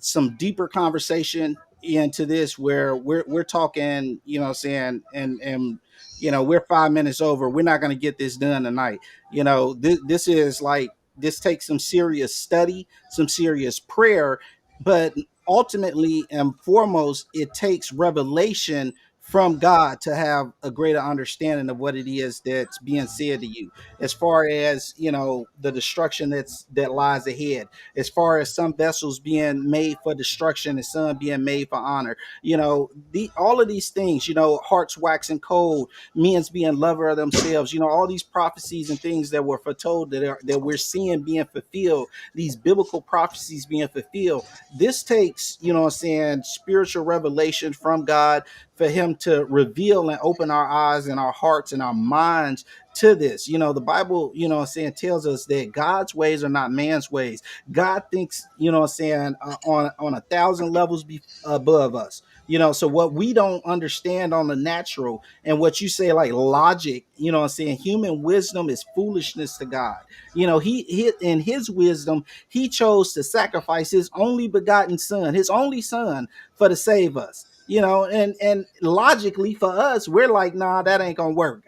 some deeper conversation into this where we're talking, you know what I'm saying, and you know, we're 5 minutes over. We're not gonna get this done tonight. You know, this is like this takes some serious study, some serious prayer, but ultimately and foremost, it takes revelation from God to have a greater understanding of what it is that's being said to you, as far as, you know, the destruction that lies ahead, as far as some vessels being made for destruction and some being made for honor. You know, all of these things, you know, hearts waxing cold, men's being lover of themselves, you know, all these prophecies and things that were foretold that we're seeing being fulfilled, these biblical prophecies being fulfilled. This takes, you know what I'm saying, spiritual revelation from God for him to reveal and open our eyes and our hearts and our minds to this. You know, the Bible, you know what I'm saying, tells us that God's ways are not man's ways. God thinks, you know what I'm saying, on 1,000 levels above us. You know, so what we don't understand on the natural and what you say like logic, you know what I'm saying, human wisdom is foolishness to God. You know, he in his wisdom, he chose to sacrifice his only begotten son, his only son, for to save us. And logically for us, we're like, nah, that ain't gonna work.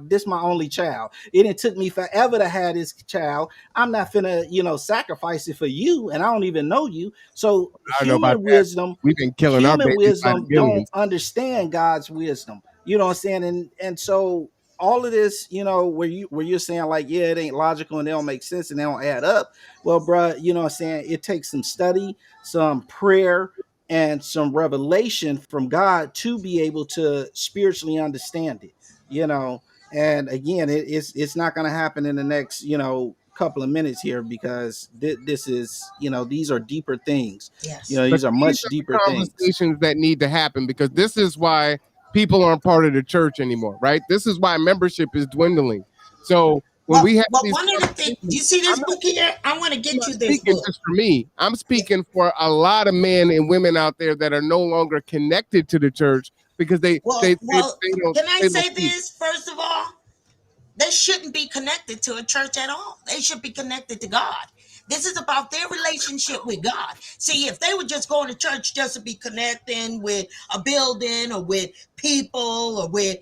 This my only child. It took me forever to have this child. I'm not finna, sacrifice it for you, and I don't even know you. So
I don't know about
human
that.
wisdom,
We've been killing our
human
babies by the
wisdom don't
millions.
understand God's wisdom. You know what I'm saying? And so all of this, where you're saying like, yeah, it ain't logical and they don't make sense and they don't add up. Well, bruh, you know what I'm saying? It takes some study, some prayer, and some revelation from God to be able to spiritually understand it. You know, and again, it's not going to happen in the next couple of minutes here, because this is, these are deeper things.
Yes.
But
These are
these
much
are
deeper
the
things.
conversations that need to happen, because this is why people aren't part of the church anymore, right? This is why membership is dwindling. So when we have
Well,
these
one of the things,
conversations,
you see
I'm
this
not,
book here? I want to
I'm
get
not
you this
speaking
book.
just for me. I'm
Yeah.
speaking for a lot of men and women out there that are no longer connected to the church because
Can I
they don't
say
see.
this first of all? They shouldn't be connected to a church at all. They should be connected to God. This is about their relationship with God. See, if they were just going to church just to be connecting with a building or with people or with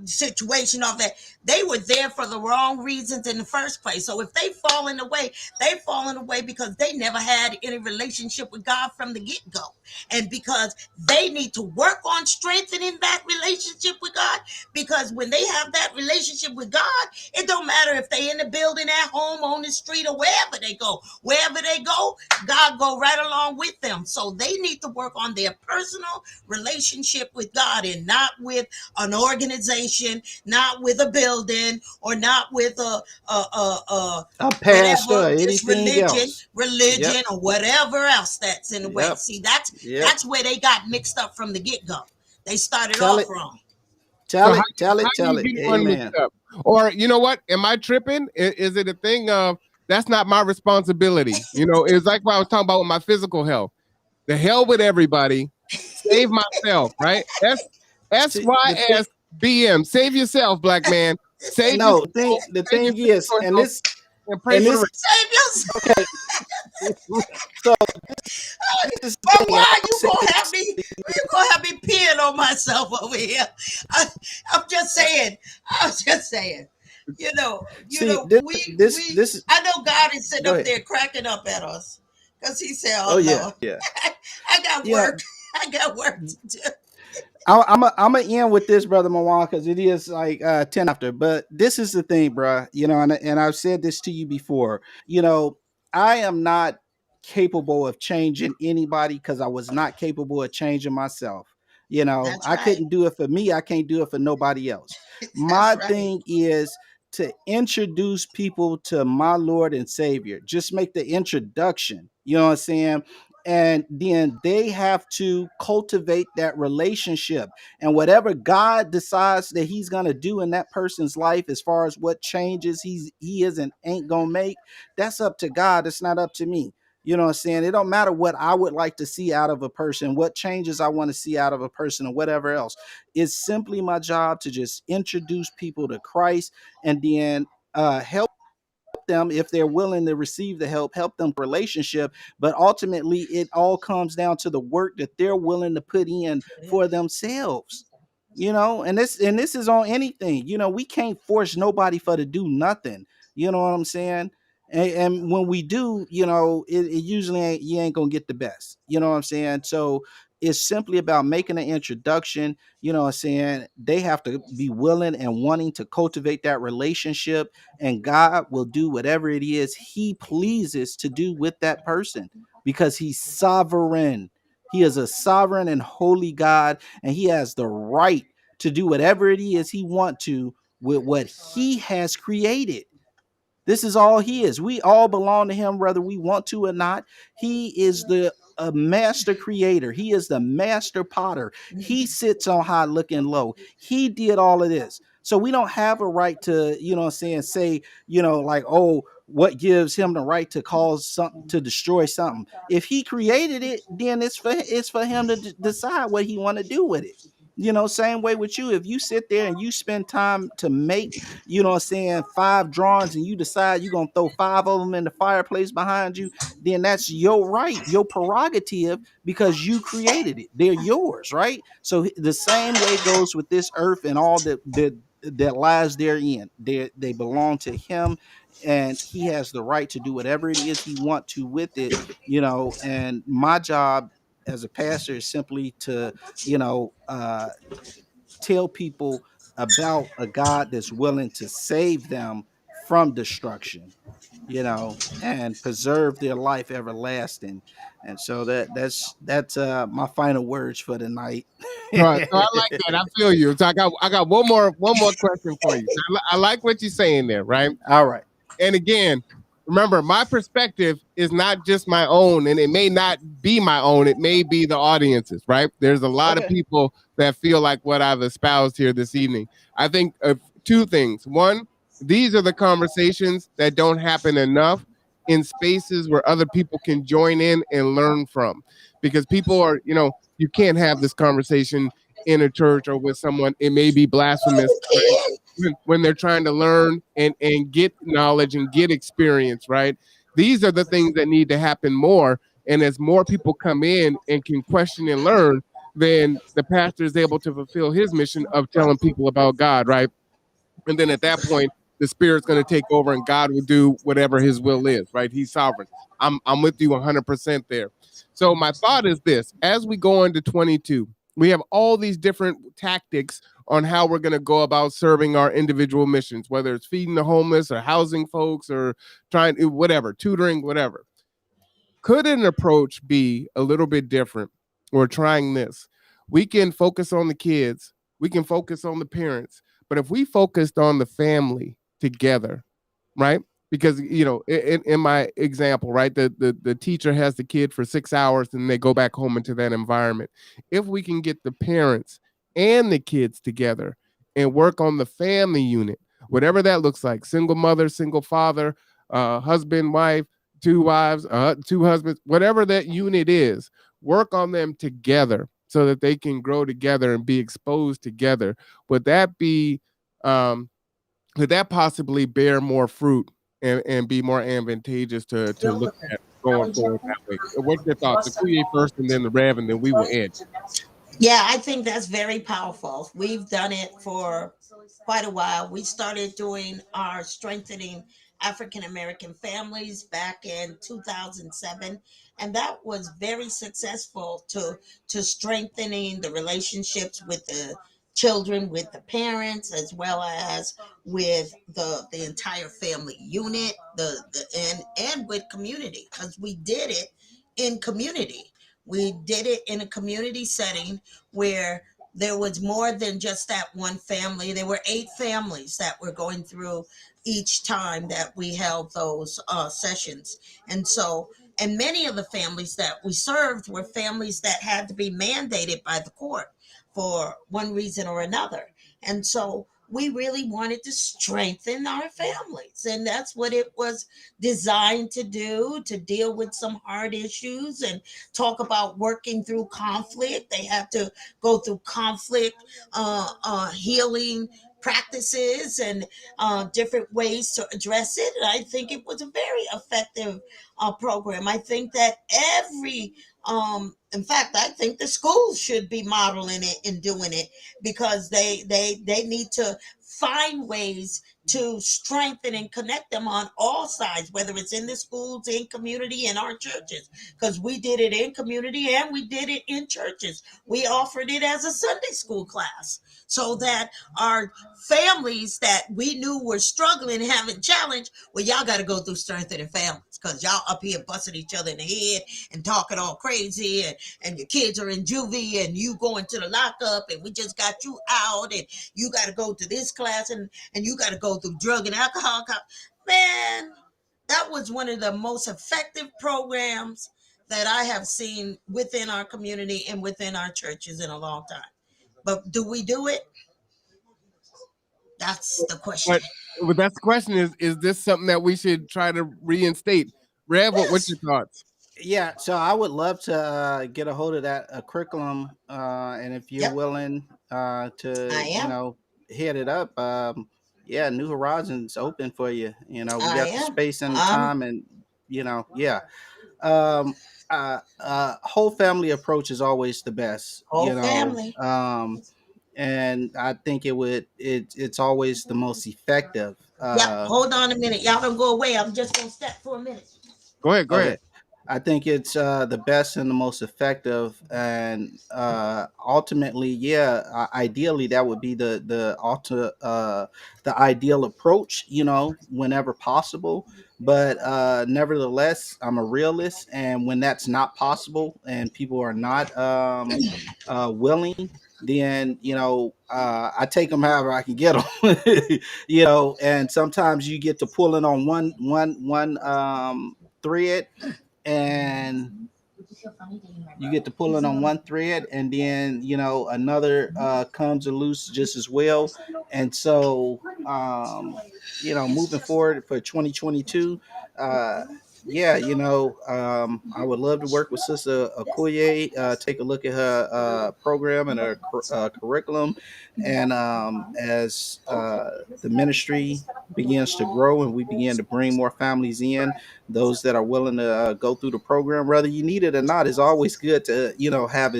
situation of that, they were there for the wrong reasons in the first place. So if they fallen away, they fallen away because they never had any relationship with God from the get-go, and because they need to work on strengthening that relationship with God. Because when they have that relationship with God, it don't matter if they in the building, at home, on the street, or wherever they go, God go right along with them. So they need to work on their personal relationship with God, and not with an organization, not with a building, or not with
A pastor
whatever,
or
just
anything
religion,
else. Yep.
or whatever else that's in the way.
Yep.
See, that's
Yep.
that's where they got mixed up from the get go. They started
Tell
off
it.
wrong.
So
Tell it. Tell
how
it.
do
Tell
you
it.
get one mixed
Amen.
up? Or you know what? Am I tripping? Is it a thing of that's not my responsibility? It's like what I was talking about with my physical health. The hell with everybody. Save myself, right?
See, the thing.
SYSBM. Save yourself, black man. Save
No,
yourself.
the thing. The
Save
thing is,
your
and
health
this,
and pray
and
for the
this.
rest.
Save yourself.
Okay. So this is the
But
thing, and
why
I'll
you
say
gonna have
this.
me? You gonna have me peeing on myself over here? I, I'm just saying. I'm just saying.
See, this, this,
We.
this.
I know God is sitting
Go
up
ahead.
there cracking up at us because He said,
Oh
"Oh
yeah,
Lord,
yeah.
I got
You know,
work. I got work to do."
I'm gonna end with this, brother Mawan, because it is like 10 after. But this is the thing, bruh. And I've said this to you before. I am not capable of changing anybody, because I was not capable of changing myself.
That's
I
right.
couldn't do it for me. I can't do it for nobody else.
That's
My
right.
thing is to introduce people to my Lord and Savior. Just make the introduction. You know what I'm saying? And then they have to cultivate that relationship, and whatever God decides that he's going to do in that person's life, as far as what changes he is and ain't going to make, that's up to God. It's not up to me. You know what I'm saying? It don't matter what I would like to see out of a person, what changes I want to see out of a person, or whatever else. It's simply my job to just introduce people to Christ, and then help them, if they're willing to receive the help them relationship. But ultimately it all comes down to the work that they're willing to put in for themselves. And this is on anything. We can't force nobody for to do nothing. You know what I'm saying? And when we do, it usually ain't, you ain't gonna get the best. You know what I'm saying? So it's simply about making an introduction. You know what I'm saying? They have to be willing and wanting to cultivate that relationship, and God will do whatever it is he pleases to do with that person, because he's sovereign. He is a sovereign and holy God, and he has the right to do whatever it is he want to with what he has created. This is all he is. We all belong to him, whether we want to or not. He is the a master creator. He is the master potter. He sits on high looking low. He did all of this. So we don't have a right to, what I'm saying, say, like, oh, what gives him the right to cause something, to destroy something? If he created it, then it's for him to decide what he want to do with it. Same way with you. If you sit there and you spend time to make, 5 drawings, and you decide you're going to throw 5 of them in the fireplace behind you, then that's your right, your prerogative, because you created it. They're yours, right? So the same way goes with this earth and all that lies therein. They belong to him, and he has the right to do whatever it is he want to with it. And my job as a pastor is simply to, tell people about a God that's willing to save them from destruction, and preserve their life everlasting. And so that's my final words for the night.
Right. So I like that. I feel you. So I got one more question for you. I like what you're saying there, right?
All right.
And again, remember, my perspective is not just my own, and it may not be my own. It may be the audience's, right? There's a lot of
Okay.
people that feel like what I've espoused here this evening. I think of two things. One, these are the conversations that don't happen enough in spaces where other people can join in and learn from. Because people are, you can't have this conversation in a church or with someone. It may be blasphemous, right? When they're trying to learn and get knowledge and get experience, right? These are the things that need to happen more. And as more people come in and can question and learn, then the pastor is able to fulfill his mission of telling people about God, right? And then at that point, the Spirit's going to take over and God will do whatever his will is, right? He's sovereign. I'm with you 100% there. So my thought is this: as we go into 22, we have all these different tactics on how we're going to go about serving our individual missions, whether it's feeding the homeless or housing folks or trying whatever, tutoring, whatever. Could an approach be a little bit different? Or trying this. We can focus on the kids, we can focus on the parents, but if we focused on the family together, right? Because in my example, right, the teacher has the kid for 6 hours and they go back home into that environment. If we can get the parents and the kids together and work on the family unit, whatever that looks like, single mother, single father, husband, wife, two wives, two husbands, whatever that unit is, work on them together so that they can grow together and be exposed together. Would that be could that possibly bear more fruit and be more advantageous to look at going forward that way? What's your thoughts? The Kuye first and then the Rev, and then we will end.
Yeah, I think that's very powerful. We've done it for quite a while. We started doing our strengthening African American families back in 2007, and that was very successful to strengthening the relationships with the children, with the parents, as well as with the entire family unit, and with community, because we did it in community. We did it in a community setting where there was more than just that one family. There were 8 families that were going through each time that we held those sessions. And so, and many of the families that we served were families that had to be mandated by the court for one reason or another. And so we really wanted to strengthen our families. And that's what it was designed to do, to deal with some hard issues and talk about working through conflict. They have to go through conflict healing practices and different ways to address it. And I think it was a very effective program. I think that in fact, I think the schools should be modeling it and doing it, because they need to find ways to strengthen and connect them on all sides, whether it's in the schools, in community, in our churches, because we did it in community and we did it in churches. We offered it as a Sunday school class so that our families that we knew were struggling and having challenge, well, y'all got to go through strengthening families, because y'all up here busting each other in the head and talking all crazy, and your kids are in juvie and you going to the lockup and we just got you out, and you got to go to this class, and you got to go through drug and alcohol. Man, that was one of the most effective programs that I have seen within our community and within our churches in a long time. But do we do it? That's the question.
But that's the question: is this something that we should try to reinstate? Rev, what's
Yes.
your thoughts?
Yeah, so I would love to get a hold of that curriculum, and if you're
Yep.
willing, to
I am.
head it up. Yeah, New Horizons open for you. We
I
got the
am.
space and the time, and yeah. Um, Whole family approach is always the best.
Whole family.
And I think it's always the most effective.
Yep. Hold on a minute. Y'all don't go away. I'm just gonna step for a minute.
Go ahead. Go ahead.
Okay. I think it's the best and the most effective, and ultimately, yeah, ideally that would be the ideal approach, whenever possible. But nevertheless, I'm a realist, and when that's not possible, and people are not willing, then I take them however I can get them. And sometimes you get to pulling on one thread, and you get to pull it on one thread, and then another comes loose just as well. And so moving forward for 2022, uh yeah, I would love to work with Sister Okoye, take a look at her program and her curriculum, and as the ministry begins to grow and we begin to bring more families in, those that are willing to go through the program, whether you need it or not. It's always good to have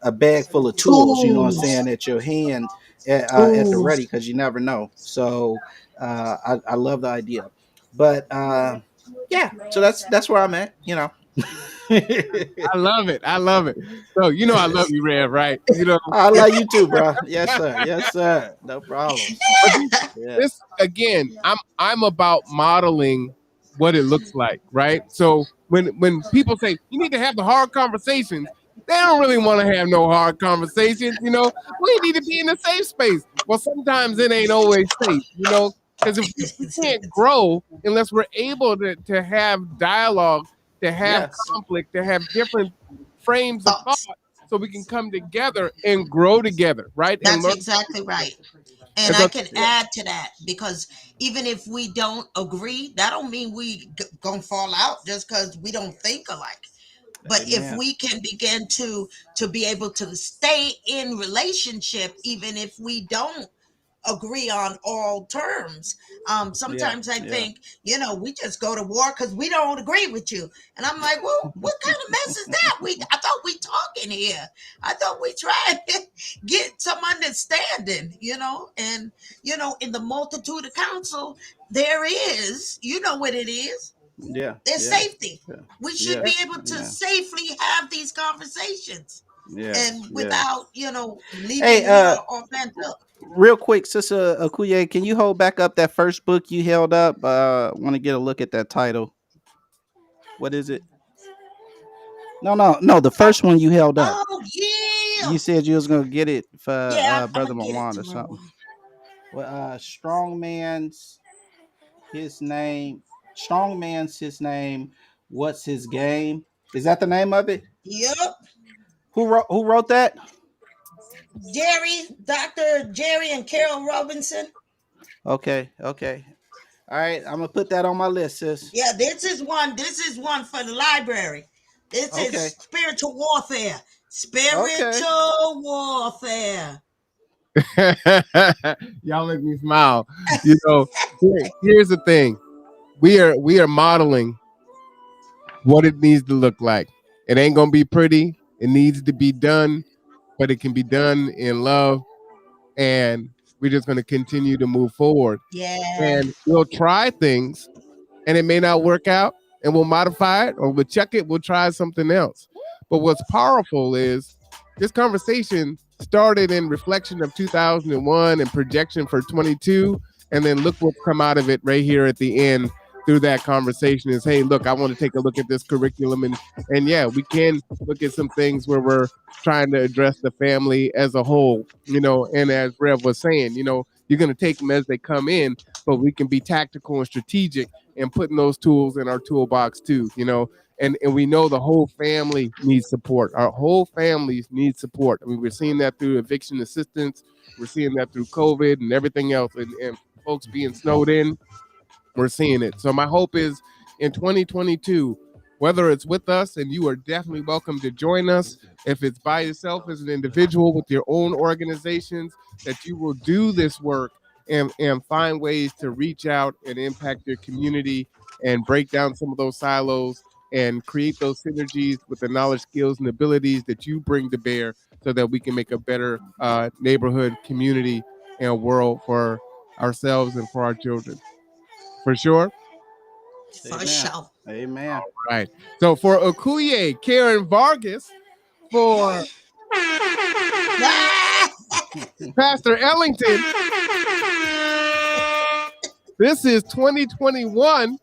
a bag full of tools, you know what I'm
Tools.
saying, at your hand, at the
Tools.
ready, because you never know. So I love the idea, but yeah, so that's where I'm at.
I love it. I love it. So I love you, Rev. Right?
I love you too, bro. Yes, sir. Yes, sir. No problems.
But
Yeah.
this again, I'm about modeling what it looks like, right? So when people say you need to have the hard conversations, they don't really want to have no hard conversations. We need to be in a safe space. Well, sometimes it ain't always safe, because if we can't grow unless we're able to have dialogue, to have
Yes.
conflict, to have different frames of thought,
Thoughts.
so we can come together and grow together, right? And
That's
learn.
exactly right. And
And
I
so,
can
Yeah.
add to that because even if we don't agree, that don't mean we gonna fall out just because we don't think alike. But if
Amen.
we can begin to be able to stay in relationship, even if we don't agree on all terms.
Yeah.
Sometimes I
Yeah.
think, we just go to war because we don't agree with you. And I'm like, well, what kind of mess is that? I thought we talking here. I thought we tried to get some understanding, and in the multitude of counsel, there is, you know what it is.
Yeah.
There's
Yeah.
safety.
Yeah.
We should be
Yes.
able to
Yeah.
safely have these conversations
Yes.
and
Yes.
without, leaving
Hey,
me all bent up.
real quick, Sister Akuye, can you hold back up that first book you held up? Want to get a look at that title. What is it? No, no, no. The first one you held up.
Oh yeah,
You said you was gonna get it for
yeah. I'm
Brother
gonna get it
Mawan or
tomorrow.
something. Well, strong man's his name. Strong man's his name. What's his game? Is that the name of it?
Yep,
Who wrote that?
Dr. Jerry, and Carol Robinson.
Okay, okay. All right, I'm gonna put that on my list, sis.
Yeah, this is one. This is one for the library. This is
Okay,
spiritual warfare.
okay.
Spiritual warfare.
y'all make me smile. Here's the thing: we are modeling what it needs to look like. It ain't gonna be pretty. It needs to be done, but it can be done in love, and we're just gonna continue to move forward.
Yeah.
And we'll try things, and it may not work out, and we'll modify it or we'll check it, we'll try something else. But what's powerful is this conversation started in reflection of 2001 and projection for 22, and then look what's come out of it right here at the end through that conversation is, hey, look, I want to take a look at this curriculum, and yeah, we can look at some things where we're trying to address the family as a whole, and as Rev was saying, you're going to take them as they come in, but we can be tactical and strategic and putting those tools in our toolbox too, and we know the whole family needs support. Our whole families need support. I mean, we're seeing that through eviction assistance. We're seeing that through COVID and everything else, and folks being snowed in. We're seeing it. So my hope is in 2022, whether it's with us, and you are definitely welcome to join us. If it's by yourself as an individual with your own organizations, that you will do this work and find ways to reach out and impact your community and break down some of those silos and create those synergies with the knowledge, skills, and abilities that you bring to bear so that we can make a better neighborhood, community, and world for ourselves and for our children. For sure.
For
Amen.
sure.
Amen.
Right. So for Okuye, Karen Vargas, for Pastor Ellington, this is 2021.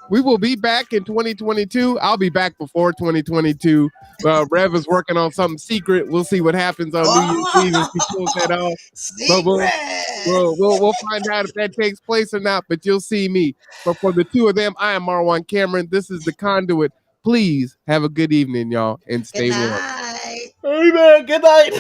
We will be back in 2022. I'll be back before 2022. Rev is working on something secret. We'll see what happens on New Year's Eve if he pulls that off. But we'll find out if that takes place or not. But you'll see me. But for the two of them, I am Marwan Cameron. This is the Conduit. Please have a good evening, y'all, and stay
Good
warm.
night.
Amen. Good night.